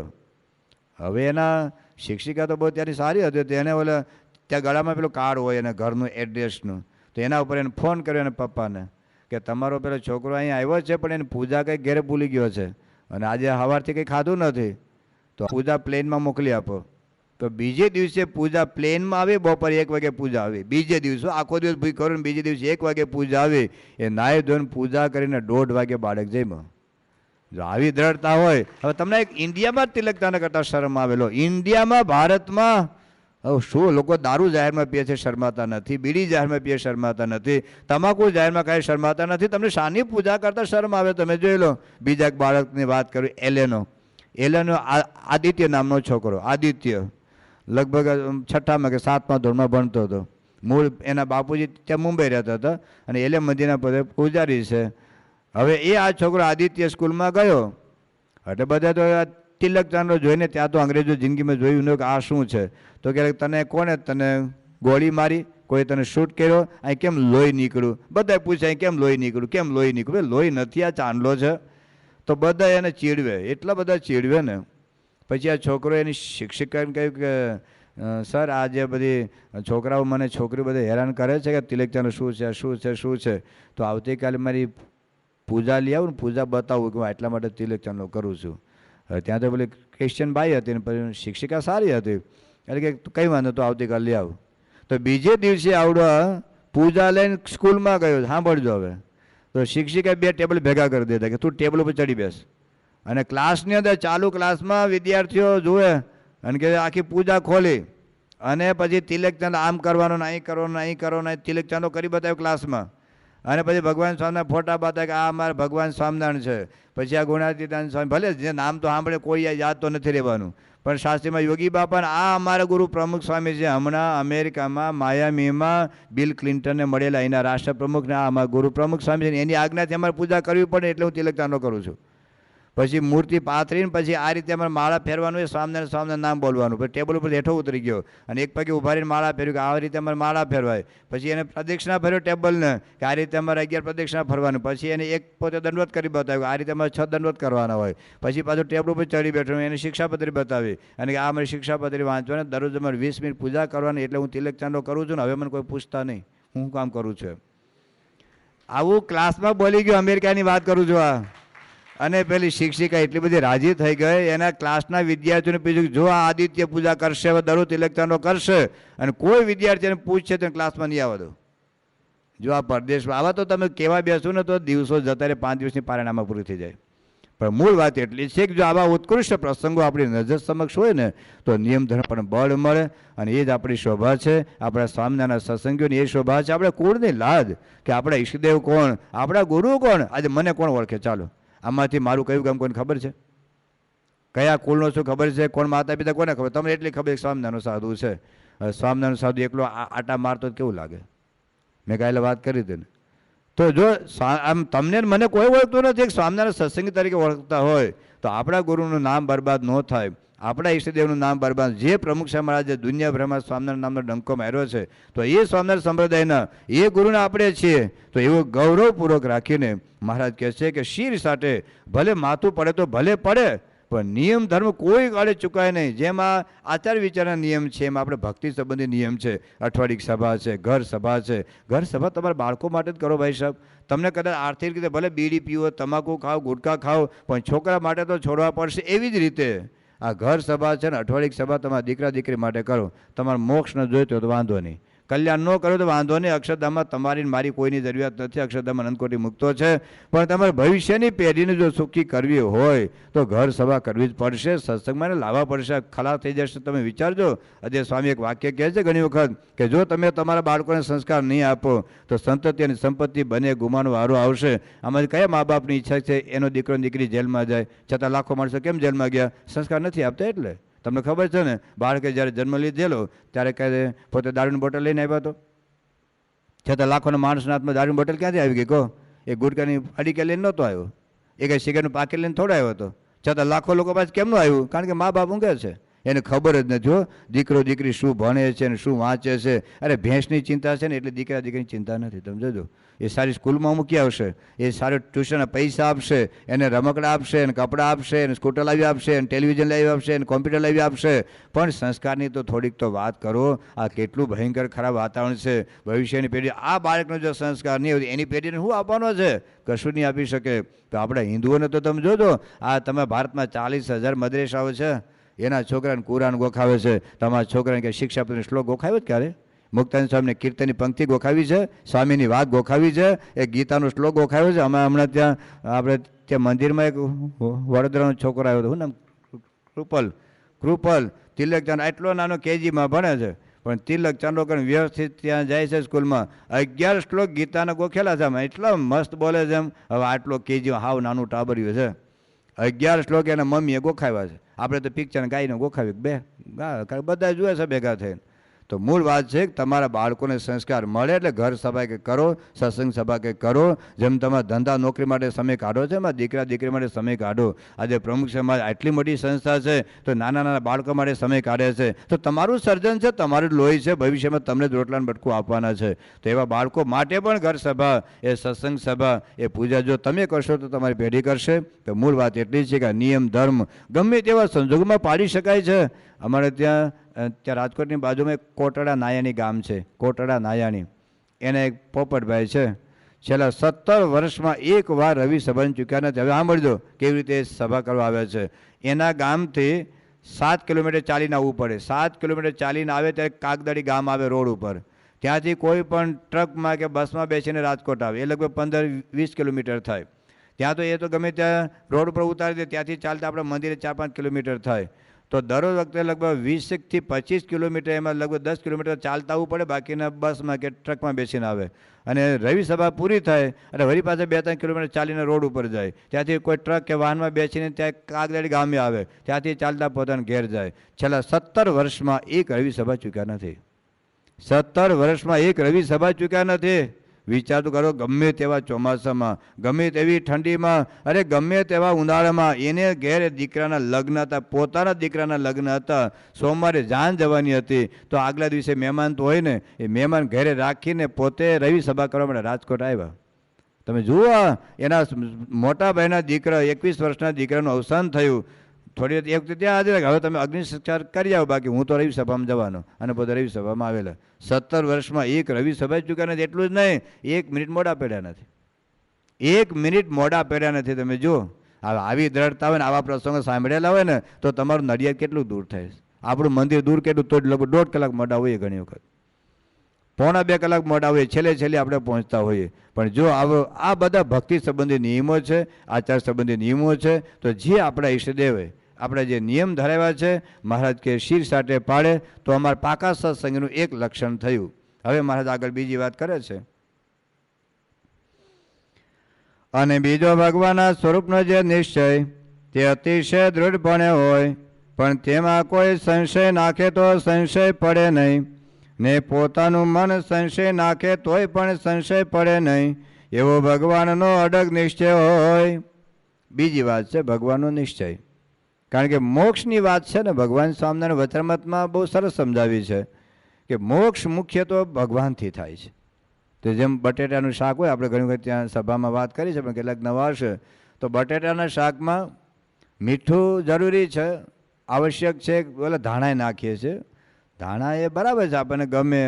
હવે એના શિક્ષિકા તો બહુ ત્યારે સારી હતી. તો એને ઓલા ત્યાં ગળામાં પેલું કાર્ડ હોય એના ઘરનું એડ્રેસનું, તો એના ઉપર એને ફોન કર્યો એને પપ્પાને કે તમારો પેલો છોકરો અહીંયા આવ્યો છે, પણ એની પૂજા કંઈક ઘેરે ભૂલી ગયો છે, અને આજે સવારથી કંઈ ખાધું નથી, તો પૂજા પ્લેનમાં મોકલી આપો. તો બીજે દિવસે પૂજા પ્લેનમાં આવી, બપોરે 1 વાગે પૂજા આવી. બીજે દિવસે આખો દિવસ ભૂખ કરું, બીજે દિવસે 1 વાગે પૂજા આવી. એ નાહી ધોઈને પૂજા કરીને 1:30 વાગે બાળક જમ્યો. જો આવી દ્રઢતા હોય. હવે તમને એક ઇન્ડિયામાં જ તિલક ચાંદલો કરતા શરમ આવેલો. ઇન્ડિયામાં, ભારતમાં હવે શું લોકો દારૂ જાહેરમાં પીએ છે, શરમાતા નથી. બીડી જાહેરમાં પીએ, શરમાતા નથી. તમાકુ જાહેરમાં કાંઈ શરમાતા નથી. તમને શાની પૂજા કરતા શરમ આવે? તમે જોઈ લો. બીજા એક બાળકની વાત કરું, એલેનો આદિત્ય નામનો છોકરો. આદિત્ય લગભગ 6મા કે 7મા ધોરણમાં ભણતો હતો. મૂળ એના બાપુજી ત્યાં મુંબઈ રહેતા હતા, અને એલે મંદિરના પદે પૂજારી છે. હવે એ આ છોકરો આદિત્ય સ્કૂલમાં ગયો, એટલે બધા તો તિલક ચાંદલો જોઈને ત્યાં તો અંગ્રેજો જિંદગીમાં જોયું ન કે આ શું છે. તો કે તને કોને તને ગોળી મારી, કોઈ તને શૂટ કર્યો, અહીં કેમ લોહી નીકળ્યું? બધા પૂછે અહીં કેમ લોહી નીકળ્યું, કેમ લોહી નીકળ્યું? લોહી નથી, આ ચાંદલો છે. તો બધા એને ચીડવે, એટલા બધા ચીડવે ને. પછી આ છોકરો એની શિક્ષિકાને કહ્યું કે સર આ જે બધી છોકરાઓ મને છોકરીઓ બધા હેરાન કરે છે કે તિલક ચાંદલો શું છે, શું છે, શું છે, તો આવતીકાલે મારી પૂજા લઈ આવું ને, પૂજા બતાવું કે હું એટલા માટે તિલક ચાંદલો કરું છું. ત્યાં તો પેલી ક્રિશ્ચિયન બાઈ હતી ને પછી શિક્ષિકા સારી હતી, એટલે કે કંઈ વાંધો તો આવતીકાલે લઈ આવું. તો બીજે દિવસે આવડો પૂજા લઈને સ્કૂલમાં ગયો. સાંભળજો હવે. તો શિક્ષિકાએ 2 ટેબલ ભેગા કરી દીધા કે તું ટેબલ ઉપર ચડી બેસ. અને ક્લાસની અંદર ચાલુ ક્લાસમાં વિદ્યાર્થીઓ જુએ અને કે આખી પૂજા ખોલી, અને પછી તિલક ચાંદલો આમ કરવાનો, અહીં કરવાનો, અહીં કરવાનો, તિલક ચાંદલો કરી બતાવ્યો ક્લાસમાં. અને પછી ભગવાન સ્વામિનારાયણ ફોટા બતાવે કે આ અમારા ભગવાન સ્વામિનારાયણ છે. પછી આ ગુણાતીતાનંદ સ્વામી, ભલે જે નામ તો સાંભળે કોઈ યાદ તો નથી રહેવાનું, પણ શાસ્ત્રીમાં યોગી બાપા આ અમારા ગુરુ પ્રમુખ સ્વામી છે. હમણાં અમેરિકામાં માયામીમાં બિલ ક્લિન્ટનને મળેલા એના રાષ્ટ્રપ્રમુખને આ અમારા ગુરુ પ્રમુખ સ્વામી છે, એની આજ્ઞાથી અમારે પૂજા કરવી પડે, એટલે હું તિલક ચાંદલો કરું છું. પછી મૂર્તિ પાથરીને પછી આ રીતે અમારે માળા ફેરવાનું હોય, સ્વામિનારાયણ સ્વામિનારાયણ નામ બોલવાનું. પછી ટેબલ ઉપર હેઠો ઉતરી ગયો અને એક પગે ઉભા રહીને માળા ફેર્યું કે આ રીતે અમારે માળા ફેરવાય. પછી એને પ્રદક્ષિણા ફેર્યો ટેબલને કે આ રીતે અમારે 11 પ્રદક્ષિણા ફરવાનું. પછી એને એક પોતે દંડવત કરી બતાવ્યું કે આ રીતે અમારે 6 દંડવત કરવાના હોય. પછી પાછું ટેબલ ઉપર ચડી બેઠો, એને શિક્ષાપત્રી બતાવી અને કે આ અમારી શિક્ષાપત્રી વાંચવાની, દરરોજ અમારે 20 મિનિટ પૂજા કરવાની, એટલે હું તિલક ચાંદલો કરું છું ને હવે મને કોઈ પૂછતા નહીં હું કામ કરું છું. આવું ક્લાસમાં બોલી ગયો. અમેરિકાની વાત કરું છું આ. અને પેલી શિક્ષિકા એટલી બધી રાજી થઈ ગઈ, એના ક્લાસના વિદ્યાર્થીઓને પૂછ્યું જો આ આદિત્ય પૂજા કરશે, હવે દરરોજ તિલક ચાંદલો કરશે, અને કોઈ વિદ્યાર્થીને પૂછશે તો ક્લાસમાં નહીં આવવા દો. જો આ પરદેશમાં આવા તો તમે કહેવા બેસો ને તો દિવસો જતા રહે, 5 દિવસની પારણામાં પૂરી થઈ જાય. પણ મૂળ વાત એટલી છે કે જો આવા ઉત્કૃષ્ટ પ્રસંગો આપણી નજર સમક્ષ હોય ને તો નિયમ ધર્મ પણ બળ મળે, અને એ જ આપણી શોભા છે. આપણા સ્વામિનારાયણ સત્સંગીઓની એ શોભા છે. આપણે કુળની લાજ કે આપણા ઈષ્ટદેવ કોણ, આપણા ગુરુ કોણ, આજે મને કોણ ઓળખે? ચાલો આમાંથી મારું કયું ગામ કોઈને ખબર છે? કયા કુળનો શું ખબર છે? કોણ માતા પિતા કોને ખબર? તમને એટલી ખબર સ્વામિનારાયણ સાધુ છે. સ્વામિનારાયણ સાધુ એકલો આટા મારતો કેવું લાગે? મેં કાલે વાત કરી હતી ને. તો જો આમ તમને મને કોઈ ઓળખતું નથી, સ્વામિનારાયણ સત્સંગી તરીકે ઓળખતા હોય તો આપણા ગુરુનું નામ બરબાદ ન થાય, આપણા ઈષ્ટદેવનું નામ બરબાદ. જે પ્રમુખ છે મહારાજે દુનિયાભરમાં સ્વામિનારાયણ નામનો ડંકો માર્યો છે, તો એ સ્વામિનારાયણ સંપ્રદાયના એ ગુરુને આપણે છીએ. તો એવું ગૌરવપૂર્વક રાખીને મહારાજ કહે છે કે શિર સાથે ભલે માથું પડે તો ભલે પડે, પણ નિયમ ધર્મ કોઈ કાળે ચૂકાય નહીં. જેમાં આચાર વિચારના નિયમ છે, એમાં આપણે ભક્તિ સંબંધી નિયમ છે. અઠવાડિક સભા છે, ઘર સભા છે. ઘર સભા તમારા બાળકો માટે જ કરો ભાઈ સાહેબ. તમને કદાચ આર્થિક રીતે ભલે બીડી પીવો, તમાકુ ખાઓ, ગુટખા ખાઓ, પણ છોકરા માટે તો છોડવા પડશે. એવી જ રીતે આ ઘર સભા છે ને અઠવાડિક સભા તમારા દીકરા દીકરી માટે કરો. તમારે મોક્ષ ન જોઈતો તો વાંધો નહીં, કલ્યાણ ન કરો તો વાંધો નહીં. અક્ષરધામમાં તમારી મારી કોઈની જરૂરિયાત નથી. અક્ષરધામમાં અનંતકોટી મુક્તો છે. પણ તમારે ભવિષ્યની પેઢીને જો સુખી કરવી હોય તો ઘર સભા કરવી જ પડશે. સત્સંગમાં લાવવા પડશે. ખલાસ થઈ જશે. તમે વિચારજો. આજે સ્વામી એક વાક્ય કહે છે ઘણી વખત કે જો તમે તમારા બાળકોને સંસ્કાર નહીં આપો તો સંતતિ અને સંપત્તિ બંને ગુમાનો વારો આવશે. આમાં કયા મા બાપની ઈચ્છા છે એનો દીકરો દીકરી જેલમાં જાય? છતાં લાખો માણસો કેમ જેલમાં ગયા? સંસ્કાર નથી આપતા. એટલે તમને ખબર છે ને, બાળકે જ્યારે જન્મ લીધેલો ત્યારે કહે પોતે દારૂની બોટલ લઈને આવ્યો હતો, છતાં લાખોના માણસના હાથમાં દારૂની બોટલ ક્યાંથી આવી ગઈ? કહો. એ ગુટકાની અડીકે લઈને નહોતો આવ્યો, એ કંઈ સિગારેટનું પાકેટ લઈને થોડો આવ્યો હતો. છતાં લાખો લોકો પાસે કેમનું આવ્યું? કારણ કે મા બાપ ઊંઘે છે, એને ખબર જ નથી હો દીકરો દીકરી શું ભણે છે ને શું વાંચે છે. અરે ભેંસની ચિંતા છે ને એટલે દીકરા દીકરીની ચિંતા નથી. તમે જોજો, એ સારી સ્કૂલમાં મૂકી આવશે, એ સારું ટ્યુશનના પૈસા આપશે, એને રમકડા આપશે, એને કપડાં આપશે, એને સ્કૂટર લાવી આપશે, એને ટેલિવિઝન લાવી આપશે, એને કોમ્પ્યુટર લાવી આપશે. પણ સંસ્કારની તો થોડીક તો વાત કરો. આ કેટલું ભયંકર ખરાબ વાતાવરણ છે. ભવિષ્યની પેઢી આ બાળકનો જો સંસ્કાર નહીં હોય એની પેઢીને શું આપવાનો છે? કશું નહીં આપી શકે. તો આપણા હિન્દુઓને તો તમે જોજો, આ તમે ભારતમાં 40,000 મદ્રેસાઓ છે, એના છોકરાને કુરાન ગોખાવે છે. તમારા છોકરાને કે શિક્ષાપતિનો શ્લોક ગોખાવ્યો જ ક્યારે? મુક્તાનંદ સ્વામીને કીર્તનની પંક્તિ ગોખાવી છે, સ્વામીની વાત ગોખાવી છે, એક ગીતાનો શ્લોક ગોખાવ્યો છે. અમે હમણાં ત્યાં આપણે ત્યાં મંદિરમાં એક વડોદરાનો છોકરો આવ્યો હતો, શું નામ? કૃપલ તિલકચંદ. એટલો નાનો કેજીમાં ભણે છે, પણ તિલકચંદ વગર વ્યવસ્થિત ત્યાં જાય છે સ્કૂલમાં. 11 શ્લોક ગીતાના ગોખેલા છે. એટલા મસ્ત બોલે છે એમ. હવે આટલો કેજીમાં હાવ નાનું ટાબર્યું છે. 11 શ્લોક એના મમ્મીએ ગોખાવ્યા છે. આપણે તો પિક્ચર ગાઈને ગોખાવી બે બધા જુએ છે ભેગા થઈને. તો મૂળ વાત છે કે તમારા બાળકોને સંસ્કાર મળે એટલે ઘર સભા કે કરો, સત્સંગ સભા કે કરો. જેમ તમારા ધંધા નોકરી માટે સમય કાઢો છે, એમાં દીકરા દીકરી માટે સમય કાઢો. આજે પ્રમુખ સમાજ આટલી મોટી સંસ્થા છે તો નાના નાના બાળકો માટે સમય કાઢે છે. તો તમારું સર્જન છે, તમારું લોહી છે. ભવિષ્યમાં તમને જ રોટલાને બટકું આપવાના છે. તો એવા બાળકો માટે પણ ઘર સભા, એ સત્સંગ સભા, એ પૂજા જો તમે કરશો તો તમારી પેઢી કરશે. તો મૂળ વાત એટલી છે કે નિયમ ધર્મ ગમે તેવા સંજોગોમાં પાડી શકાય છે. અમારે ત્યાં રાજકોટની બાજુમાં એક કોટડા નાયાણી ગામ છે. કોટડા નાયાણી એને એક પોપટભાઈ છે, છેલ્લા 17 વર્ષમાં એક વાર રવિ સભાને ચૂક્યા નથી. હવે સાંભળજો કેવી રીતે સભા કરવા આવે છે. એના ગામથી 7 કિલોમીટર ચાલીને આવવું પડે. 7 કિલોમીટર ચાલીને આવે ત્યારે કાગદડી ગામ આવે રોડ ઉપર. ત્યાંથી કોઈ પણ ટ્રકમાં કે બસમાં બેસીને રાજકોટ આવે એ લગભગ 15-20 કિલોમીટર થાય. ત્યાં તો એ તો ગમે ત્યાં રોડ ઉપર ઉતારી દે. ત્યાંથી ચાલતા આપણે મંદિરે 4-5 કિલોમીટર થાય. તો દરરોજ વખતે લગભગ 20થી 25 કિલોમીટર, એમાં લગભગ 10 કિલોમીટર ચાલતા આવવું પડે. બાકીના બસમાં કે ટ્રકમાં બેસીને આવે. અને રવિ સભા પૂરી થાય અને વળી પાસે 2-3 કિલોમીટર ચાલીને રોડ ઉપર જાય. ત્યાંથી કોઈ ટ્રક કે વાહનમાં બેસીને ત્યાં કાગદડી ગામે આવે. ત્યાંથી ચાલતા પોતાના ઘેર જાય. છેલ્લા 17 વર્ષમાં એક રવિ સભા ચૂક્યા નથી. 17 વર્ષમાં એક રવિ સભા ચૂક્યા નથી. વિચાર તો કરો. ગમે તેવા ચોમાસામાં, ગમે તેવી ઠંડીમાં, અરે ગમે તેવા ઉનાળામાં એને ઘેર દીકરાના લગ્ન હતા, પોતાના દીકરાના લગ્ન હતા. સોમવારે જાન જવાની હતી તો આગલા દિવસે મહેમાન તો હોય ને, એ મહેમાન ઘરે રાખીને પોતે રવિ સભા કરવા માટે રાજકોટ આવ્યા. તમે જુઓ, એના મોટા ભાઈના દીકરા 21 વર્ષના દીકરાનું અવસાન થયું. થોડી એક વખતે ત્યાં હાજર, હવે તમે અગ્નિ સંસ્કાર કરી આવો, બાકી હું તો રવિ સભામાં જવાનો. અને પોતે રવિ સભામાં આવેલા. 17 વર્ષમાં એક રવિ સભા ચૂક્યા નથી. એટલું જ નહીં, 1 મિનિટ મોડા પડ્યા નથી. 1 મિનિટ મોડા પડ્યા નથી. તમે જુઓ, આવી દ્રઢતા હોય ને, આવા પ્રસંગો સાંભળેલા હોય ને, તો તમારું નડિયાદ કેટલું દૂર થાય. આપણું મંદિર દૂર કેટલું, તો લગભગ 1.5 કલાક મોડા હોય ઘણી વખત. પોણા 2 કલાક મોડા હોઈએ, છેલ્લે આપણે પહોંચતા હોઈએ. પણ જો આ બધા ભક્તિ સંબંધી નિયમો છે, આચાર સંબંધી નિયમો છે, તો જે આપણા ઈષ્ટદેવે આપણે જે નિયમ ધરાવ્યા છે, મહારાજ કે શિર સાટે પાડે તો અમારા પાકા સત્સંગનું એક લક્ષણ થયું. હવે મહારાજ આગળ બીજી વાત કરે છે. અને બીજો ભગવાનના સ્વરૂપનો જે નિશ્ચય તે અતિશય દૃઢપણે હોય, પણ તેમાં કોઈ સંશય નાખે તો સંશય પડે નહીં, ને પોતાનું મન સંશય નાખે તોય પણ સંશય પડે નહીં, એવો ભગવાનનો અડગ નિશ્ચય હોય. બીજી વાત છે ભગવાનનો નિશ્ચય. કારણ કે મોક્ષની વાત છે ને, ભગવાન સ્વામિનારાયણ વચરામૃતમાં બહુ સરસ સમજાવી છે કે મોક્ષ મુખ્ય તો ભગવાનથી થાય છે. તો જેમ બટેટાનું શાક હોય, આપણે ઘણી વખત ત્યાં સભામાં વાત કરી છે, પણ કેટલાક નવા હશે તો બટેટાના શાકમાં મીઠું જરૂરી છે, આવશ્યક છે. ઓલા ધાણા નાખીએ છીએ, ધાણા એ બરાબર છે, આપણને ગમે,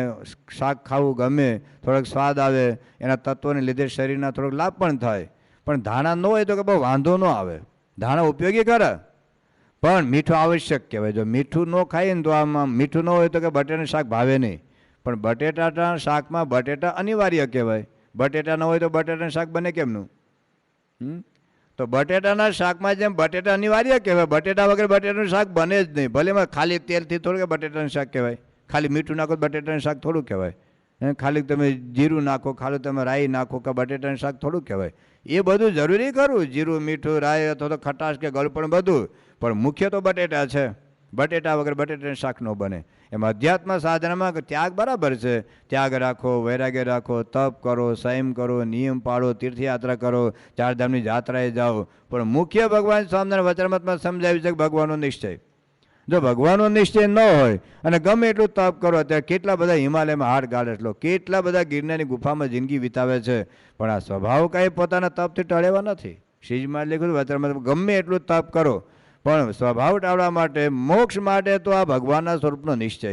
શાક ખાવું ગમે, થોડોક સ્વાદ આવે, એના તત્વોને લીધે શરીરના થોડોક લાભ પણ થાય. પણ ધાણા ન હોય તો કે બહુ વાંધો ન આવે, ધાણા ઉપયોગી કરે, પણ મીઠું આવશ્યક કહેવાય. જો મીઠું ન ખાઈએ ને તો આમાં મીઠું ન હોય તો કે બટેટાનું શાક ભાવે નહીં. પણ બટેટાના શાકમાં બટેટા અનિવાર્ય કહેવાય. બટેટા ન હોય તો બટેટાનું શાક બને કેમનું? તો બટેટાના શાકમાં જેમ બટેટા અનિવાર્ય કહેવાય, બટેટા વગર બટેટાનું શાક બને જ નહીં. ભલે ખાલી તેલથી થોડું કે બટેટાનું શાક કહેવાય, ખાલી મીઠું નાખો તો બટેટાનું શાક થોડું કહેવાય, ખાલી તમે જીરું નાખો, ખાલી તમે રાઈ નાખો કે બટેટાનું શાક થોડું કહેવાય. એ બધું જરૂરી ખરું, જીરું, મીઠું, રાઈ અથવા તો ખટાશ કે ગળપણ બધું, પણ મુખ્ય તો બટેટા છે. બટેટા વગર બટેટાનું શાક ન બને. એમ અધ્યાત્મ સાધનામાં ત્યાગ બરાબર છે, ત્યાગ રાખો, વૈરાગ્ય રાખો, તપ કરો, સંયમ કરો, નિયમ પાળો, તીર્થયાત્રા કરો, ચારધામની યાત્રાએ જાઓ, પણ મુખ્ય ભગવાન સ્વામિનારાયણ વચરામૃતમાં સમજાવ્યું છે કે ભગવાનનો નિશ્ચય. જો ભગવાનનો નિશ્ચય ન હોય અને ગમે એટલું તપ કરો, અત્યારે કેટલા બધા હિમાલયમાં હાડ ગાળ એટલો, કેટલા બધા ગિરનારની ગુફામાં જિંદગી વિતાવે છે, પણ આ સ્વભાવ કાંઈ પોતાના તપથી ટળેવા નથી. શ્રીજીમાં લખ્યું વચરામૃતમાં ગમે એટલું તપ કરો, પણ સ્વભાવ ટાળવા માટે, મોક્ષ માટે તો આ ભગવાનના સ્વરૂપનો નિશ્ચય.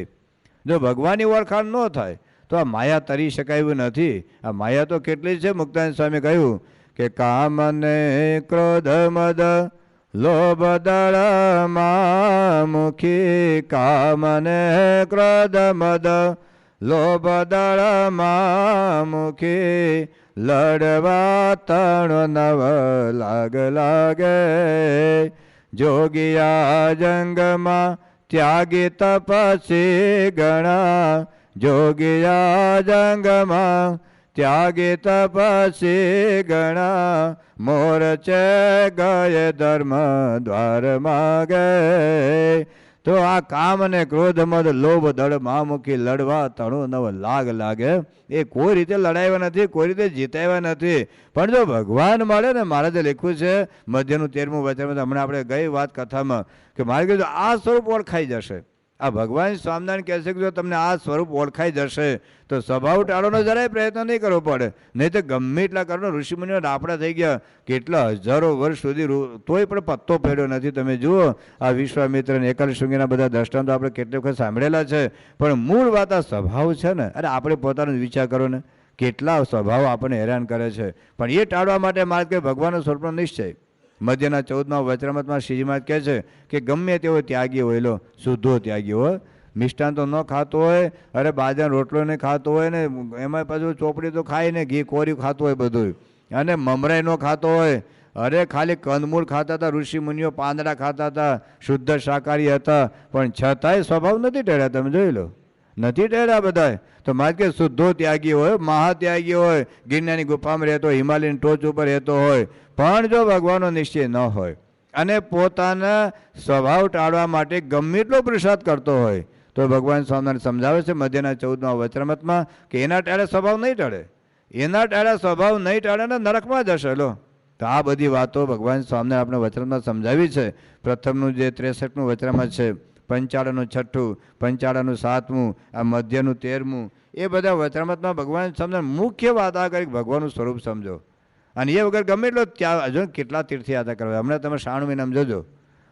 જો ભગવાનની ઓળખાણ ન થાય તો આ માયા તરી શકાય એવું નથી. આ માયા તો કેટલી છે. મુક્તાનંદ સ્વામી કહ્યું કે કામ ને ક્રોધ મદ લોભ દળ મુખી, કામ ને ક્રોધ મદ લોભ દળ મુખી, લડવા તણ નવ લાગે, જોગિયા જંગમાં ત્યાગી તપસી ગણા, જોગિયા જંગમાં ત્યાગી તપસી ગણા, મોરચે ગયે ધર્મ દ્વારમાં ગયે. તો આ કામ અને ક્રોધ મદ લોભ દળ મામુખી, લડવા તણું નવ લાગે, એ કોઈ રીતે લડાવ્યા નથી, કોઈ રીતે જીતાવ્યા નથી. પણ જો ભગવાન મળે ને, મહારાજે લખ્યું છે મધ્યનું 13મું વચન, હમણાં આપણે ગઈ વાત કથામાં કે મારે કીધું આ સ્વરૂપ ઓળખાઈ જશે. આ ભગવાન સ્વામિનારાયણ કહે છે કે જો તમને આ સ્વરૂપ ઓળખાઈ જશે તો સ્વભાવ ટાળવાનો જરાય પ્રયત્ન નહીં કરવો પડે. નહીં તો ગમે એટલા કરો, ઋષિમુનિઓ રાપડા થઈ ગયા કેટલા હજારો વર્ષ સુધી, તોય પણ પત્તો ફેર્યો નથી. તમે જુઓ આ વિશ્વામિત્ર અને એકાલ શૃંગીના બધા દ્રષ્ટાંતો આપણે કેટલી વખત સાંભળેલા છે, પણ મૂળ વાત આ સ્વભાવ છે ને. અરે આપણે પોતાનો વિચાર કરો ને, કેટલા સ્વભાવ આપણને હેરાન કરે છે. પણ એ ટાળવા માટે મારે કે ભગવાનનો સ્વરૂપનો નિશ્ચય. મધ્યના 14મા વચરામૃતમાં શ્રીજી મહારાજ કહે છે કે ગમે તેવો ત્યાગી હોય, લો શુદ્ધો ત્યાગી હોય, મિષ્ટાન તો ન ખાતો હોય, અરે બાજરાનો રોટલો ને ખાતો હોય ને, એમાં પાછું ચોપડી તો ખાય ને, ઘી કોરી ખાતું હોય બધું, અને મમરાઈ ન ખાતો હોય, અરે ખાલી કંદમૂળ ખાતા હતા ઋષિ મુનિઓ, પાંદડા ખાતા હતા, શુદ્ધ શાકાહારી હતા, પણ છતાંય સ્વભાવ નથી ટેળ્યા. તમે જોઈ લો, નથી ટેળ્યા બધાય. તો મારે કે શુદ્ધો ત્યાગી હોય, મહાત્યાગી હોય, ગિરનારની ગુફામાં રહેતો હોય, હિમાલયની ટોચ ઉપર રહેતો હોય, પણ જો ભગવાનનો નિશ્ચય ન હોય અને પોતાના સ્વભાવ ટાળવા માટે ગમે એટલો પુરુષાર્થ કરતો હોય, તો ભગવાન સ્વામિનારાયણ સમજાવે છે મધ્યના 14મા વચરામૃતમાં કે એના ટાળે સ્વભાવ નહીં ટળે, એના ટાળે સ્વભાવ નહીં ટળે ને નરકમાં જશે. લો, તો આ બધી વાતો ભગવાન સ્વામિનારાયણ આપણે વચરામૃતમાં સમજાવી છે. પ્રથમનું જે 63મું વચરામૃત છે, 55નું 6ઠું, 55નું 7મું, આ મધ્યનું 13મું, એ બધા વચરામૃતમાં ભગવાન સ્વામિનારાયણ મુખ્ય વાત આ કરી ભગવાનનું સ્વરૂપ સમજો. અને એ વગર ગમે એટલો ત્યાં હજુ કેટલા તીર્થયાત્રા કરવા. હમણાં તમે 96 મહિનામાં જોજો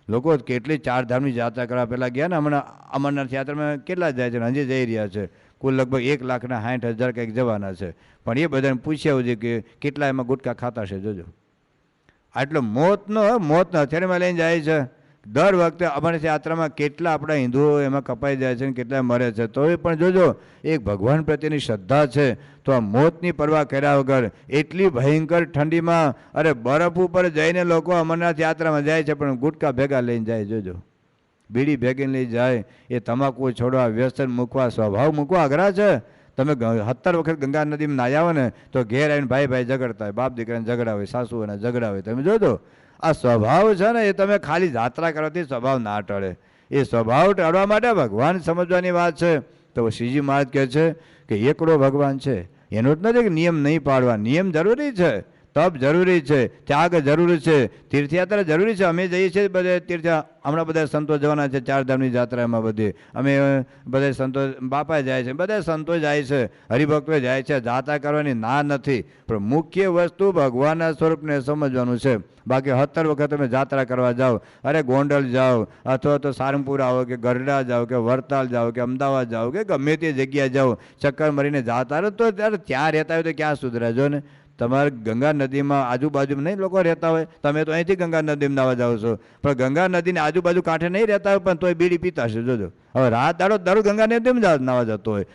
લોકો કેટલી ચારધામની યાત્રા કરવા પહેલાં ગયા ને, હમણાં અમરનાથ યાત્રામાં કેટલા જાય છે, હજી જઈ રહ્યા છે. કુલ લગભગ 1,60,000 કંઈક જવાના છે. પણ એ બધાને પૂછ્યા છે કે કેટલા એમાં ગુટકા ખાતા છે. જોજો, આટલો મોતનો હથિયારમાં લઈને જાય છે. દર વખતે અમરનાથ યાત્રામાં કેટલા આપણા હિન્દુઓ એમાં કપાઈ જાય છે અને કેટલા મરે છે, તો એ પણ જોજો એક ભગવાન પ્રત્યેની શ્રદ્ધા છે તો આ મોતની પરવા કર્યા વગર એટલી ભયંકર ઠંડીમાં અરે બરફ ઉપર જઈને લોકો અમરનાથ યાત્રામાં જાય છે, પણ ગુટકા ભેગા લઈને જાય. જોજો બીડી ભેગી લઈ જાય. એ તમાકુ છોડવા, વ્યસન મૂકવા, સ્વભાવ મૂકવા અઘરા છે. તમે 70 વખત ગંગા નદીમાં નાહ્યા હોય ને તો ઘેર આવીને ભાઈ ભાઈ ઝઘડતા હોય, બાપ દીકરાને ઝઘડા હોય, સાસુઓને ઝઘડા હોય. તમે જોજો આ સ્વભાવ છે ને, એ તમે ખાલી જાત્રા કરવાથી સ્વભાવ ના ટળે. એ સ્વભાવ ટાળવા માટે ભગવાન સમજવાની વાત છે. તો શ્રીજી મહારાજ કહે છે કે એકડો ભગવાન છે. એનું જ નથી કે નિયમ નહીં પાડવા, નિયમ જરૂરી છે, તપ જરૂરી છે, ત્યાગ જરૂરી છે, તીર્થયાત્રા જરૂરી છે. અમે જઈએ છીએ બધે તીર્થ, હમણાં બધા સંતો જવાના છે 4 ધામની જાત્રામાં. બધી અમે બધા સંતો, બાપા જાય છે, બધા સંતો જાય છે, હરિભક્તો જાય છે. જાત્રા કરવાની ના નથી, પણ મુખ્ય વસ્તુ ભગવાનના સ્વરૂપને સમજવાનું છે. બાકી 70 વખત તમે જાત્રા કરવા જાઓ, અરે ગોંડલ જાઓ અથવા તો સારંગપુર આવો કે ગરડા જાઓ કે વરતાલ જાઓ કે અમદાવાદ જાઓ કે ગમે તે જગ્યાએ જાઓ, ચક્કર મારીને જાતા રહો તો ત્યાં રહેતા હોય તો ક્યાં સુધરે. જો ને તમારે ગંગા નદીમાં આજુબાજુમાં નહીં લોકો રહેતા હોય, તમે તો અહીંથી ગંગા નદીમાં નાવા જાઓ છો, પણ ગંગા નદીની આજુબાજુ કાંઠે નહીં રહેતા હોય પણ તોય બીડી પીતા હશે. જોજો હવે રાત દાડો દરરોજ ગંગા નદીમાં નાવા જતો હોય